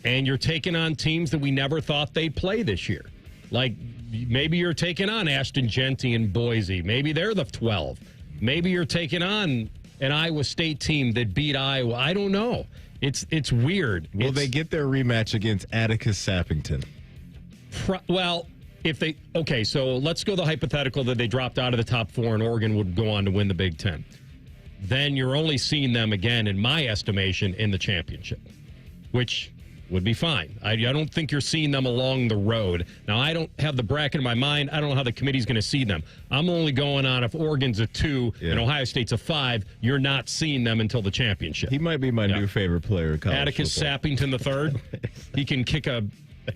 And you're taking on teams that we never thought they'd play this year. Like, maybe you're taking on Ashton Genty and Boise. Maybe they're the 12. Maybe you're taking on an Iowa State team that beat Iowa. I don't know. It's weird. Will they get their rematch against Atticus Sappington? Well, so let's go the hypothetical that they dropped out of the top 4 and Oregon would go on to win the Big Ten. Then you're only seeing them again, in my estimation, in the championship, which would be fine. I don't think you're seeing them along the road. Now, I don't have the bracket in my mind. I don't know how the committee's going to see them. I'm only going on if Oregon's a 2 and Ohio State's a 5, you're not seeing them until the championship. He might be my new favorite player in college Atticus football. Sappington III. He can kick a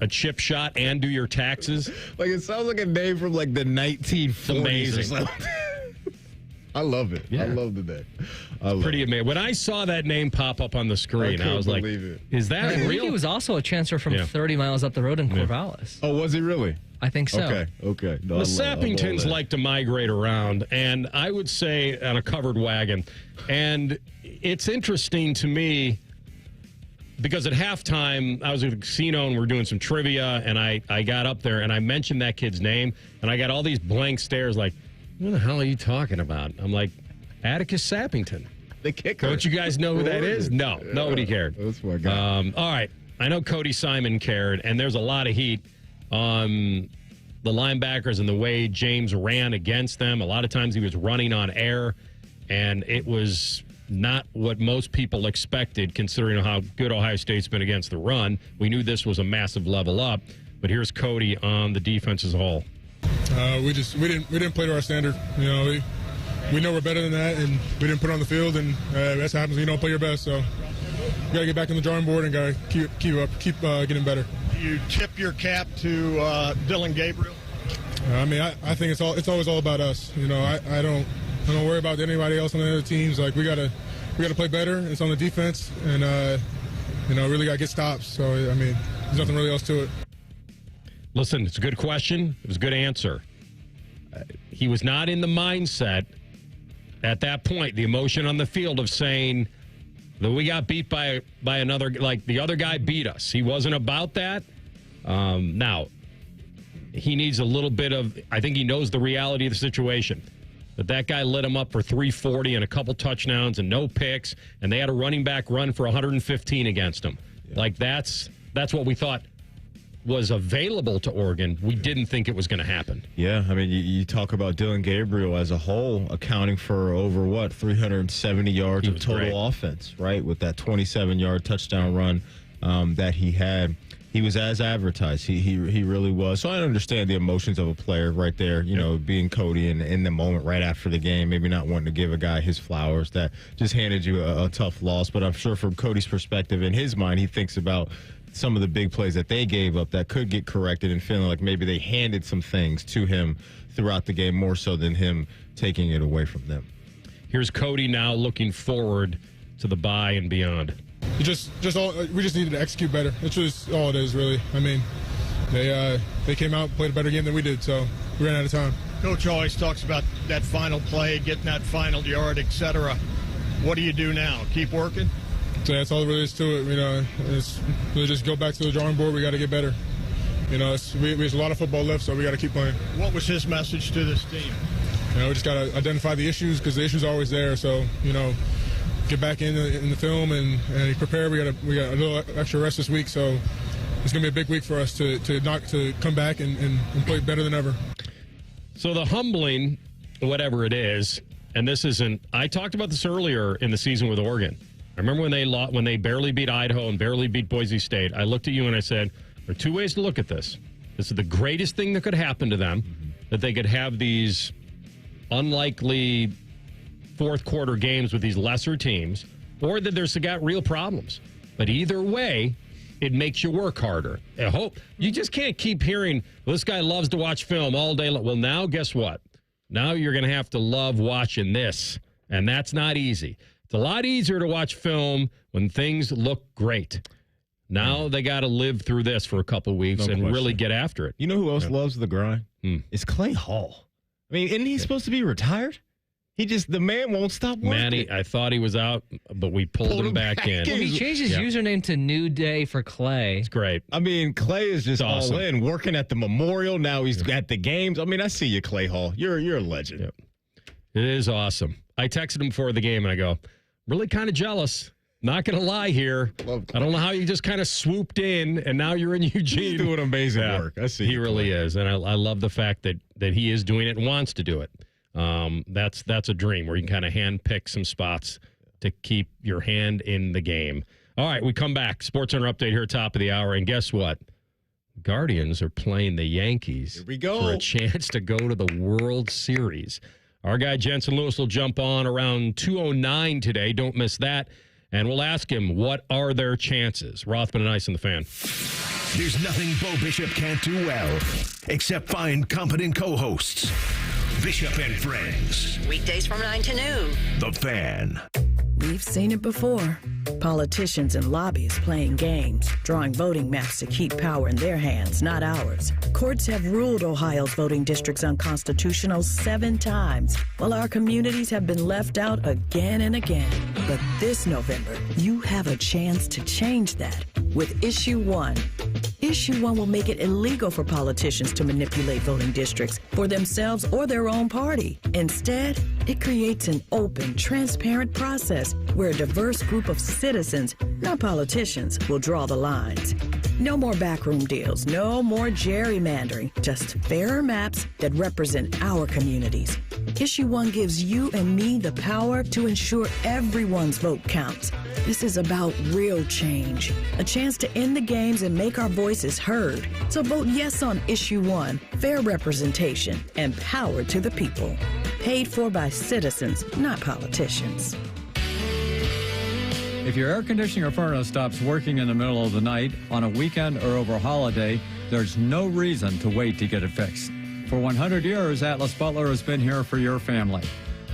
chip shot and do your taxes. Like, it sounds like a name from like the 1940s. It's amazing. I love it. Yeah. I love the name. Pretty amazing. When I saw that name pop up on the screen, I was like, is that I real? think he was also a transfer from 30 miles up the road in Corvallis. Oh, was he really? I think so. Okay. No, The Sappingtons like to migrate around, and I would say on a covered wagon. And it's interesting to me because at halftime, I was at a casino and we're doing some trivia, and I got up there and I mentioned that kid's name, and I got all these blank stares like, what the hell are you talking about? I'm like, Atticus Sappington. The kicker. Don't you guys know who that is? No, nobody cared. That's my guy. All right. I know Cody Simon cared, and there's a lot of heat on the linebackers and the way James ran against them. A lot of times he was running on air, and it was not what most people expected considering how good Ohio State's been against the run. We knew this was a massive level up, but here's Cody on the defense as a whole. We didn't play to our standard. You know, we know we're better than that, and we didn't put it on the field, and that's what happens when you don't play your best. So you got to get back on the drawing board and got to keep getting better. You tip your cap to Dylan Gabriel. I mean, I think it's always all about us. You know, I don't worry about anybody else on the other teams. Like we gotta play better. It's on the defense, and really gotta get stops. So I mean, there's nothing really else to it. Listen, it's a good question. It was a good answer. He was not in the mindset at that point, the emotion on the field of saying that we got beat by another, like the other guy beat us. He wasn't about that. Now, he needs a little bit of, I think he knows the reality of the situation. That guy lit him up for 340 and a couple touchdowns and no picks, and they had a running back run for 115 against him. Yeah. Like, that's what we thought was available to Oregon. We didn't think it was going to happen. Yeah, I mean, you talk about Dylan Gabriel as a whole accounting for over, 370 yards of total offense, right, with that 27-yard touchdown run that he had. He was as advertised. He really was. So I understand the emotions of a player right there, being Cody in the moment right after the game, maybe not wanting to give a guy his flowers that just handed you a tough loss. But I'm sure from Cody's perspective, in his mind, he thinks about some of the big plays that they gave up that could get corrected and feeling like maybe they handed some things to him throughout the game more so than him taking it away from them. Here's Cody now looking forward to the bye and beyond. We just needed to execute better. That's just all it is, really. I mean, they came out and played a better game than we did, so we ran out of time. Coach always talks about that final play, getting that final yard, etc. What do you do now? Keep working? So that's all there is to it. It's really just go back to the drawing board. We got to get better. There's a lot of football left, so we got to keep playing. What was his message to this team? We just got to identify the issues because the issues are always there. So, get back in the film and prepare. We got a little extra rest this week, so it's going to be a big week for us to come back and play better than ever. So the humbling, whatever it is, and this isn't. I talked about this earlier in the season with Oregon. I remember when they barely beat Idaho and barely beat Boise State. I looked at you and I said, there are two ways to look at this. This is the greatest thing that could happen to them, that they could have these unlikely fourth quarter games with these lesser teams, or that there's got real problems. But either way, it makes you work harder. I hope you just can't keep hearing, well, this guy loves to watch film all day long. Well, now guess what? Now you're going to have to love watching this, and that's not easy. It's a lot easier to watch film when things look great. Now they got to live through this for a couple of weeks and really get after it. You know who else loves the grind? It's Clay Hall. I mean, isn't he supposed to be retired? The man won't stop working. Manny, I thought he was out, but we pulled him back in. Well, he changed his username to New Day for Clay. It's great. I mean, Clay is just awesome. all in, working at the Memorial. Now he's at the games. I mean, I see you, Clay Hall. You're a legend. Yep. It is awesome. I texted him before the game, and I go, really kind of jealous. Not going to lie here. I don't know how you just kind of swooped in, and now you're in Eugene. He's doing amazing work. I see. He really is, and I love the fact that he is doing it and wants to do it. That's a dream where you can kind of hand-pick some spots to keep your hand in the game. All right, we come back. SportsCenter update here, top of the hour, and guess what? Guardians are playing the Yankees. Here we go. For a chance to go to the World Series. Our guy Jensen Lewis will jump on around 2:09 today. Don't miss that. And we'll ask him, what are their chances? Rothman and Ice on the Fan. There's nothing Bo Bishop can't do well, except find competent co-hosts. Bishop and Friends. Weekdays from 9 to noon. The Fan. We've seen it before. Politicians and lobbyists playing games, drawing voting maps to keep power in their hands, not ours. Courts have ruled Ohio's voting districts unconstitutional 7 times, while our communities have been left out again and again. But this November, you have a chance to change that with Issue 1. Issue 1 will make it illegal for politicians to manipulate voting districts for themselves or their own party. Instead, it creates an open, transparent process where a diverse group of citizens, not politicians, will draw the lines. No more backroom deals, no more gerrymandering, just fairer maps that represent our communities. Issue 1 gives you and me the power to ensure everyone's vote counts. This is about real change, a chance to end the games and make our voices heard. So vote yes on Issue 1, fair representation, and power to the people. Paid for by citizens, not politicians. If your air conditioning or furnace stops working in the middle of the night, on a weekend, or over a holiday, there's no reason to wait to get it fixed. For 100 years, Atlas Butler has been here for your family.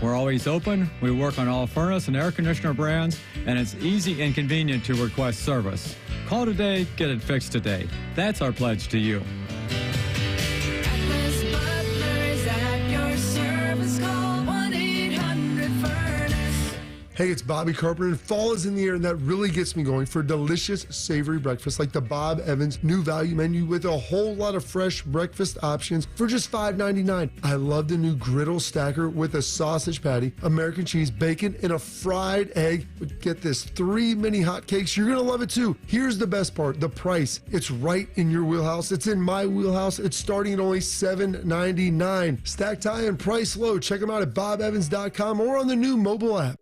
We're always open, we work on all furnace and air conditioner brands, and it's easy and convenient to request service. Call today, get it fixed today. That's our pledge to you. Atlas Butler is at your service. Call 1-800-FURNACE. Hey, it's Bobby Carpenter, and fall is in the air, and that really gets me going for a delicious, savory breakfast like the Bob Evans new value menu with a whole lot of fresh breakfast options for just $5.99. I love the new griddle stacker with a sausage patty, American cheese, bacon, and a fried egg. But get this, 3 mini hot cakes. You're going to love it too. Here's the best part, the price. It's right in your wheelhouse. It's in my wheelhouse. It's starting at only $7.99. Stacked high and price low. Check them out at bobevans.com or on the new mobile app.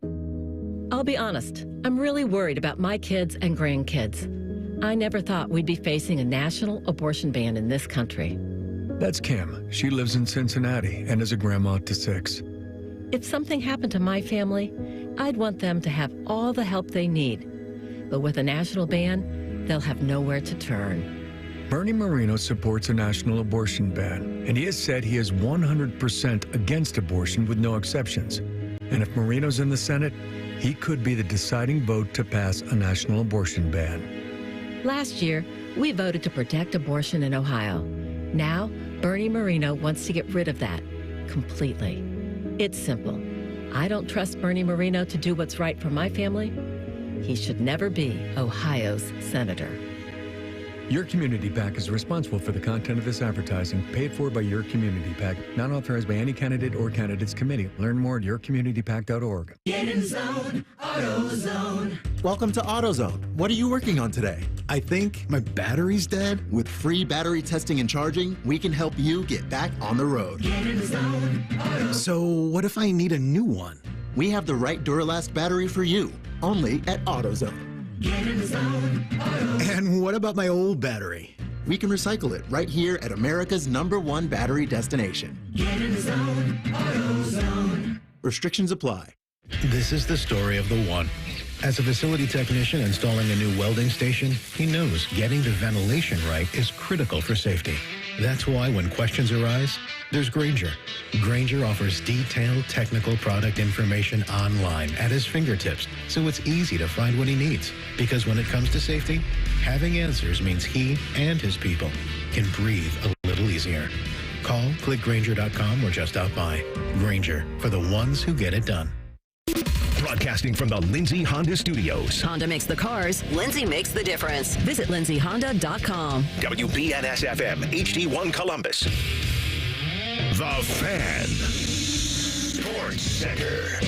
I'll be honest, I'm really worried about my kids and grandkids. I never thought we'd be facing a national abortion ban in this country. That's Kim. She lives in Cincinnati and is a grandma to 6. If something happened to my family, I'd want them to have all the help they need. But with a national ban, they'll have nowhere to turn. Bernie Moreno supports a national abortion ban, and he has said he is 100% against abortion with no exceptions. And if Moreno's in the Senate, he could be the deciding vote to pass a national abortion ban. Last year, we voted to protect abortion in Ohio. Now, Bernie Moreno wants to get rid of that completely. It's simple. I don't trust Bernie Moreno to do what's right for my family. He should never be Ohio's senator. Your Community PAC is responsible for the content of this advertising, paid for by Your Community PAC, not authorized by any candidate or candidates committee. Learn more at yourcommunitypac.org. Get in zone, AutoZone. Welcome to AutoZone. What are you working on today? I think my battery's dead. With free battery testing and charging, we can help you get back on the road. Get in zone, AutoZone. So what if I need a new one? We have the right Duralast battery for you, only at AutoZone. Get in zone, AutoZone. And what about my old battery? We can recycle it right here at America's #1 battery destination. Get in zone, AutoZone. Restrictions apply. This is the story of the one. As a facility technician installing a new welding station, he knows getting the ventilation right is critical for safety. That's why when questions arise, there's Grainger. Grainger offers detailed technical product information online at his fingertips, so it's easy to find what he needs. Because when it comes to safety, having answers means he and his people can breathe a little easier. Call, click Grainger.com, or just stop by. Grainger, for the ones who get it done. Broadcasting from the Lindsay Honda Studios. Honda makes the cars. Lindsay makes the difference. Visit lindsayhonda.com. WBNS-FM, HD1 Columbus. The Fan. Sports Center.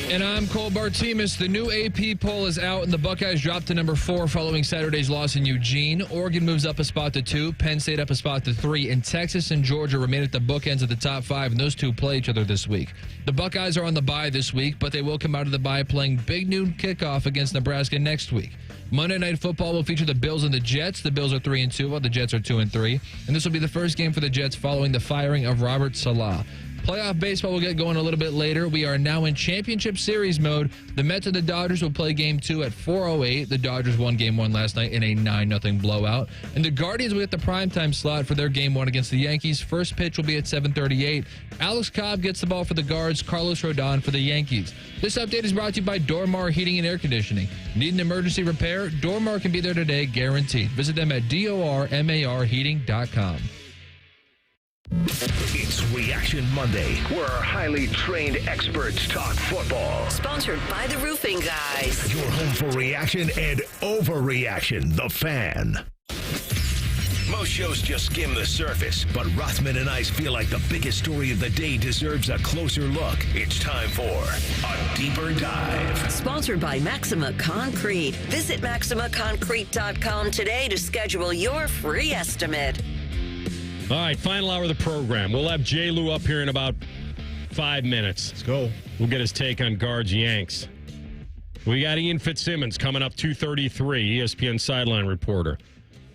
And I'm Cole Bartemus. The new AP poll is out, and the Buckeyes dropped to number 4 following Saturday's loss in Eugene. Oregon moves up a spot to 2, Penn State up a spot to 3, and Texas and Georgia remain at the bookends of the top 5, and those two play each other this week. The Buckeyes are on the bye this week, but they will come out of the bye playing big noon kickoff against Nebraska next week. Monday Night Football will feature the Bills and the Jets. The Bills are 3-2, while the Jets are 2-3, and this will be the first game for the Jets following the firing of Robert Salah. Playoff baseball will get going a little bit later. We are now in championship series mode. The Mets and the Dodgers will play game 2 at 4:08. The Dodgers won game 1 last night in a 9-0 blowout. And the Guardians will get the primetime slot for their game 1 against the Yankees. First pitch will be at 7:38. Alex Cobb gets the ball for the Guards. Carlos Rodon for the Yankees. This update is brought to you by Dormar Heating and Air Conditioning. Need an emergency repair? Dormar can be there today, guaranteed. Visit them at dormarheating.com. It's Reaction Monday, where our highly trained experts talk football. Sponsored by the Roofing Guys. Your home for reaction and overreaction, The Fan. Most shows just skim the surface, but Rothman and I feel like the biggest story of the day deserves a closer look. It's time for a deeper dive. Sponsored by Maxima Concrete. Visit MaximaConcrete.com today to schedule your free estimate. All right, final hour of the program. We'll have J. Lou up here in about 5 minutes. Let's go. We'll get his take on Guards Yanks. We got Ian Fitzsimmons coming up 2:33, ESPN sideline reporter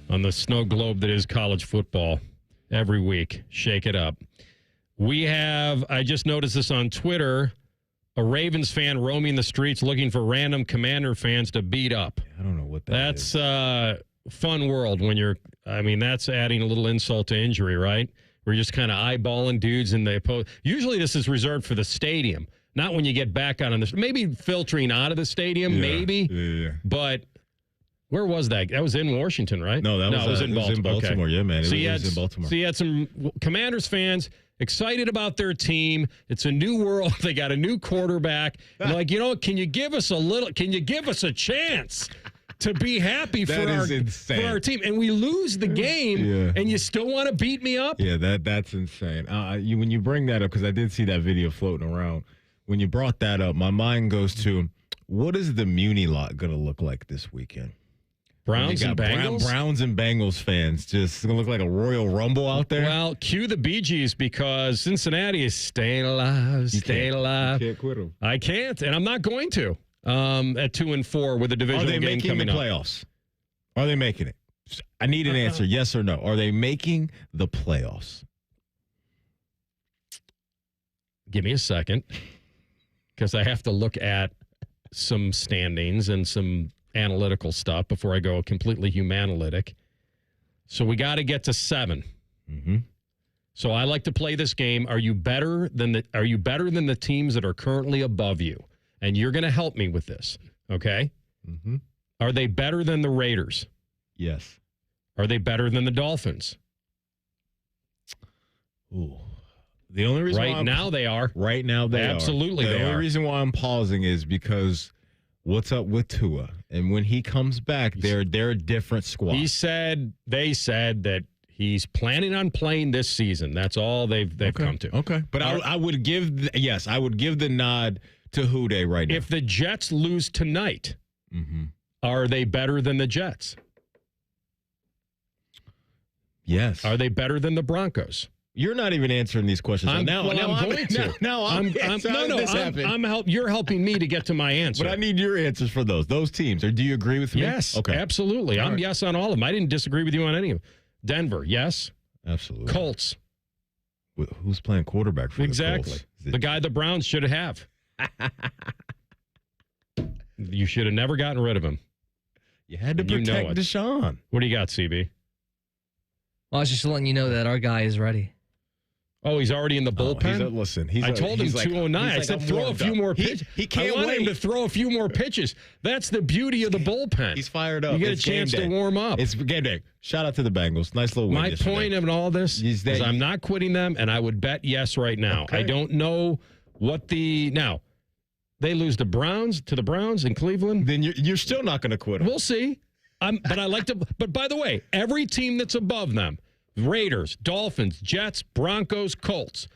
on the snow globe that is college football every week. Shake it up. We have, I just noticed this on Twitter, a Ravens fan roaming the streets looking for random Commander fans to beat up. I don't know what that's fun world when you're, that's adding a little insult to injury, right? We're just kind of eyeballing dudes in the opposed. Usually this is reserved for the stadium, not when you get back out on this. Maybe filtering out of the stadium, maybe. Yeah. But where was that? That was in Washington, right? No, it was in Baltimore. Okay. Yeah, man. So it was in Baltimore. So you had some Commanders fans excited about their team. It's a new world. They got a new quarterback. And like, can you give us a chance to be happy for our team? And we lose the game, and you still want to beat me up? Yeah, that's insane. When you bring that up, because I did see that video floating around, when you brought that up, my mind goes to, what is the Muni lot going to look like this weekend? Browns and Bengals? Browns and Bengals fans. Just going to look like a Royal Rumble out there. Well, cue the Bee Gees, because Cincinnati is staying alive, staying alive. You can't quit them. I can't, and I'm not going to. At 2-4 with a divisional game coming up. Are they making the playoffs? Are they making it? I need an answer, yes or no. Are they making the playoffs? Give me a second, because I have to look at some standings and some analytical stuff before I go completely humanalytic. So we got to get to 7. Mm-hmm. So I like to play this game. Are you better than the teams that are currently above you? And you're going to help me with this, okay? Mm-hmm. Are they better than the Raiders? Yes. Are they better than the Dolphins? Ooh. The only reason now they are. Right now they Absolutely are. The only reason why I'm pausing is because what's up with Tua. And when he comes back, they're a different squad. They said that he's planning on playing this season. That's all they've come to. Okay. But I would give the nod to Houday right now. If the Jets lose tonight, are they better than the Jets? Yes. Are they better than the Broncos? You're not even answering these questions. I'm going to. You're helping me to get to my answer. But I need your answers for those teams. Or do you agree with me? Yes. Okay. Absolutely. I'm yes on all of them. I didn't disagree with you on any of them. Denver, yes. Absolutely. Colts. Who's playing quarterback for exactly. the Colts? The guy the Browns should have. You should have never gotten rid of him. You had to protect Deshaun. What do you got, CB? Well, I was just letting you know that our guy is ready. Oh, he's already in the bullpen? I told him 209. I said throw a few more pitches. He can't I want him to throw a few more pitches. That's the beauty of the bullpen. He's fired up. You get It's a chance game to day. warm up. It's game day. Shout out to the Bengals. Nice little win My yesterday. point of all this is I'm not quitting them, and I would bet yes right now. Okay. I don't know what now, they lose to the Browns in Cleveland. Then you're still not going to quit them. We'll see. But by the way, every team that's above them, Raiders, Dolphins, Jets, Broncos, Colts,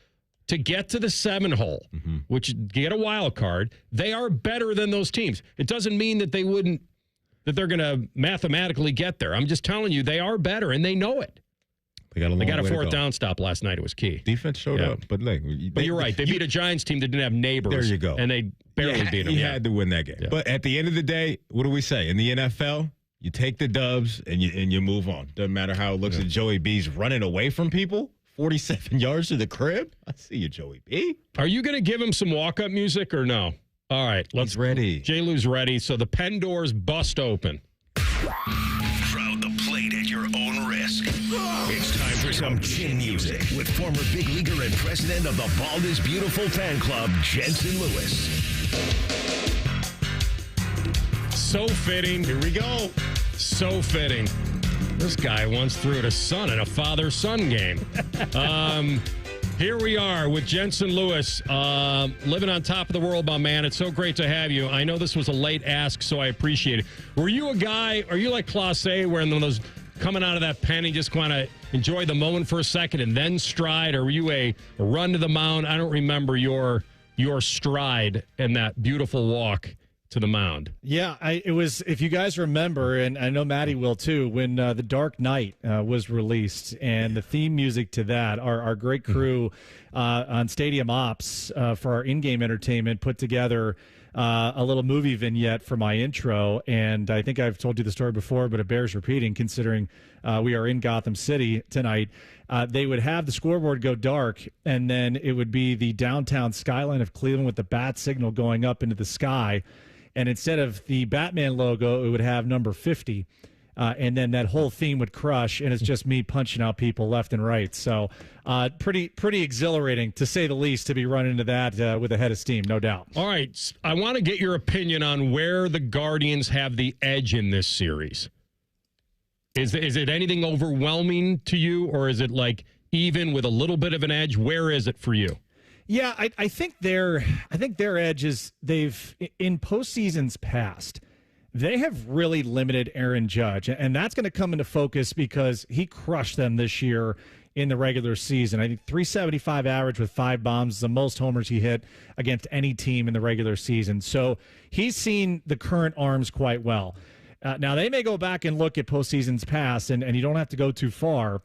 to get to the 7-hole, which get a wild card, they are better than those teams. It doesn't mean that they're going to mathematically get there. I'm just telling you, they are better, and they know it. They got a fourth down stop last night. It was key. Defense showed up, but you're right. They beat a Giants team that didn't have neighbors. There you go. And they barely beat them. He had to win that game. Yeah. But at the end of the day, what do we say? In the NFL, you take the dubs and you move on. Doesn't matter how it looks at Joey B's running away from people. 47 yards to the crib. I see you, Joey B. Are you going to give him some walk-up music or no? All right. He's ready. J-Lou's ready. So the pen doors bust open. Crowd the plate at your own risk. It's time for some chin music with former big leaguer and president of the Bald is Beautiful fan club, Jensen Lewis. So fitting. Here we go. So fitting. This guy once threw at a son in a father-son game. Here we are with Jensen Lewis, living on top of the world, my man. It's so great to have you. I know this was a late ask, so I appreciate it. Were you a guy, are you like Lachey, where in those coming out of that pen, you just want to enjoy the moment for a second and then stride? Or were you a run to the mound? I don't remember your stride and that beautiful walk to the mound. Yeah, it was, if you guys remember, and I know Maddie will too, when The Dark Knight was released, and the theme music to that, our great crew on Stadium Ops for our in-game entertainment put together a little movie vignette for my intro, and I think I've told you the story before, but it bears repeating considering we are in Gotham City tonight. They would have the scoreboard go dark, and then it would be the downtown skyline of Cleveland with the bat signal going up into the sky. And instead of the Batman logo, it would have number 50. And then that whole theme would crush, and it's just me punching out people left and right. So pretty exhilarating, to say the least, to be running into that with a head of steam, no doubt. All right. I want to get your opinion on where the Guardians have the edge in this series. Is it anything overwhelming to you, or is it like even with a little bit of an edge? Where is it for you? Yeah, I think their edge is they've in postseasons past, they have really limited Aaron Judge, and that's going to come into focus because he crushed them this year in the regular season. I think 375 average with 5 bombs is the most homers he hit against any team in the regular season. So he's seen the current arms quite well. Now, they may go back and look at postseasons past, and you don't have to go too far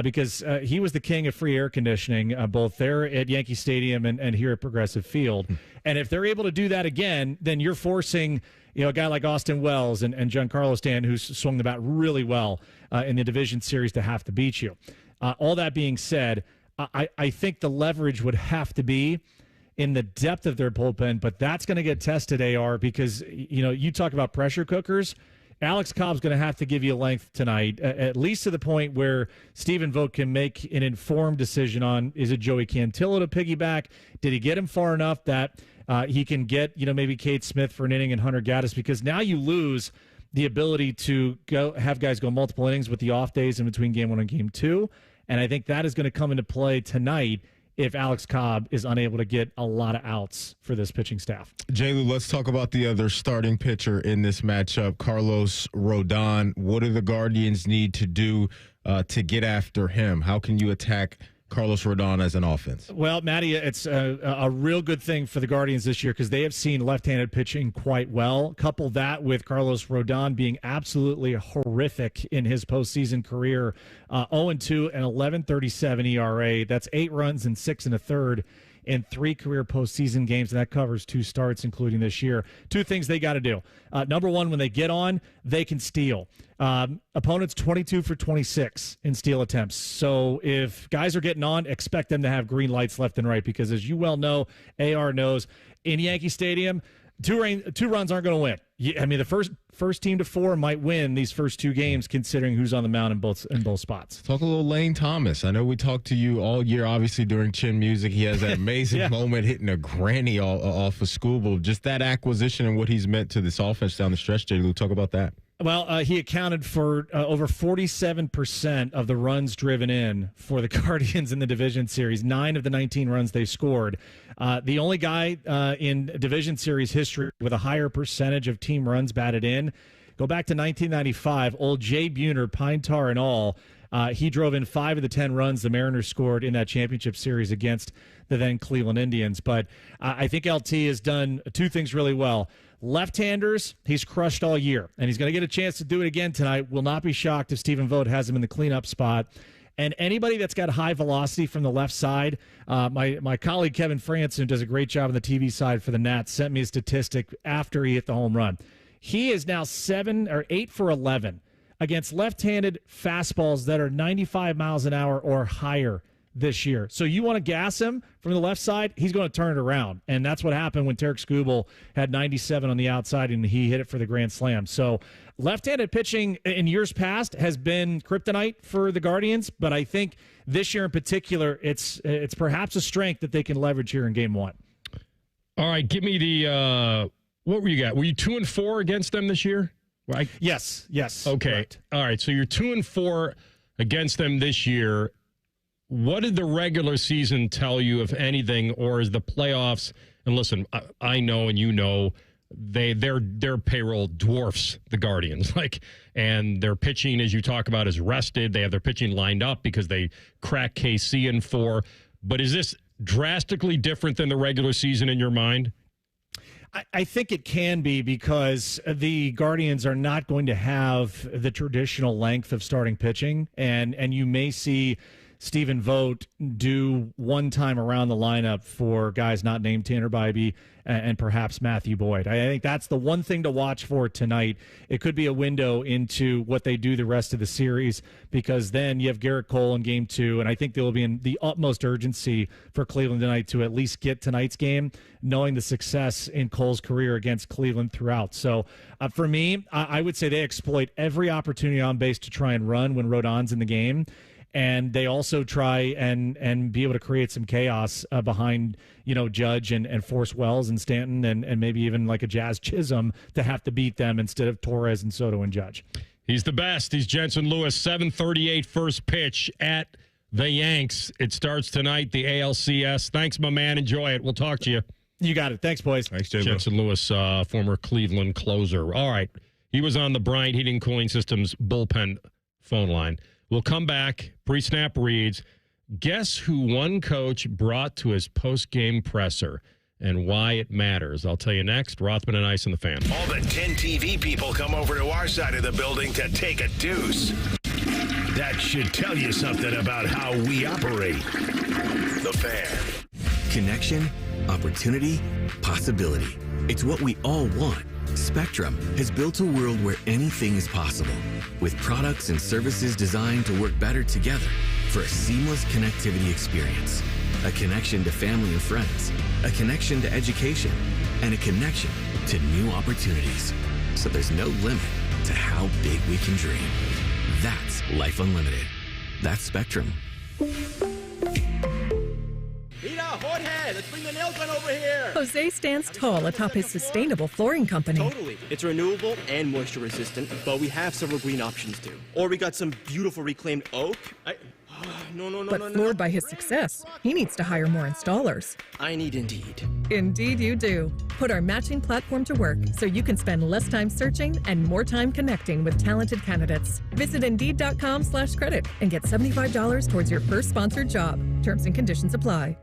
because he was the king of free air conditioning, both there at Yankee Stadium and here at Progressive Field. And if they're able to do that again, then you're forcing a guy like Austin Wells and Giancarlo Stanton, who's swung the bat really well in the division series, to have to beat you. All that being said, I think the leverage would have to be in the depth of their bullpen, but that's going to get tested, AR, because you talk about pressure cookers. Alex Cobb's going to have to give you length tonight, at least to the point where Stephen Vogt can make an informed decision on, is it Joey Cantillo to piggyback? Did he get him far enough that he can get, maybe Cade Smith for an inning and Hunter Gaddis? Because now you lose the ability to have guys go multiple innings with the off days in between game 1 and game 2. And I think that is going to come into play tonight if Alex Cobb is unable to get a lot of outs for this pitching staff. J-Lou, let's talk about the other starting pitcher in this matchup, Carlos Rodon. What do the Guardians need to do to get after him? How can you attack Carlos Rodon as an offense? Well, Matty, it's a real good thing for the Guardians this year because they have seen left-handed pitching quite well. Couple that with Carlos Rodon being absolutely horrific in his postseason career, 0-2 and 11.37 ERA. That's 8 runs and 6 1/3 in 3 career postseason games, and that covers 2 starts, including this year. 2 things they got to do. Number one, when they get on, they can steal. Opponents 22 for 26 in steal attempts. So if guys are getting on, expect them to have green lights left and right because, as you well know, AR knows, in Yankee Stadium, two runs aren't going to win. I mean, the first team to 4 might win these first 2 games, considering who's on the mound in both spots. Talk a little Lane Thomas. I know we talked to you all year, obviously, during Chin Music. He has that amazing moment hitting a granny off of Scooble. Just that acquisition and what he's meant to this offense down the stretch, J-Lou. Talk about that. Well, he accounted for over 47% of the runs driven in for the Guardians in the division series, 9 of the 19 runs they scored. The only guy in division series history with a higher percentage of team runs batted in, go back to 1995, old Jay Buhner, Pine Tar and all. He drove in 5 of the 10 runs the Mariners scored in that championship series against the then Cleveland Indians. But I think LT has done 2 things really well. Left-handers, he's crushed all year, and he's going to get a chance to do it again tonight. Will not be shocked if Stephen Vogt has him in the cleanup spot. And anybody that's got high velocity from the left side, my colleague Kevin Franson, who does a great job on the TV side for the Nats, sent me a statistic after he hit the home run. He is now 8 for 11 against left-handed fastballs that are 95 miles an hour or higher this year. So you want to gas him from the left side, he's going to turn it around. And that's what happened when Tarek Skubal had 97 on the outside and he hit it for the grand slam. So left-handed pitching in years past has been kryptonite for the Guardians, but I think this year in particular, it's perhaps a strength that they can leverage here in game 1. All right, give me the what were you got? Were you 2-4 against them this year? Right? Yes. Okay. Correct. All right, so you're 2-4 against them this year. What did the regular season tell you, if anything, or is the playoffs? And listen, I know, and you know, their payroll dwarfs the Guardians. And their pitching, as you talk about, is rested. They have their pitching lined up because they cracked KC in 4. But is this drastically different than the regular season in your mind? I think it can be because the Guardians are not going to have the traditional length of starting pitching, and you may see Stephen Vogt do one time around the lineup for guys not named Tanner Bybee and perhaps Matthew Boyd. I think that's the one thing to watch for tonight. It could be a window into what they do the rest of the series, because then you have Garrett Cole in game 2, and I think they will be in the utmost urgency for Cleveland tonight to at least get tonight's game, knowing the success in Cole's career against Cleveland throughout. So for me, I would say they exploit every opportunity on base to try and run when Rodon's in the game. And they also try and be able to create some chaos behind, Judge and force Wells and Stanton and maybe even like a Jazz Chisholm to have to beat them instead of Torres and Soto and Judge. He's the best. He's Jensen Lewis, 7:38 first pitch at the Yanks. It starts tonight, the ALCS. Thanks, my man. Enjoy it. We'll talk to you. You got it. Thanks, boys. Thanks, Jay. Jensen Lewis, former Cleveland closer. All right. He was on the Bryant Heating Cooling Systems bullpen phone line. We'll come back. Pre-snap reads, guess who one coach brought to his post-game presser and why it matters. I'll tell you next. Rothman and Ice and the Fan. All the 10 TV people come over to our side of the building to take a deuce. That should tell you something about how we operate. The Fan. Connection, opportunity, possibility. It's what we all want. Spectrum has built a world where anything is possible, with products and services designed to work better together for a seamless connectivity experience. A connection to family and friends, a connection to education, and a connection to new opportunities. So there's no limit to how big we can dream. That's Life Unlimited. That's Spectrum. Jorge, let's bring the nail gun over here. Jose stands tall atop his sustainable flooring company. Totally. It's renewable and moisture resistant, but we have several green options too. Or we got some beautiful reclaimed oak. But floored by his success, he needs to hire more installers. I need Indeed. Indeed you do. Put our matching platform to work so you can spend less time searching and more time connecting with talented candidates. Visit Indeed.com/credit and get $75 towards your first sponsored job. Terms and conditions apply.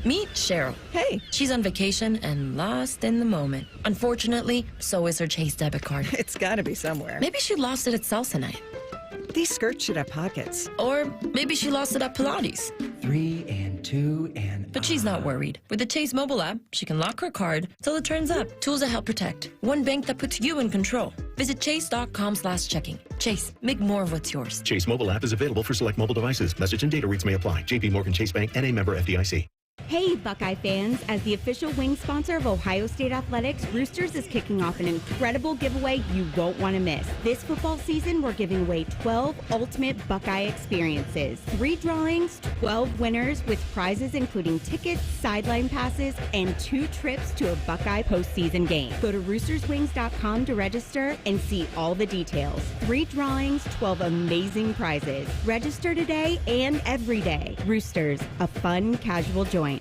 Meet Cheryl. Hey. She's on vacation and lost in the moment. Unfortunately, so is her Chase debit card. It's gotta be somewhere. Maybe she lost it at salsa night. These skirts should have pockets. Or maybe she lost it at Pilates. 3 and 2 and... But she's not worried. With the Chase mobile app, she can lock her card till it turns up. Tools that help protect. One bank that puts you in control. Visit chase.com/checking. Chase, make more of what's yours. Chase mobile app is available for select mobile devices. Message and data rates may apply. JP Morgan Chase Bank, N.A. member FDIC. Hey, Buckeye fans. As the official wing sponsor of Ohio State Athletics, Roosters is kicking off an incredible giveaway you won't want to miss. This football season, we're giving away 12 ultimate Buckeye experiences. 3 drawings, 12 winners with prizes including tickets, sideline passes, and 2 trips to a Buckeye postseason game. Go to roosterswings.com to register and see all the details. 3 drawings, 12 amazing prizes. Register today and every day. Roosters, a fun, casual joint.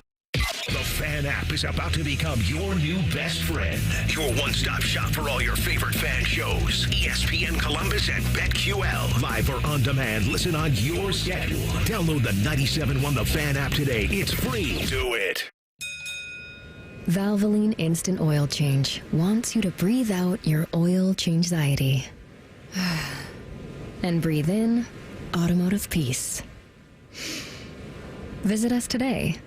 The Fan app is about to become your new best friend. Your one-stop shop for all your favorite fan shows. ESPN Columbus and BetQL. Live or on demand, listen on your schedule. Download the 97.1 The Fan app today. It's free. Do it. Valvoline Instant Oil Change wants you to breathe out your oil change-anxiety. And breathe in automotive peace. Visit us today.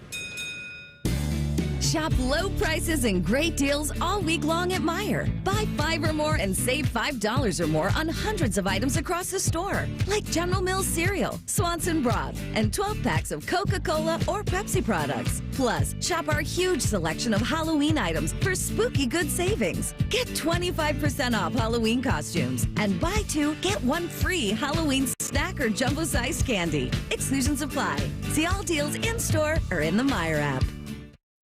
Shop low prices and great deals all week long at Meijer. Buy 5 or more and save $5 or more on hundreds of items across the store, like General Mills cereal, Swanson broth, and 12 packs of Coca-Cola or Pepsi products. Plus, shop our huge selection of Halloween items for spooky good savings. Get 25% off Halloween costumes and buy 2, get 1 free Halloween snack or jumbo-sized candy. Exclusions apply. See all deals in store or in the Meijer app.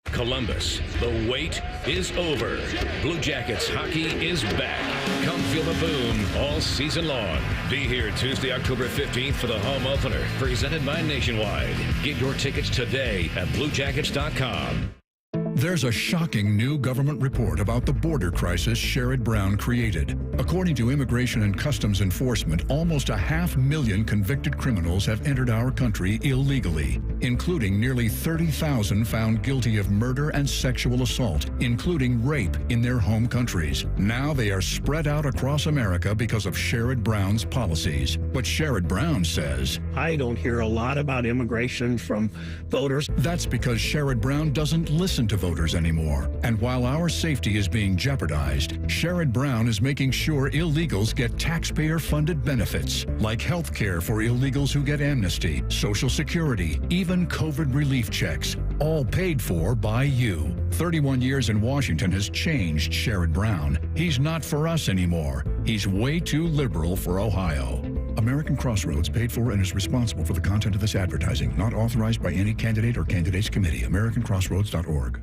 Columbus, the wait is over. Blue Jackets hockey is back. Come feel the boom all season long. Be here Tuesday, October 15th for the home opener, presented by Nationwide. Get your tickets today at BlueJackets.com. There's a shocking new government report about the border crisis Sherrod Brown created. According to Immigration and Customs Enforcement, almost 500,000 convicted criminals have entered our country illegally, including nearly 30,000 found guilty of murder and sexual assault, including rape in their home countries. Now they are spread out across America because of Sherrod Brown's policies. But Sherrod Brown says, I don't hear a lot about immigration from voters. That's because Sherrod Brown doesn't listen to voters anymore. And while our safety is being jeopardized, Sherrod Brown is making sure illegals get taxpayer-funded benefits, like health care for illegals who get amnesty, Social Security, even COVID relief checks, all paid for by you. 31 years in Washington has changed Sherrod Brown. He's not for us anymore. He's way too liberal for Ohio. American Crossroads paid for and is responsible for the content of this advertising, not authorized by any candidate or candidates committee. AmericanCrossroads.org.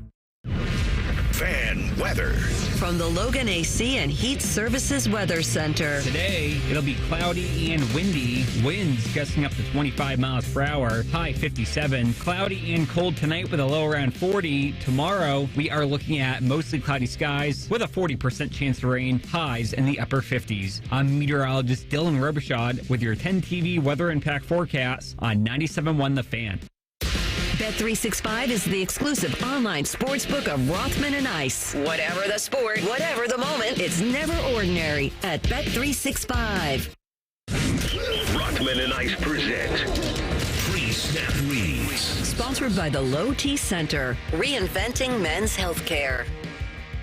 Fan weather. From the Logan AC and Heat Services Weather Center. Today, it'll be cloudy and windy. Winds gusting up to 25 miles per hour. High 57. Cloudy and cold tonight with a low around 40. Tomorrow, we are looking at mostly cloudy skies with a 40% chance of rain. Highs in the upper 50s. I'm meteorologist Dylan Robichaud with your 10 TV weather impact forecast on 97.1 The Fan. Bet365 is the exclusive online sportsbook of Rothman and Ice. Whatever the sport, whatever the moment, it's never ordinary at Bet365. Rothman and Ice present Pre-Snap Reads. Sponsored by the Low T Center, reinventing men's healthcare.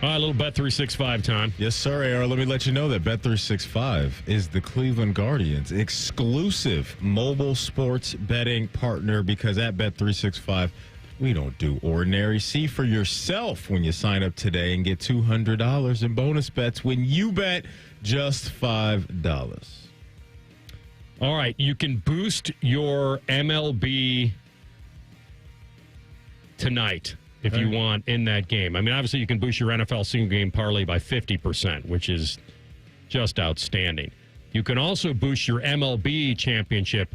All right, a little Bet365 time. Yes, sir, AR. Let me let you know that Bet365 is the Cleveland Guardians' exclusive mobile sports betting partner, because at Bet365, we don't do ordinary. See for yourself when you sign up today and get $200 in bonus bets when you bet just $5. All right, you can boost your MLB tonight if you want in that game. I mean, obviously, you can boost your NFL single game parlay by 50%, which is just outstanding. You can also boost your MLB championship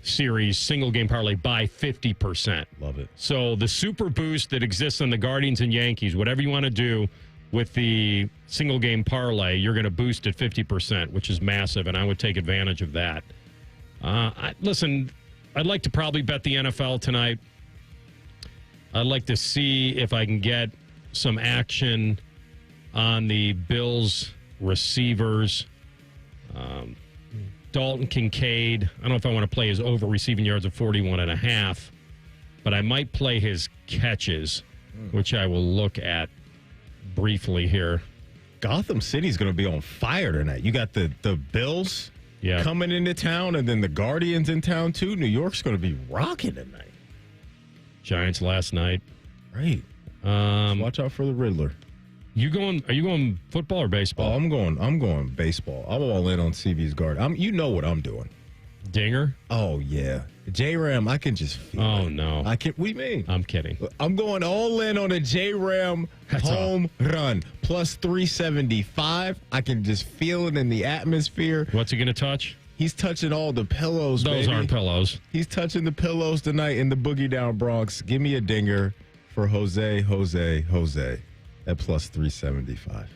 series single game parlay by 50%. Love it. So the super boost that exists on the Guardians and Yankees, whatever you want to do with the single game parlay, you're going to boost it 50%, which is massive, and I would take advantage of that. Listen, I'd like to probably bet the NFL tonight. I'd like to see if I can get some action on the Bills receivers. Dalton Kincaid. I don't know if I want to play his over receiving yards of 41.5, but I might play his catches, which I will look at briefly here. Gotham City's going to be on fire tonight. You got the Bills coming into town, and then the Guardians in town, too. New York's going to be rocking tonight. Giants last night. Right. Watch out for the Riddler. Are you going football or baseball? Oh, I'm going baseball. I'm all in on CV's guard. You know what I'm doing. Dinger? Oh, yeah. J-Ram, I can just feel Oh, it. no. I can. What do you mean? I'm kidding. I'm going all in on a J-Ram home run. Plus 375. I can just feel it in the atmosphere. What's he going to touch? He's touching all the pillows, Those baby. aren't pillows. He's touching the pillows tonight in the Boogie Down Bronx. Give me a dinger for Jose at plus 375.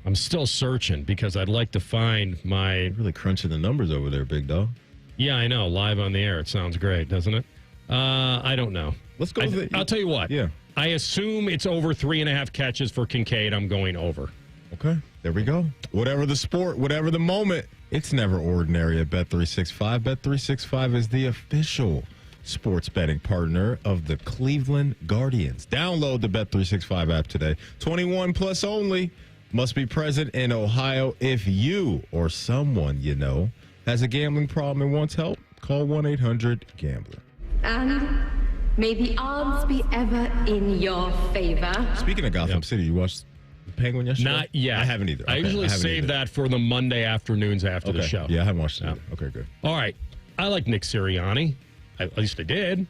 I'm still searching because I'd like to find my... Really crunching the numbers over there, big dog. Yeah, I know. Live on the air. It sounds great, doesn't it? I don't know. Let's go with it. I'll tell you what. Yeah. I assume it's over 3.5 catches for Kincaid. I'm going over. Okay. There we go. Whatever the sport, whatever the moment, it's never ordinary at Bet365. Bet365 is the official sports betting partner of the Cleveland Guardians. Download the Bet365 app today. 21 plus only. Must be present in Ohio. If you or someone you know has a gambling problem and wants help, call 1-800-GAMBLER. And may the odds be ever in your favor. Speaking of Gotham City, you watched the Penguin yesterday? Not yet. I haven't either. I usually save that for the Monday afternoons after the show. Yeah, I haven't watched it either. Okay, good. All right. I like Nick Sirianni. At least I did.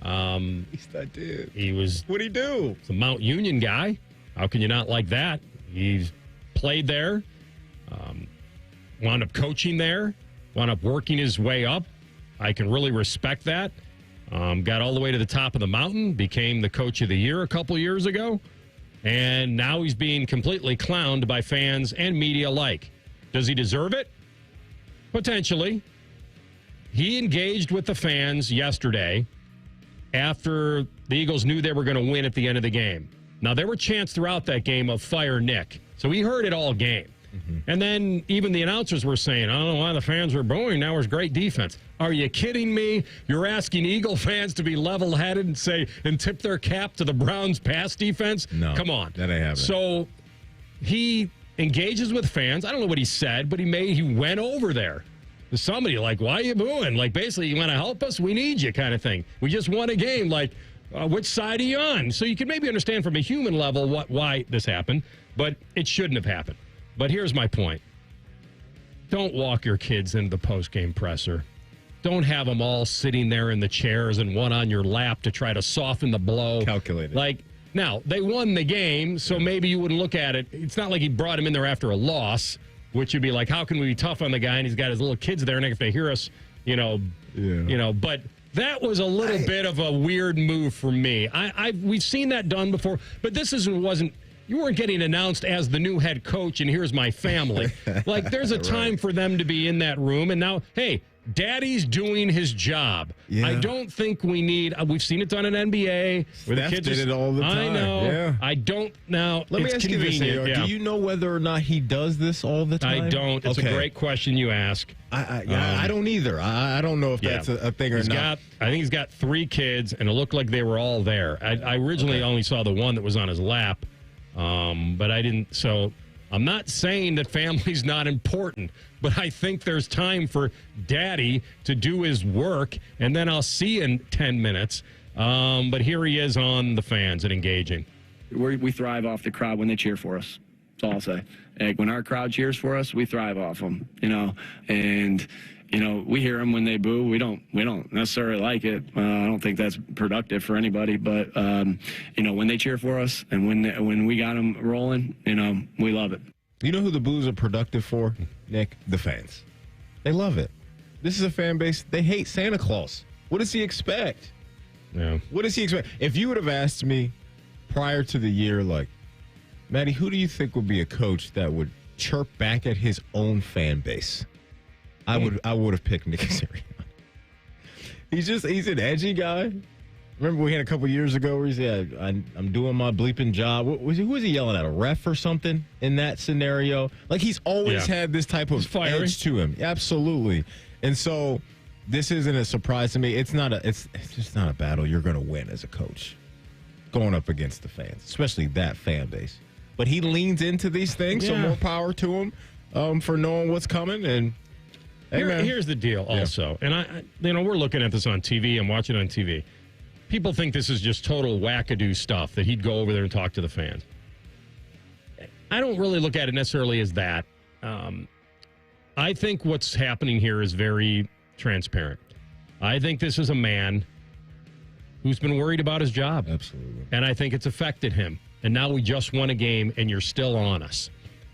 At least I did. He was... What'd he do? He's a Mount Union guy. How can you not like that? He's played there, wound up coaching there, wound up working his way up. I can really respect that. Got all the way to the top of the mountain, became the coach of the year a couple years ago, and now he's being completely clowned by fans and media alike. Does he deserve it? Potentially. He engaged with the fans yesterday after the Eagles knew they were going to win at the end of the game. Now, there were chants throughout that game of fire Nick. So he heard it all game. Mm-hmm. And then even the announcers were saying, I don't know why the fans were booing. Now it's great defense. Are you kidding me? You're asking Eagle fans to be level-headed and tip their cap to the Browns' pass defense? No. Come on. That ain't happening. So he engages with fans. I don't know what he said, but he went over there to somebody like, why are you booing? Like, basically, you want to help us? We need you kind of thing. We just won a game. Like, which side are you on? So you can maybe understand from a human level why this happened, but it shouldn't have happened. But here's my point. Don't walk your kids into the post-game presser. Don't have them all sitting there in the chairs and one on your lap to try to soften the blow. Calculated. Like, now, they won the game, so maybe you wouldn't look at it. It's not like he brought him in there after a loss, which would be like, how can we be tough on the guy? And he's got his little kids there, and if they hear us, but that was a little bit of a weird move for me. We've seen that done before, but this wasn't. You weren't getting announced as the new head coach, and here's my family. Like, there's a time for them to be in that room, and now, hey, Daddy's doing his job. Yeah. I don't think we need. We've seen it done in NBA. Where the kids did it all the time. I know. Yeah. I don't now. Let me ask you this, AR. Yeah. Do you know whether or not he does this all the time? I don't. It's a great question you ask. I don't either. I don't know if that's a thing or not. I think he's got 3 kids, and it looked like they were all there. I originally only saw the one that was on his lap, but I didn't. So I'm not saying that family's not important, but I think there's time for Daddy to do his work, and then I'll see you in 10 minutes. But here he is on the fans and engaging. We thrive off the crowd when they cheer for us. That's all I'll say. Like, when our crowd cheers for us, we thrive off them, and we hear them when they boo. We don't necessarily like it. I don't think that's productive for anybody. But when they cheer for us and when we got them rolling, we love it. You know who the boos are productive for, Nick? The fans. They love it. This is a fan base. They hate Santa Claus. What does he expect? Yeah. What does he expect? If you would have asked me prior to the year, like, Maddie, who do you think would be a coach that would chirp back at his own fan base? I would have picked Nick Sirianni. He's an edgy guy. Remember we had a couple years ago where he said, I'm doing my bleeping job. Who was he yelling at? A ref or something in that scenario? Like, he's always had this type of edge to him. Absolutely. And so this isn't a surprise to me. It's just not a battle you're going to win as a coach going up against the fans, especially that fan base. But he leans into these things, so more power to him for knowing what's coming. And here's the deal also. And we're looking at this on TV. I'm watching it on TV. People think this is just total wackadoo stuff, that he'd go over there and talk to the fans. I don't really look at it necessarily as that. I think what's happening here is very transparent. I think this is a man who's been worried about his job. Absolutely. And I think it's affected him. And now we just won a game and you're still on us.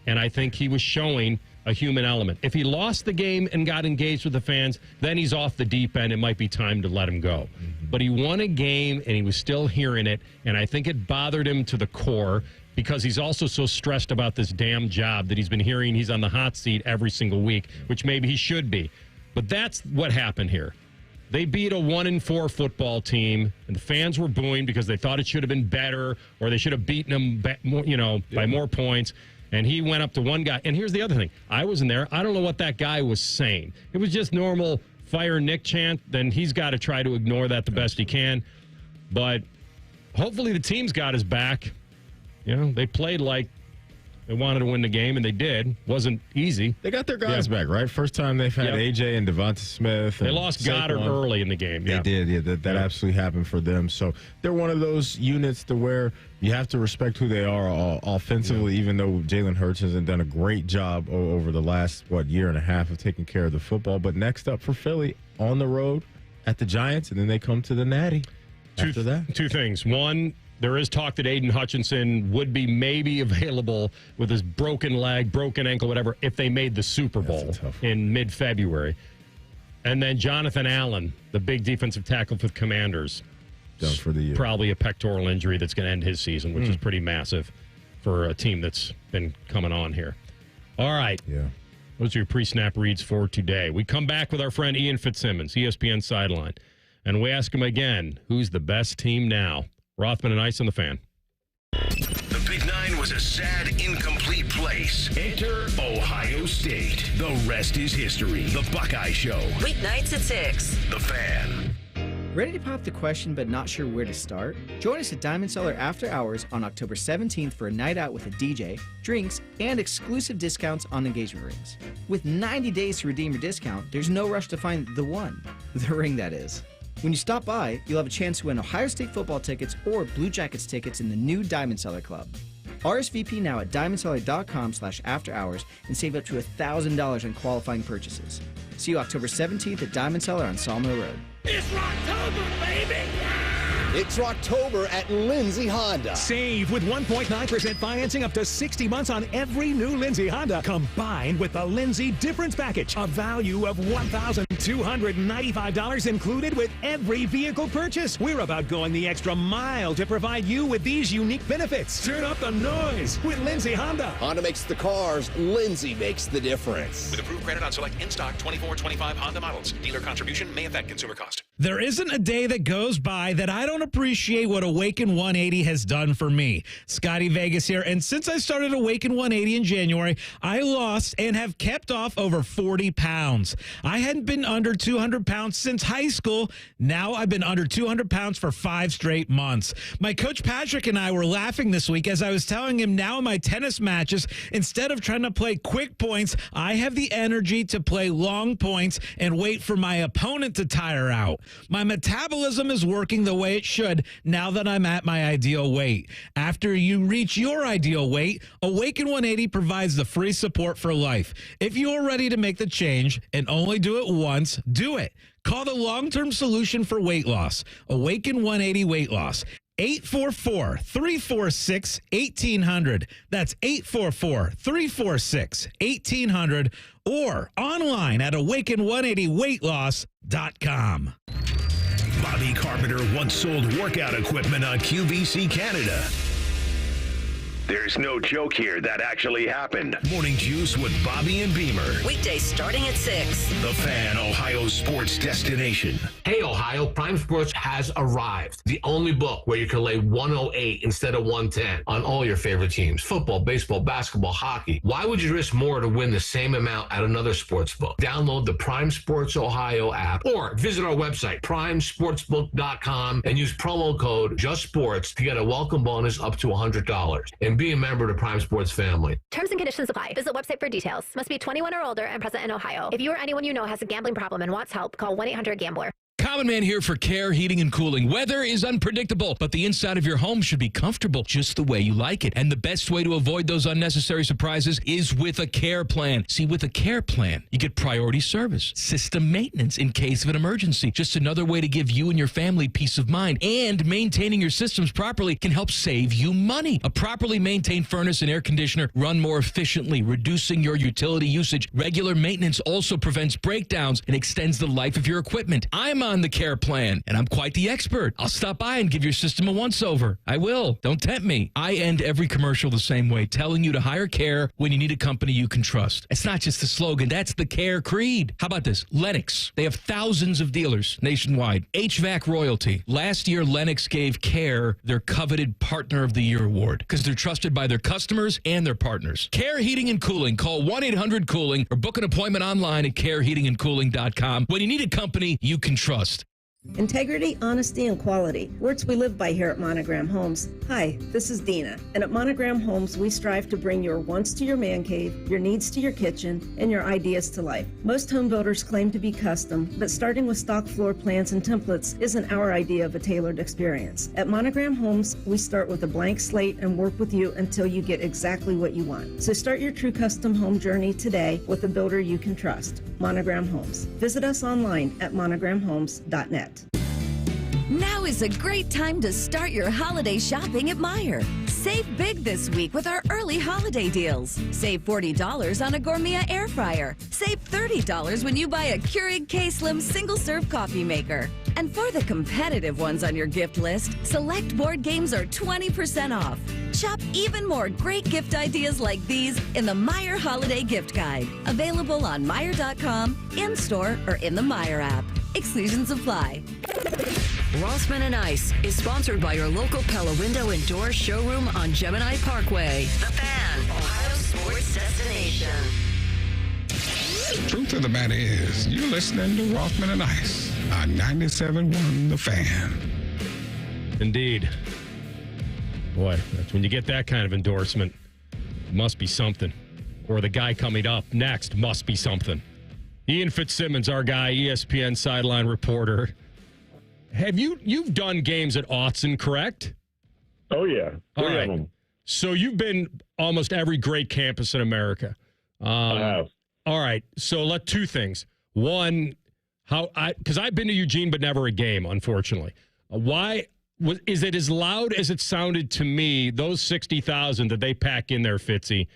And I think he was showing a human element. If he lost the game and got engaged with the fans, then he's off the deep end. It might be time to let him go. Mm-hmm. But he won a game and he was still hearing it. And I think it bothered him to the core because he's also so stressed about this damn job that he's been hearing he's on the hot seat every single week, which maybe he should be. But that's what happened here. They beat a 1-4 football team, and the fans were booing because they thought it should have been better, or they should have beaten them, by more points. And he went up to one guy. And here's the other thing: I wasn't there. I don't know what that guy was saying. It was just normal fire Nick chant. Then he's got to try to ignore that the best he can. But hopefully the team's got his back. They played like they wanted to win the game, and they did. Wasn't easy. They got their guys back, right? First time they've had AJ and Devonta Smith. They lost Goddard early in the game. They did. Yeah, that absolutely happened for them. So they're one of those units to where you have to respect who they are offensively, even though Jalen Hurts hasn't done a great job over the last, year and a half of taking care of the football. But next up for Philly, on the road at the Giants, and then they come to the Natty after that. Two things. One, there is talk that Aiden Hutchinson would be maybe available with his broken leg, broken ankle, whatever, if they made the Super Bowl in mid-February. And then Jonathan Allen, the big defensive tackle for the Commanders, done for the year. Probably a pectoral injury that's going to end his season, which is pretty massive for a team that's been coming on here. All right. Yeah. Those are your pre-snap reads for today. We come back with our friend Ian Fitzsimmons, ESPN Sideline, and we ask him again, who's the best team now? Rothman and Ice on the Fan. The Big Nine was a sad, incomplete place. Enter Ohio State. The rest is history. The Buckeye Show. Weeknights at 6. The Fan. Ready to pop the question but not sure where to start? Join us at Diamond Cellar After Hours on October 17th for a night out with a DJ, drinks, and exclusive discounts on engagement rings. With 90 days to redeem your discount, there's no rush to find the one. The ring, that is. When you stop by, you'll have a chance to win Ohio State football tickets or Blue Jackets tickets in the new Diamond Cellar Club. RSVP now at diamondcellar.com/afterhours and save up to $1,000 on qualifying purchases. See you October 17th at Diamond Cellar on Sawmill Road. It's Rocktober, baby! It's Rocktober at Lindsay Honda. Save with 1.9% financing up to 60 months on every new Lindsay Honda, combined with the Lindsay Difference Package. A value of $1,295 included with every vehicle purchase. We're about going the extra mile to provide you with these unique benefits. Turn up the noise with Lindsay Honda. Honda makes the cars. Lindsay makes the difference. With approved credit on select in-stock 24-25 Honda models. Dealer contribution may affect consumer cost. There isn't a day that goes by that I don't appreciate what Awaken 180 has done for me. Scotty Vegas here, and since I started Awaken 180 in January, I lost and have kept off over 40 pounds. I hadn't been under 200 pounds since high school. Now I've been under 200 pounds for 5 straight months. My coach Patrick and I were laughing this week as I was telling him now in my tennis matches, instead of trying to play quick points, I have the energy to play long points and wait for my opponent to tire out. My metabolism is working the way it should now that I'm at my ideal weight. After you reach your ideal weight, Awaken 180 provides the free support for life. If you are ready to make the change and only do it once, do it. Call the long-term solution for weight loss, Awaken 180 Weight Loss. 844-346-1800. That's 844-346-1800 or online at awaken180weightloss.com. Bobby Carpenter once sold workout equipment on QVC Canada. There's no joke here. That actually happened. Morning Juice with Bobby and Beamer. Weekdays starting at 6. The Fan, Ohio sports destination. Hey, Ohio, Prime Sports has arrived. The only book where you can lay 108 instead of 110 on all your favorite teams. Football, baseball, basketball, hockey. Why would you risk more to win the same amount at another sports book? Download the Prime Sports Ohio app or visit our website, primesportsbook.com, and use promo code JUSTSPORTS to get a welcome bonus up to $100. And be a member of the Prime Sports family. Terms and conditions apply. Visit website for details. Must be 21 or older and present in Ohio. If you or anyone you know has a gambling problem and wants help, call 1-800-GAMBLER. Common Man here for Care Heating and Cooling. Weather is unpredictable, but the inside of your home should be comfortable just the way you like it. And the best way to avoid those unnecessary surprises is with a care plan. See, with a care plan, you get priority service, system maintenance in case of an emergency. Just another way to give you and your family peace of mind. And maintaining your systems properly can help save you money. A properly maintained furnace and air conditioner run more efficiently, reducing your utility usage. Regular maintenance also prevents breakdowns and extends the life of your equipment. I'm on the care plan, and I'm quite the expert. I'll stop by and give your system a once-over. I will. Don't tempt me. I end every commercial the same way, telling you to hire Care when you need a company you can trust. It's not just a slogan. That's the Care creed. How about this? Lennox. They have thousands of dealers nationwide. HVAC royalty. Last year, Lennox gave Care their coveted Partner of the Year award because they're trusted by their customers and their partners. Care Heating and Cooling. Call 1-800-COOLING or book an appointment online at careheatingandcooling.com when you need a company you can trust. Integrity, honesty, and quality. Words we live by here at Monogram Homes. Hi, this is Dina. And at Monogram Homes, we strive to bring your wants to your man cave, your needs to your kitchen, and your ideas to life. Most home builders claim to be custom, but starting with stock floor plans and templates isn't our idea of a tailored experience. At Monogram Homes, we start with a blank slate and work with you until you get exactly what you want. So start your true custom home journey today with a builder you can trust. Monogram Homes. Visit us online at monogramhomes.net. Now is a great time to start your holiday shopping at Meijer. Save big this week with our early holiday deals. Save $40 on a Gourmet air fryer. Save $30 when you buy a Keurig K-Slim single-serve coffee maker. And for the competitive ones on your gift list, select board games are 20% off. Shop even more great gift ideas like these in the Meijer Holiday Gift Guide. Available on Meijer.com, in-store, or in the Meijer app. Exclusions apply. Rothman and Ice is sponsored by your local Pella Window and Door showroom on Gemini Parkway. The Fan, Ohio sports destination. Truth of the matter is, you're listening to Rothman and Ice on 97.1 The Fan. Indeed. Boy, that's when you get that kind of endorsement. Must be something. Or the guy coming up next must be something. Ian Fitzsimmons, our guy, ESPN sideline reporter. Have you've done games at Autzen, correct? Oh, yeah. All right. So you've been almost every great campus in America. I have. All right. So two things. One, because I've been to Eugene, but never a game, unfortunately. Is it as loud as it sounded to me, those 60,000 that they pack in there, Fitzy?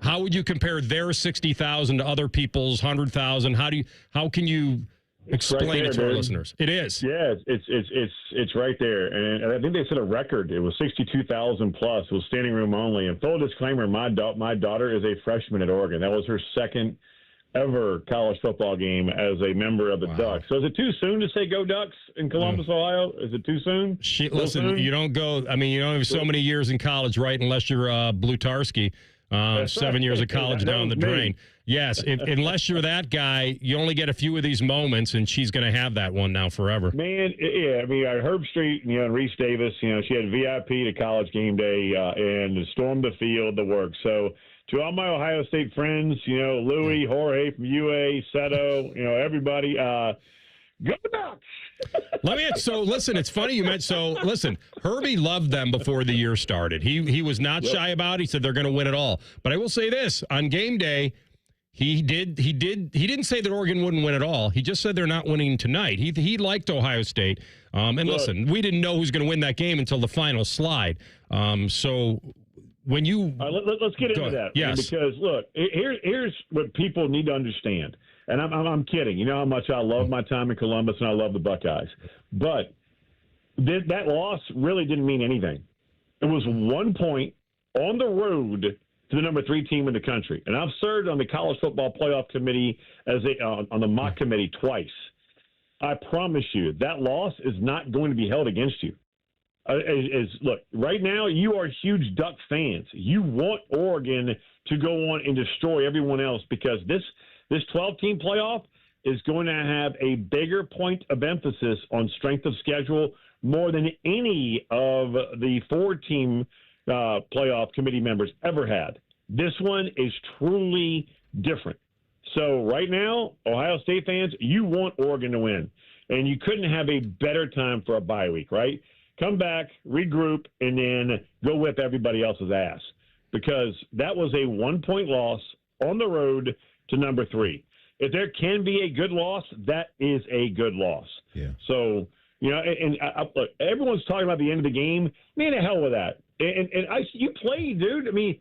How would you compare their 60,000 to other people's 100,000? How can you explain it to our listeners? It is. Yeah, it's right there. And I think they set a record. It was 62,000 plus. It was standing room only. And full disclaimer, my daughter is a freshman at Oregon. That was her second ever college football game as a member of the Ducks. So is it too soon to say go Ducks in Columbus, Ohio? Is it too soon? Listen, you don't go. I mean, you don't have so many years in college, right? Unless you're Blutarski. 7 years of college down the drain. Yes, unless you're that guy, you only get a few of these moments, and she's going to have that one now forever. Man, yeah, I mean, Herb Street, and Reese Davis, she had VIP to college game day and stormed the field, the work. So to all my Ohio State friends, Louie, Jorge from UA, Seto, everybody, go Ducks! Listen, it's funny you mentioned. Listen, Herbie loved them before the year started. He was not shy about it. He said they're going to win it all. But I will say this: on game day, he didn't say that Oregon wouldn't win it all. He just said they're not winning tonight. He liked Ohio State. And listen, we didn't know who was going to win that game until the final slide. So when you let's get into that. Yes. Because look, here's what people need to understand. And I'm kidding. You know how much I love my time in Columbus and I love the Buckeyes. But that loss really didn't mean anything. It was 1 point on the road to the number 3 team in the country. And I've served on the college football playoff committee on the mock committee twice. I promise you that loss is not going to be held against you. Look, right now you are huge Duck fans. You want Oregon to go on and destroy everyone else because this 12-team playoff is going to have a bigger point of emphasis on strength of schedule more than any of the 4-team playoff committee members ever had. This one is truly different. So right now, Ohio State fans, you want Oregon to win. And you couldn't have a better time for a bye week, right? Come back, regroup, and then go whip everybody else's ass. Because that was a 1-point loss on the road to number 3. If there can be a good loss, that is a good loss. Yeah. So, you know, look, everyone's talking about the end of the game. Man, the hell with that. And you play, dude. I mean,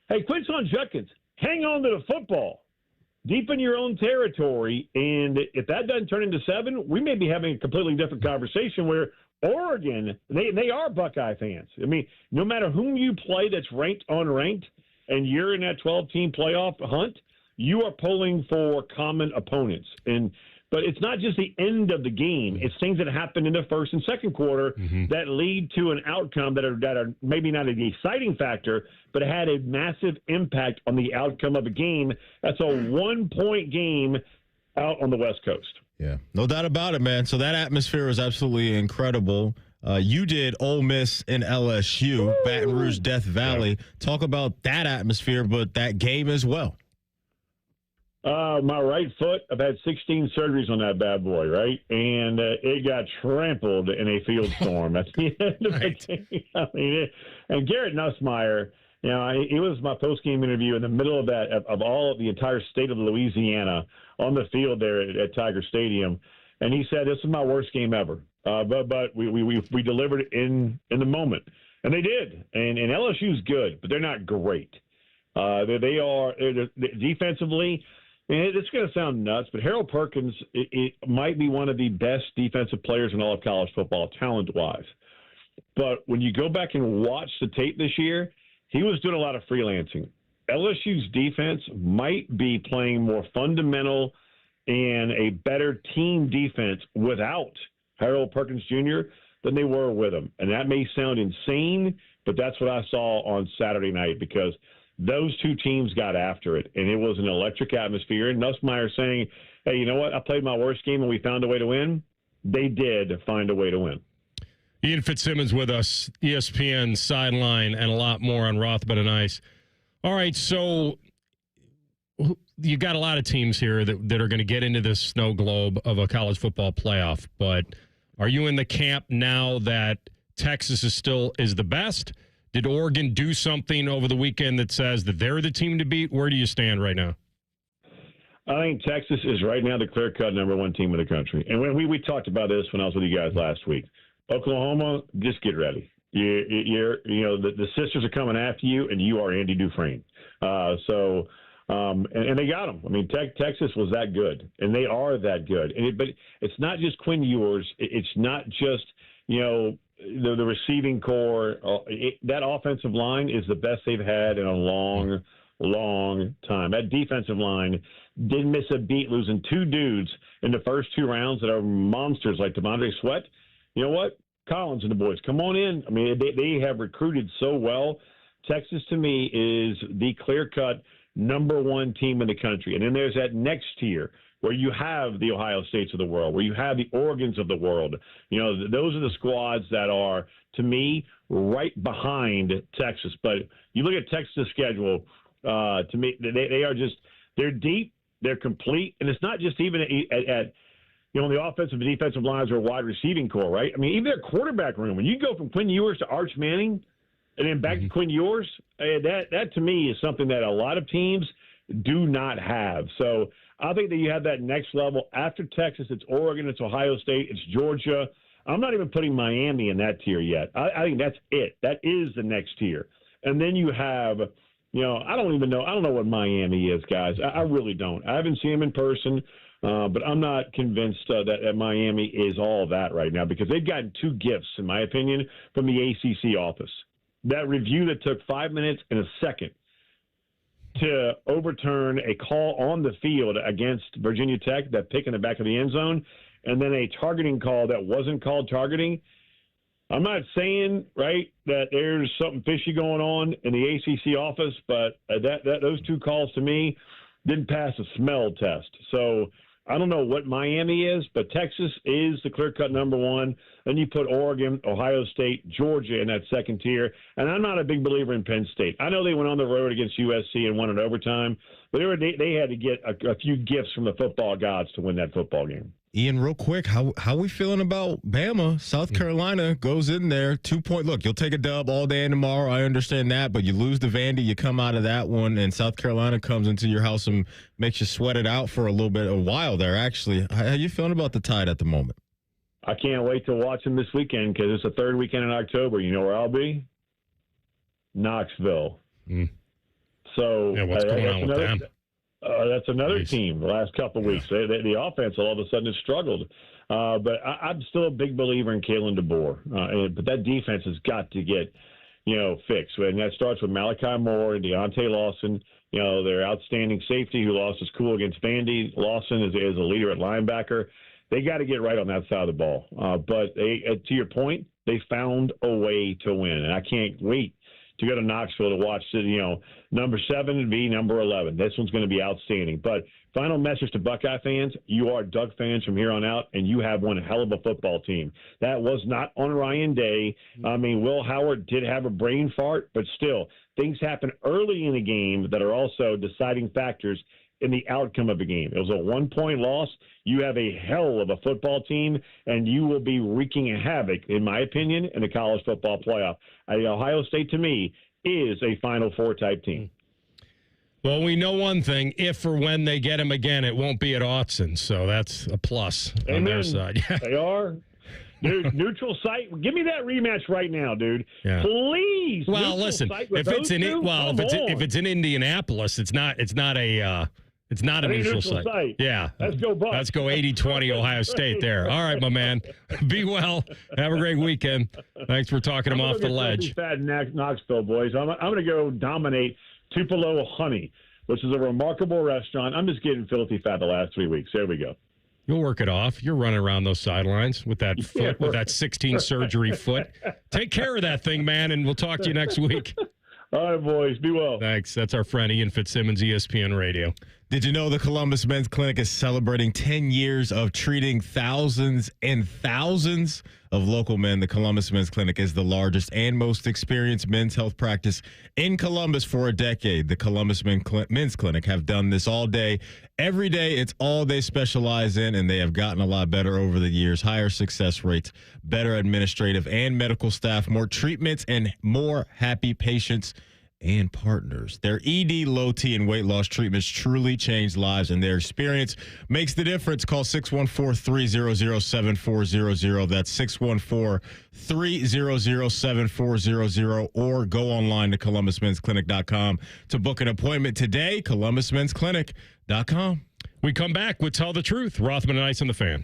hey, Quinton Judkins, hang on to the football. Deep in your own territory. And if that doesn't turn into 7, we may be having a completely different conversation where Oregon, they are Buckeye fans. I mean, no matter whom you play that's ranked, unranked, and you're in that 12-team playoff hunt, you are pulling for common opponents. But it's not just the end of the game. It's things that happen in the first and second quarter that lead to an outcome that are maybe not an exciting factor, but had a massive impact on the outcome of a game. That's a 1-point game out on the West Coast. Yeah, no doubt about it, man. So that atmosphere is absolutely incredible. You did Ole Miss and LSU, Baton Rouge, Death Valley. Yeah. Talk about that atmosphere, but that game as well. My right foot, I've had 16 surgeries on that bad boy, right? And it got trampled in a field storm at the end of the game. I mean, and Garrett Nussmeier, you know, it was my post-game interview in the middle of that, of all of the entire state of Louisiana on the field there at Tiger Stadium. And he said, this is my worst game ever. But we delivered it in the moment. And they did. And LSU's good, but they're not great. They're defensively. And it's going to sound nuts, but Harold Perkins it might be one of the best defensive players in all of college football, talent-wise. But when you go back and watch the tape this year, he was doing a lot of freelancing. LSU's defense might be playing more fundamental and a better team defense without Harold Perkins Jr. than they were with him. And that may sound insane, but that's what I saw on Saturday night because those two teams got after it, and it was an electric atmosphere. And Nussmeier saying, hey, you know what? I played my worst game and we found a way to win. They did find a way to win. Ian Fitzsimmons with us, ESPN Sideline, and a lot more on Rothman and Ice. All right, so you got a lot of teams here that are going to get into this snow globe of a college football playoff, but are you in the camp now that Texas is the best? Did Oregon do something over the weekend that says that they're the team to beat? Where do you stand right now? I think Texas is right now the clear-cut number 1 team in the country. And when we talked about this when I was with you guys last week. Oklahoma, just get ready. The sisters are coming after you, and you are Andy Dufresne. And they got them. I mean, Texas was that good, and they are that good. But it's not just Quinn Ewers. It's not just, the receiving core. That offensive line is the best they've had in a long, long time. That defensive line didn't miss a beat, losing 2 dudes in the first 2 rounds that are monsters like Devondre Sweat. You know what? Collins and the boys, come on in. I mean, they have recruited so well. Texas, to me, is the clear-cut number 1 team in the country. And then there's that next tier where you have the Ohio States of the world, where you have the Oregons of the world. Those are the squads that are, to me, right behind Texas. But you look at Texas' schedule, to me, they are just – they're deep, they're complete, and it's not just even at the offensive and defensive lines or wide receiving core, right? I mean, even their quarterback room, when you go from Quinn Ewers to Arch Manning and then back to Quinn Ewers, that to me is something that a lot of teams do not have. So I think that you have that next level. After Texas, it's Oregon, it's Ohio State, it's Georgia. I'm not even putting Miami in that tier yet. I think that's it. That is the next tier. And then you have, I don't know what Miami is, guys. I really don't. I haven't seen them in person, but I'm not convinced that Miami is all that right now because they've gotten 2 gifts, in my opinion, from the ACC office. That review that took 5 minutes and a second to overturn a call on the field against Virginia Tech, that pick in the back of the end zone, and then a targeting call that wasn't called targeting. I'm not saying, right, that there's something fishy going on in the ACC office, but those 2 calls to me didn't pass a smell test. So I don't know what Miami is, but Texas is the clear-cut number 1. Then you put Oregon, Ohio State, Georgia in that second tier. And I'm not a big believer in Penn State. I know they went on the road against USC and won in overtime, but they had to get a few gifts from the football gods to win that football game. Ian, real quick, how we feeling about Bama? South Carolina goes in there, 2-point. Look, you'll take a dub all day and tomorrow. I understand that, but you lose to Vandy, you come out of that one, and South Carolina comes into your house and makes you sweat it out for a while there, actually. How you feeling about the Tide at the moment? I can't wait to watch them this weekend because it's the 3rd weekend in October. You know where I'll be? Knoxville. So what's going on with them? That's another team the last couple of weeks. The offense all of a sudden has struggled. But I'm still a big believer in Kalen DeBoer. But that defense has got to get, fixed. And that starts with Malachi Moore and Deontay Lawson, their outstanding safety who lost his cool against Vandy. Lawson is a leader at linebacker. They got to get right on that side of the ball. But to your point, they found a way to win. And I can't wait to go to Knoxville to watch number 7 be number 11. This one's going to be outstanding. But final message to Buckeye fans, you are Duck fans from here on out, and you have one hell of a football team. That was not on Ryan Day. I mean, Will Howard did have a brain fart, but still, things happen early in the game that are also deciding factors in the outcome of the game. It was a 1-point loss. You have a hell of a football team, and you will be wreaking havoc, in my opinion, in the college football playoff. Ohio State, to me, is a Final Four type team. Well, we know one thing. If or when they get him again, it won't be at Autzen, so that's a plus on their side. They are. Dude, neutral site. Give me that rematch right now, dude. Yeah. Please. Well, listen, if it's in Indianapolis, it's not a neutral site. Yeah. Let's go Bucks. Let's go 80-20 Ohio State there. All right, my man. Be well. Have a great weekend. Thanks for talking him off the ledge. Fat Knoxville, boys. I'm going to go dominate Tupelo Honey, which is a remarkable restaurant. I'm just getting filthy fat the last 3 weeks. There we go. You'll work it off. You're running around those sidelines with that foot, with that 16 surgery foot. Take care of that thing, man, and we'll talk to you next week. All right, boys. Be well. Thanks. That's our friend Ian Fitzsimmons, ESPN Radio. Did you know the Columbus Men's Clinic is celebrating 10 years of treating thousands and thousands of local men? The Columbus Men's Clinic is the largest and most experienced men's health practice in Columbus for a decade. The Columbus Men's Clinic have done this all day. Every day, it's all they specialize in, and they have gotten a lot better over the years. Higher success rates, better administrative and medical staff, more treatments, and more happy patients and partners. Their ED, low T, and weight loss treatments truly change lives, and their experience makes the difference. Call 614-300-7400. That's 614-300-7400, or go online to columbusmensclinic.com to book an appointment today. columbusmensclinic.com. We come back with Tell the Truth. Rothman and Ice on the Fan.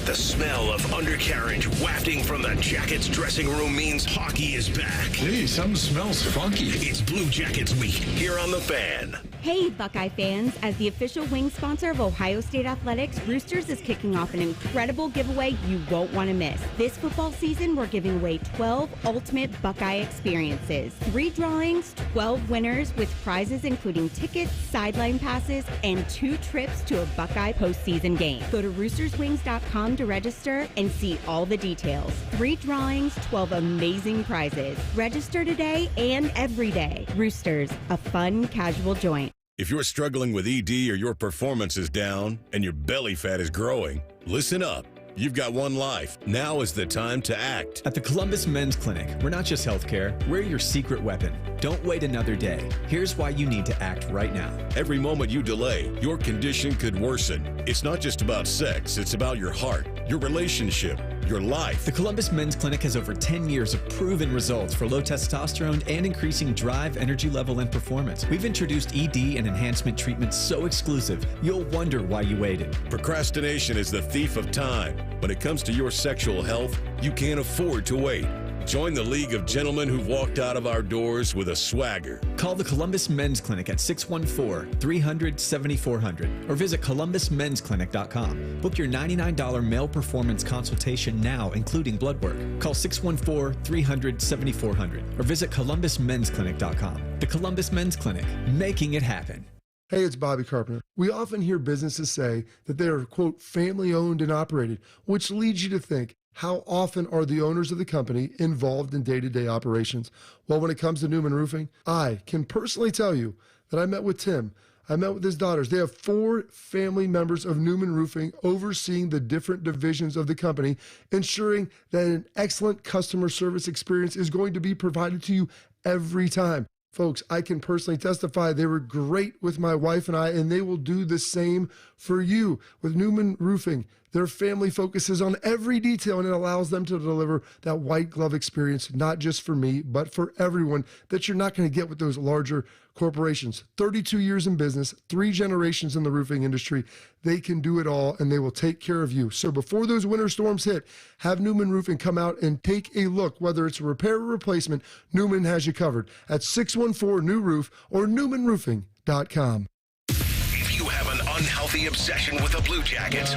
The smell of undercarriage wafting from the Jackets dressing room means hockey is back. Gee, something smells funky. It's Blue Jackets week here on The Fan. Hey, Buckeye fans. As the official wing sponsor of Ohio State Athletics, Roosters is kicking off an incredible giveaway you won't want to miss. This football season, we're giving away 12 ultimate Buckeye experiences. 3 drawings, 12 winners with prizes including tickets, sideline passes, and 2 trips to a Buckeye postseason game. Go to roosterswings.com to register and see all the details. 3 drawings, 12 amazing prizes. Register today and every day. Roosters, a fun, casual joint. If you're struggling with ED or your performance is down and your belly fat is growing, listen up. You've got one life. Now is the time to act. At the Columbus Men's Clinic, we're not just healthcare, we're your secret weapon. Don't wait another day. Here's why you need to act right now. Every moment you delay, your condition could worsen. It's not just about sex, it's about your heart, your relationship, your life. The Columbus Men's Clinic has over 10 years of proven results for low testosterone and increasing drive, energy level, and performance. We've introduced ED and enhancement treatments so exclusive, you'll wonder why you waited. Procrastination is the thief of time. When it comes to your sexual health, you can't afford to wait. Join the League of Gentlemen who've walked out of our doors with a swagger. Call the Columbus Men's Clinic at 614-300-7400 or visit columbusmensclinic.com. Book your $99 male performance consultation now, including blood work. Call 614-300-7400 or visit columbusmensclinic.com. The Columbus Men's Clinic, making it happen. Hey, it's Bobby Carpenter. We often hear businesses say that they are, quote, family owned and operated, which leads you to think, how often are the owners of the company involved in day-to-day operations? Well, when it comes to Newman Roofing, I can personally tell you that I met with Tim. I met with his daughters. They have 4 family members of Newman Roofing overseeing the different divisions of the company, ensuring that an excellent customer service experience is going to be provided to you every time. Folks, I can personally testify they were great with my wife and I, and they will do the same for you. With Newman Roofing, their family focuses on every detail, and it allows them to deliver that white glove experience, not just for me, but for everyone, that you're not going to get with those larger corporations. 32 years in business, 3 generations in the roofing industry. They can do it all, and they will take care of you. So before those winter storms hit, have Newman Roofing come out and take a look. Whether it's a repair or replacement, Newman has you covered at 614-NEW-ROOF or newmanroofing.com. If you have an unhealthy obsession with the Blue Jackets,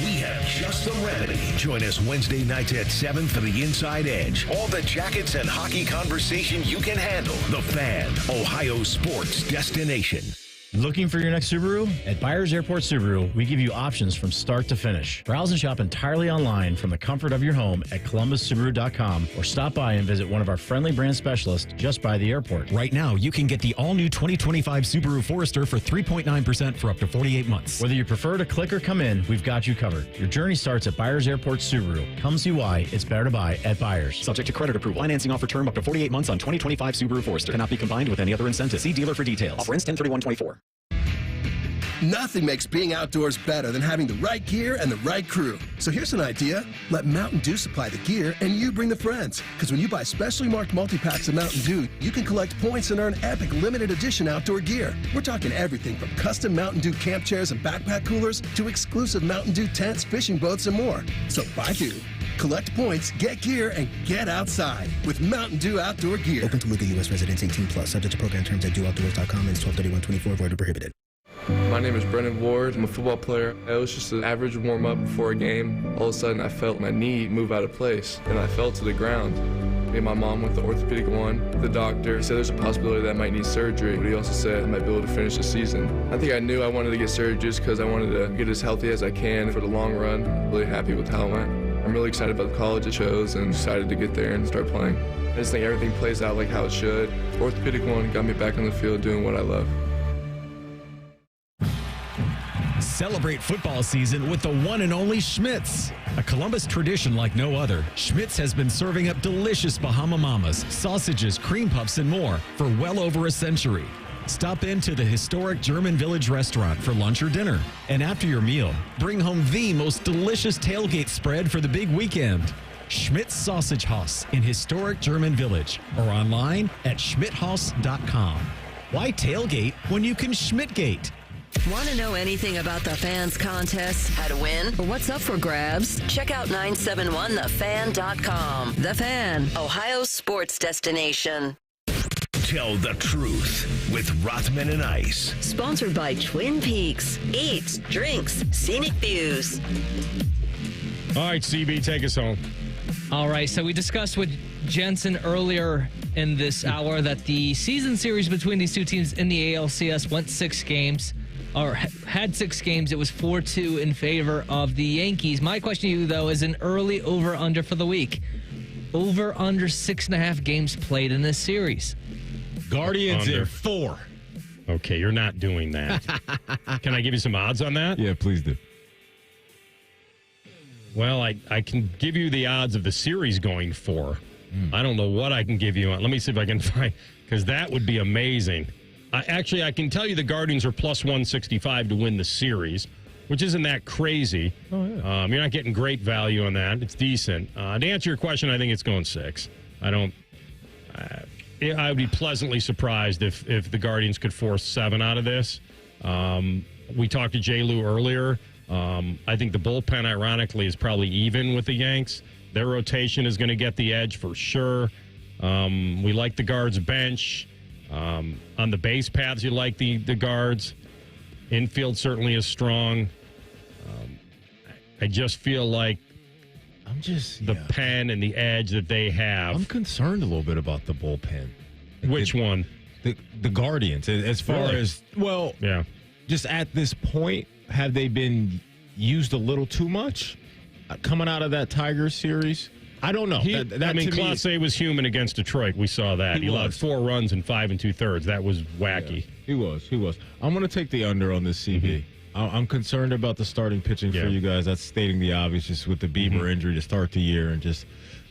we have just the remedy. Join us Wednesday nights at 7 for the Inside Edge. All the Jackets and hockey conversation you can handle. The Fan, Ohio sports destination. Looking for your next Subaru? At Byers Airport Subaru, we give you options from start to finish. Browse and shop entirely online from the comfort of your home at columbussubaru.com or stop by and visit one of our friendly brand specialists just by the airport. Right now, you can get the all-new 2025 Subaru Forester for 3.9% for up to 48 months. Whether you prefer to click or come in, we've got you covered. Your journey starts at Byers Airport Subaru. Come see why it's better to buy at Byers. Subject to credit approval. Financing offer term up to 48 months on 2025 Subaru Forester. Cannot be combined with any other incentive. See dealer for details. Offer ends 10/31/24. Nothing makes being outdoors better than having the right gear and the right crew. So here's an idea. Let Mountain Dew supply the gear and you bring the friends. Because when you buy specially marked multi-packs of Mountain Dew, you can collect points and earn epic limited edition outdoor gear. We're talking everything from custom Mountain Dew camp chairs and backpack coolers to exclusive Mountain Dew tents, fishing boats, and more. So buy Dew, collect points, get gear, and get outside with Mountain Dew outdoor gear. Open to legal U.S. residents 18+. Subject to program terms at dewoutdoors.com and 12/31/24. Void or prohibited. My name is Brennan Ward. I'm a football player. It was just an average warm-up before a game. All of a sudden, I felt my knee move out of place, and I fell to the ground. Me and my mom went to orthopedic one. The doctor said there's a possibility that I might need surgery, but he also said I might be able to finish the season. I think I knew I wanted to get surgery just because I wanted to get as healthy as I can for the long run. Really happy with how it went. I'm really excited about the college I chose and excited to get there and start playing. I just think everything plays out like how it should. Orthopedic one got me back on the field doing what I love. Celebrate football season with the one and only Schmitz. A Columbus tradition like no other, Schmitz has been serving up delicious Bahama Mamas, sausages, cream puffs, and more for well over a century. Stop into the historic German Village restaurant for lunch or dinner. And after your meal, bring home the most delicious tailgate spread for the big weekend. Schmitz Sausage Haus in historic German Village or online at schmidthaus.com. Why tailgate when you can Schmidtgate? Want to know anything about the Fans contest, how to win, or what's up for grabs? Check out 971thefan.com. The Fan, Ohio sports destination. Tell the truth with Rothman and Ice. Sponsored by Twin Peaks. Eats, drinks, scenic views. All right, CB, take us home. All right, so we discussed with Jensen earlier in this hour that the season series between these two teams in the ALCS went 6 games. Or had 6 games. It was 4-2 in favor of the Yankees. My question to you, though, is an early over-under for the week. Over-under 6.5 games played in this series. Guardians Under. in 4. Okay, you're not doing that. Can I give you some odds on that? Yeah, please do. Well, I can give you the odds of the series going 4. I don't know what I can give you on. Let me see if I can find, because that would be amazing. Actually, I can tell you the Guardians are plus 165 to win the series. which isn't that crazy. Oh, yeah. You're not getting great value on that. It's decent. To answer your question, I think it's going 6. I would be pleasantly surprised if the Guardians could force 7 out of this. We talked to J. Lou earlier. I think the bullpen, ironically, is probably even with the Yanks. Their rotation is going to get the edge for sure. We like the Guards' bench. On the base paths, you like the Guards. Infield certainly is strong. I just feel like the pen and the edge that they have. I'm concerned a little bit about the bullpen. Which one? The Guardians. As far as, yeah. Just at this point, have they been used a little too much coming out of that Tigers series? I don't know. Clase was human against Detroit. We saw that. He allowed 4 runs in 5 2/3. That was wacky. Yeah, he was. I'm going to take the under on this CB. I'm concerned about the starting pitching for you guys. That's stating the obvious, just with the Bieber injury to start the year and just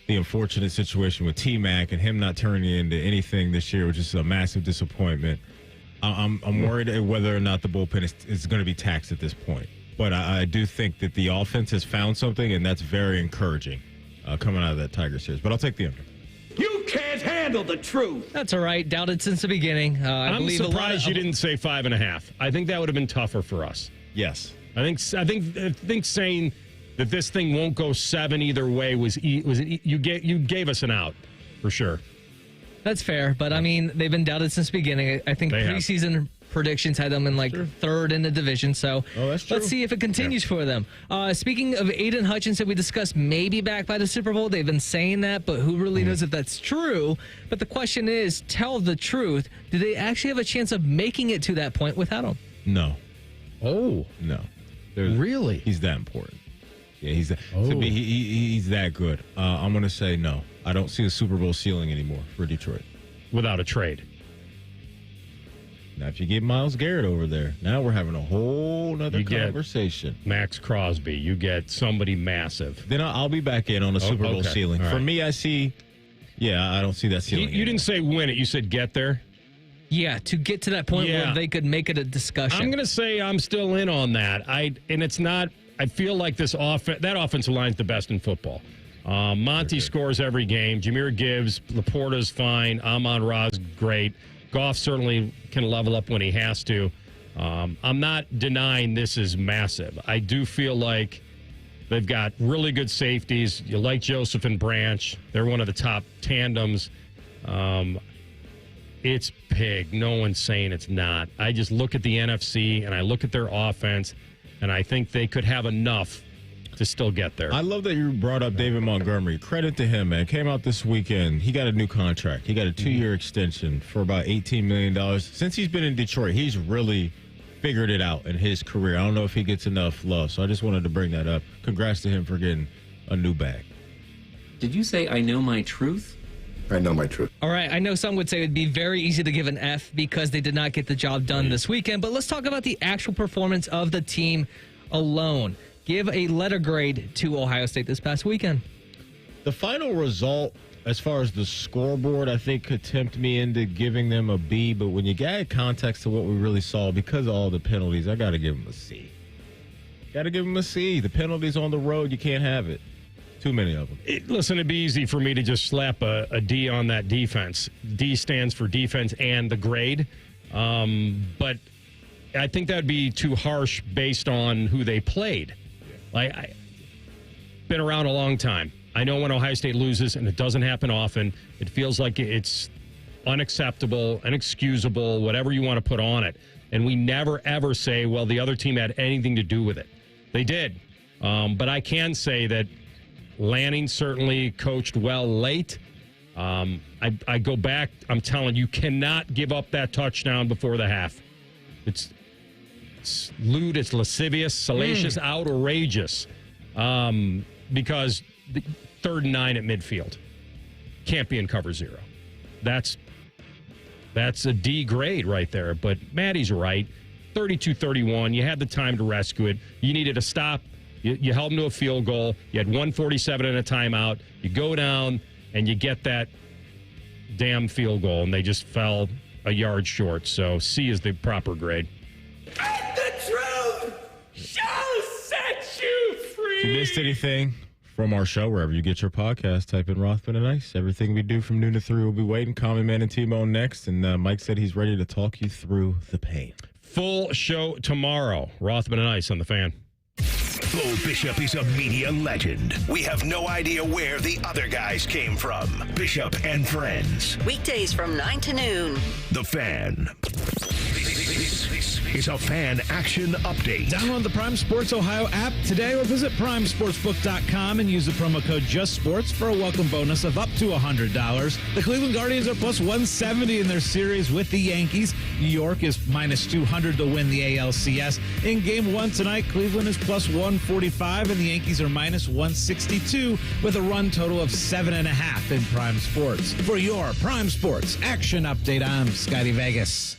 the unfortunate situation with T-Mac and him not turning into anything this year, which is a massive disappointment. I'm worried whether or not the bullpen is going to be taxed at this point. But I do think that the offense has found something, and that's very encouraging coming out of that Tiger series. But I'll take the under. You can't handle the truth. That's all right. Doubted since the beginning. I'm surprised you didn't say 5.5. I think that would have been tougher for us. Yes. I think saying that this thing won't go 7 either way was you gave us an out for sure. That's fair, but I mean they've been doubted since the beginning. I think preseason predictions had them in third in the division. So let's see if it continues for them. Speaking of Aiden Hutchinson, we discussed maybe back by the Super Bowl. They've been saying that, but who really knows if that's true? But the question is, tell the truth. Do they actually have a chance of making it to that point without him? No. Oh no. Really? He's that important. Yeah, he's that good. I'm going to say no. I don't see the Super Bowl ceiling anymore for Detroit. Without a trade. Now, if you get Myles Garrett over there, now we're having a whole nother conversation. Max Crosby. You get somebody massive. Then I'll be back in on the Super Bowl ceiling. For me, I see, I don't see that ceiling. You didn't say win it. You said get there? Yeah, to get to that point where they could make it a discussion. I'm going to say I'm still in on that. And it's not, I feel like that offensive line is the best in football. Monty scores every game. Jahmyr Gibbs, Laporta's fine. Amon-Ra's great. Goff certainly can level up when he has to. I'm not denying this is massive. I do feel like they've got really good safeties. You like Joseph and Branch. They're one of the top tandems. It's big. No one's saying it's not. I just look at the NFC and I look at their offense, and I think they could have enough to still get there. I love that you brought up David Montgomery. Credit to him, man. Came out this weekend. He got a new contract. He got a 2-year extension for about $18 million. Since he's been in Detroit, he's really figured it out in his career. I don't know if he gets enough love, so I just wanted to bring that up. Congrats to him for getting a new bag. Did you say I know my truth? I know my truth. All right. I know some would say it would be very easy to give an F because they did not get the job done this weekend, but let's talk about the actual performance of the team alone. Give a letter grade to Ohio State this past weekend. The final result, as far as the scoreboard, I think could tempt me into giving them a B, but when you add context to what we really saw, because of all the penalties, I got to give them a C. Got to give them a C. The penalties on the road, you can't have it. Too many of them. Listen, it'd be easy for me to just slap a D on that defense. D stands for defense and the grade. But I think that would be too harsh based on who they played. I've been around a long time. I know when Ohio State loses, and it doesn't happen often, it feels like it's unacceptable, inexcusable, whatever you want to put on it. And we never, ever say, well, the other team had anything to do with it. They did. But I can say that Lanning certainly coached well late. I go back. I'm telling you, cannot give up that touchdown before the half. It's lewd, it's lascivious, salacious, outrageous. Because the 3rd and 9 at midfield can't be in cover 0. That's a D grade right there. But Maddie's right. 32-31. You had the time to rescue it. You needed a stop. You held them to a field goal. You had 1:47 and a timeout. You go down and you get that damn field goal, and they just fell a yard short. So C is the proper grade. The truth! Show If you missed anything from our show, wherever you get your podcast, type in Rothman and Ice. Everything we do from noon to 3 will be waiting. Common Man and T-Bone next. And Mike said he's ready to talk you through the pain. Full show tomorrow. Rothman and Ice on the Fan. Bo Bishop is a media legend. We have no idea where the other guys came from. Bishop and Friends. Weekdays from 9 to noon. The Fan. This is a Fan Action Update. Download the Prime Sports Ohio app today or visit primesportsbook.com and use the promo code JUSTSPORTS for a welcome bonus of up to $100. The Cleveland Guardians are plus 170 in their series with the Yankees. New York is minus 200 to win the ALCS. In Game 1 tonight, Cleveland is plus 145 and the Yankees are minus 162 with a run total of 7.5 in Prime Sports. For your Prime Sports Action Update, I'm Scotty Vegas.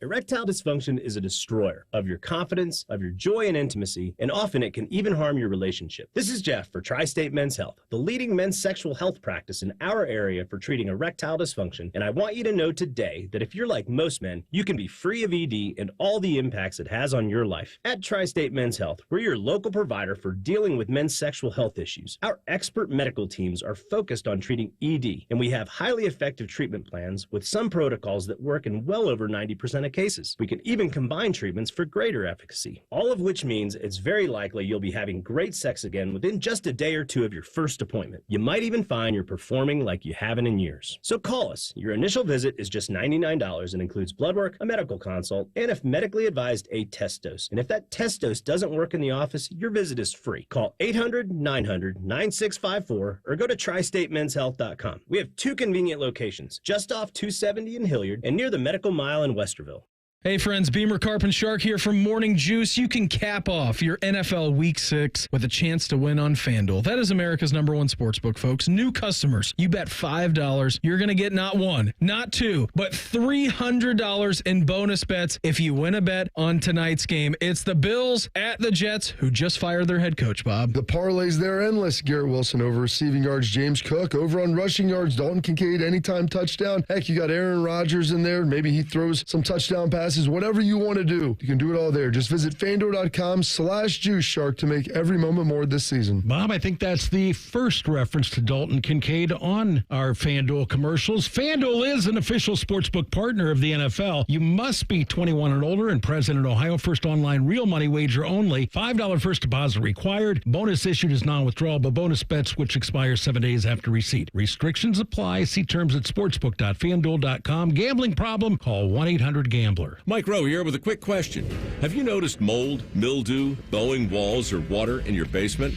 Erectile dysfunction is a destroyer of your confidence, of your joy and intimacy, and often it can even harm your relationship. This is Jeff for Tri-State Men's Health, the leading men's sexual health practice in our area for treating erectile dysfunction, and I want you to know today that if you're like most men, you can be free of ED and all the impacts it has on your life. At Tri-State Men's Health, we're your local provider for dealing with men's sexual health issues. Our expert medical teams are focused on treating ED, and we have highly effective treatment plans with some protocols that work in well over 90% of cases. We can even combine treatments for greater efficacy, all of which means it's very likely you'll be having great sex again within just a day or two of your first appointment. You might even find you're performing like you haven't in years. So call us. Your initial visit is just $99 and includes blood work, a medical consult, and if medically advised, a test dose. And if that test dose doesn't work in the office, your visit is free. Call 800-900-9654 or go to tristatemenshealth.com. We have 2 convenient locations, just off 270 in Hilliard and near the Medical Mile in Westerville. Hey friends, Beamer Carp and Shark here from Morning Juice. You can cap off your NFL Week 6 with a chance to win on FanDuel. That is America's #1 sportsbook, folks. New customers, you bet $5, you're going to get not 1, not 2, but $300 in bonus bets if you win a bet on tonight's game. It's the Bills at the Jets, who just fired their head coach, Bob. The parlays, they're endless. Garrett Wilson over receiving yards, James Cook over on rushing yards, Dalton Kincaid anytime touchdown. Heck, you got Aaron Rodgers in there. Maybe he throws some touchdown passes. Whatever you want to do, you can do it all there. Just visit FanDuel.com/Juice Shark to make every moment more this season. Bob, I think that's the first reference to Dalton Kincaid on our FanDuel commercials. FanDuel is an official sportsbook partner of the NFL. You must be 21 and older and present in Ohio. First online real money wager only. $5 first deposit required. Bonus issued is non-withdrawable bonus bets which expire 7 days after receipt. Restrictions apply. See terms at sportsbook.fanduel.com. Gambling problem? Call 1-800-GAMBLER. Mike Rowe here with a quick question. Have you noticed mold, mildew, bowing walls, or water in your basement?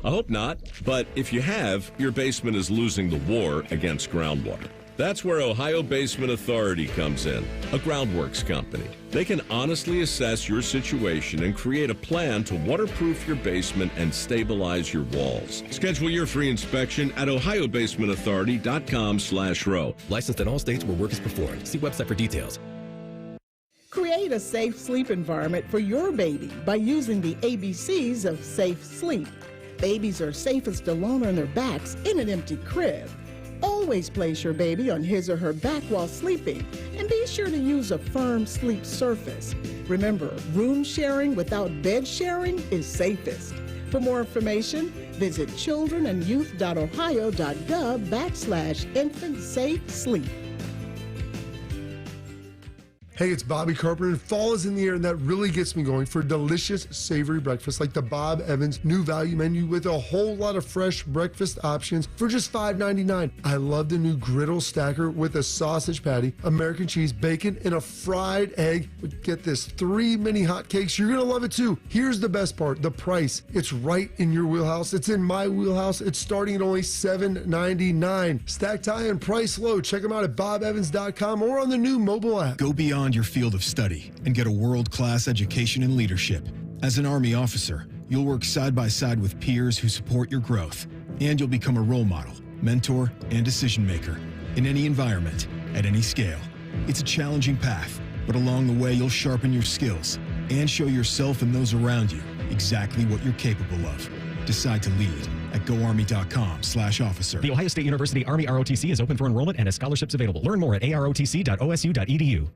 I hope not, but if you have, your basement is losing the war against groundwater. That's where Ohio Basement Authority comes in, a groundworks company. They can honestly assess your situation and create a plan to waterproof your basement and stabilize your walls. Schedule your free inspection at ohiobasementauthority.com/row. Licensed in all states where work is performed. See website for details. Create a safe sleep environment for your baby by using the ABCs of safe sleep. Babies are safest alone on their backs in an empty crib. Always place your baby on his or her back while sleeping, and be sure to use a firm sleep surface. Remember, room sharing without bed sharing is safest. For more information, visit childrenandyouth.ohio.gov/infant safe sleep. Hey, it's Bobby Carpenter. Fall is in the air, and that really gets me going for a delicious, savory breakfast like the Bob Evans new value menu with a whole lot of fresh breakfast options for just $5.99. I love the new griddle stacker with a sausage patty, American cheese, bacon, and a fried egg. But get this, 3 mini hot cakes. You're going to love it too. Here's the best part, the price. It's right in your wheelhouse. It's in my wheelhouse. It's starting at only $7.99. Stacked high and price low. Check them out at bobevans.com or on the new mobile app. Go beyond your field of study and get a world-class education in leadership. As an Army officer, you'll work side by side with peers who support your growth, and you'll become a role model, mentor, and decision maker in any environment, at any scale. It's a challenging path, but along the way, you'll sharpen your skills and show yourself and those around you exactly what you're capable of. Decide to lead at goarmy.com/officer. The Ohio State University Army ROTC is open for enrollment and has scholarships available. Learn more at arotc.osu.edu.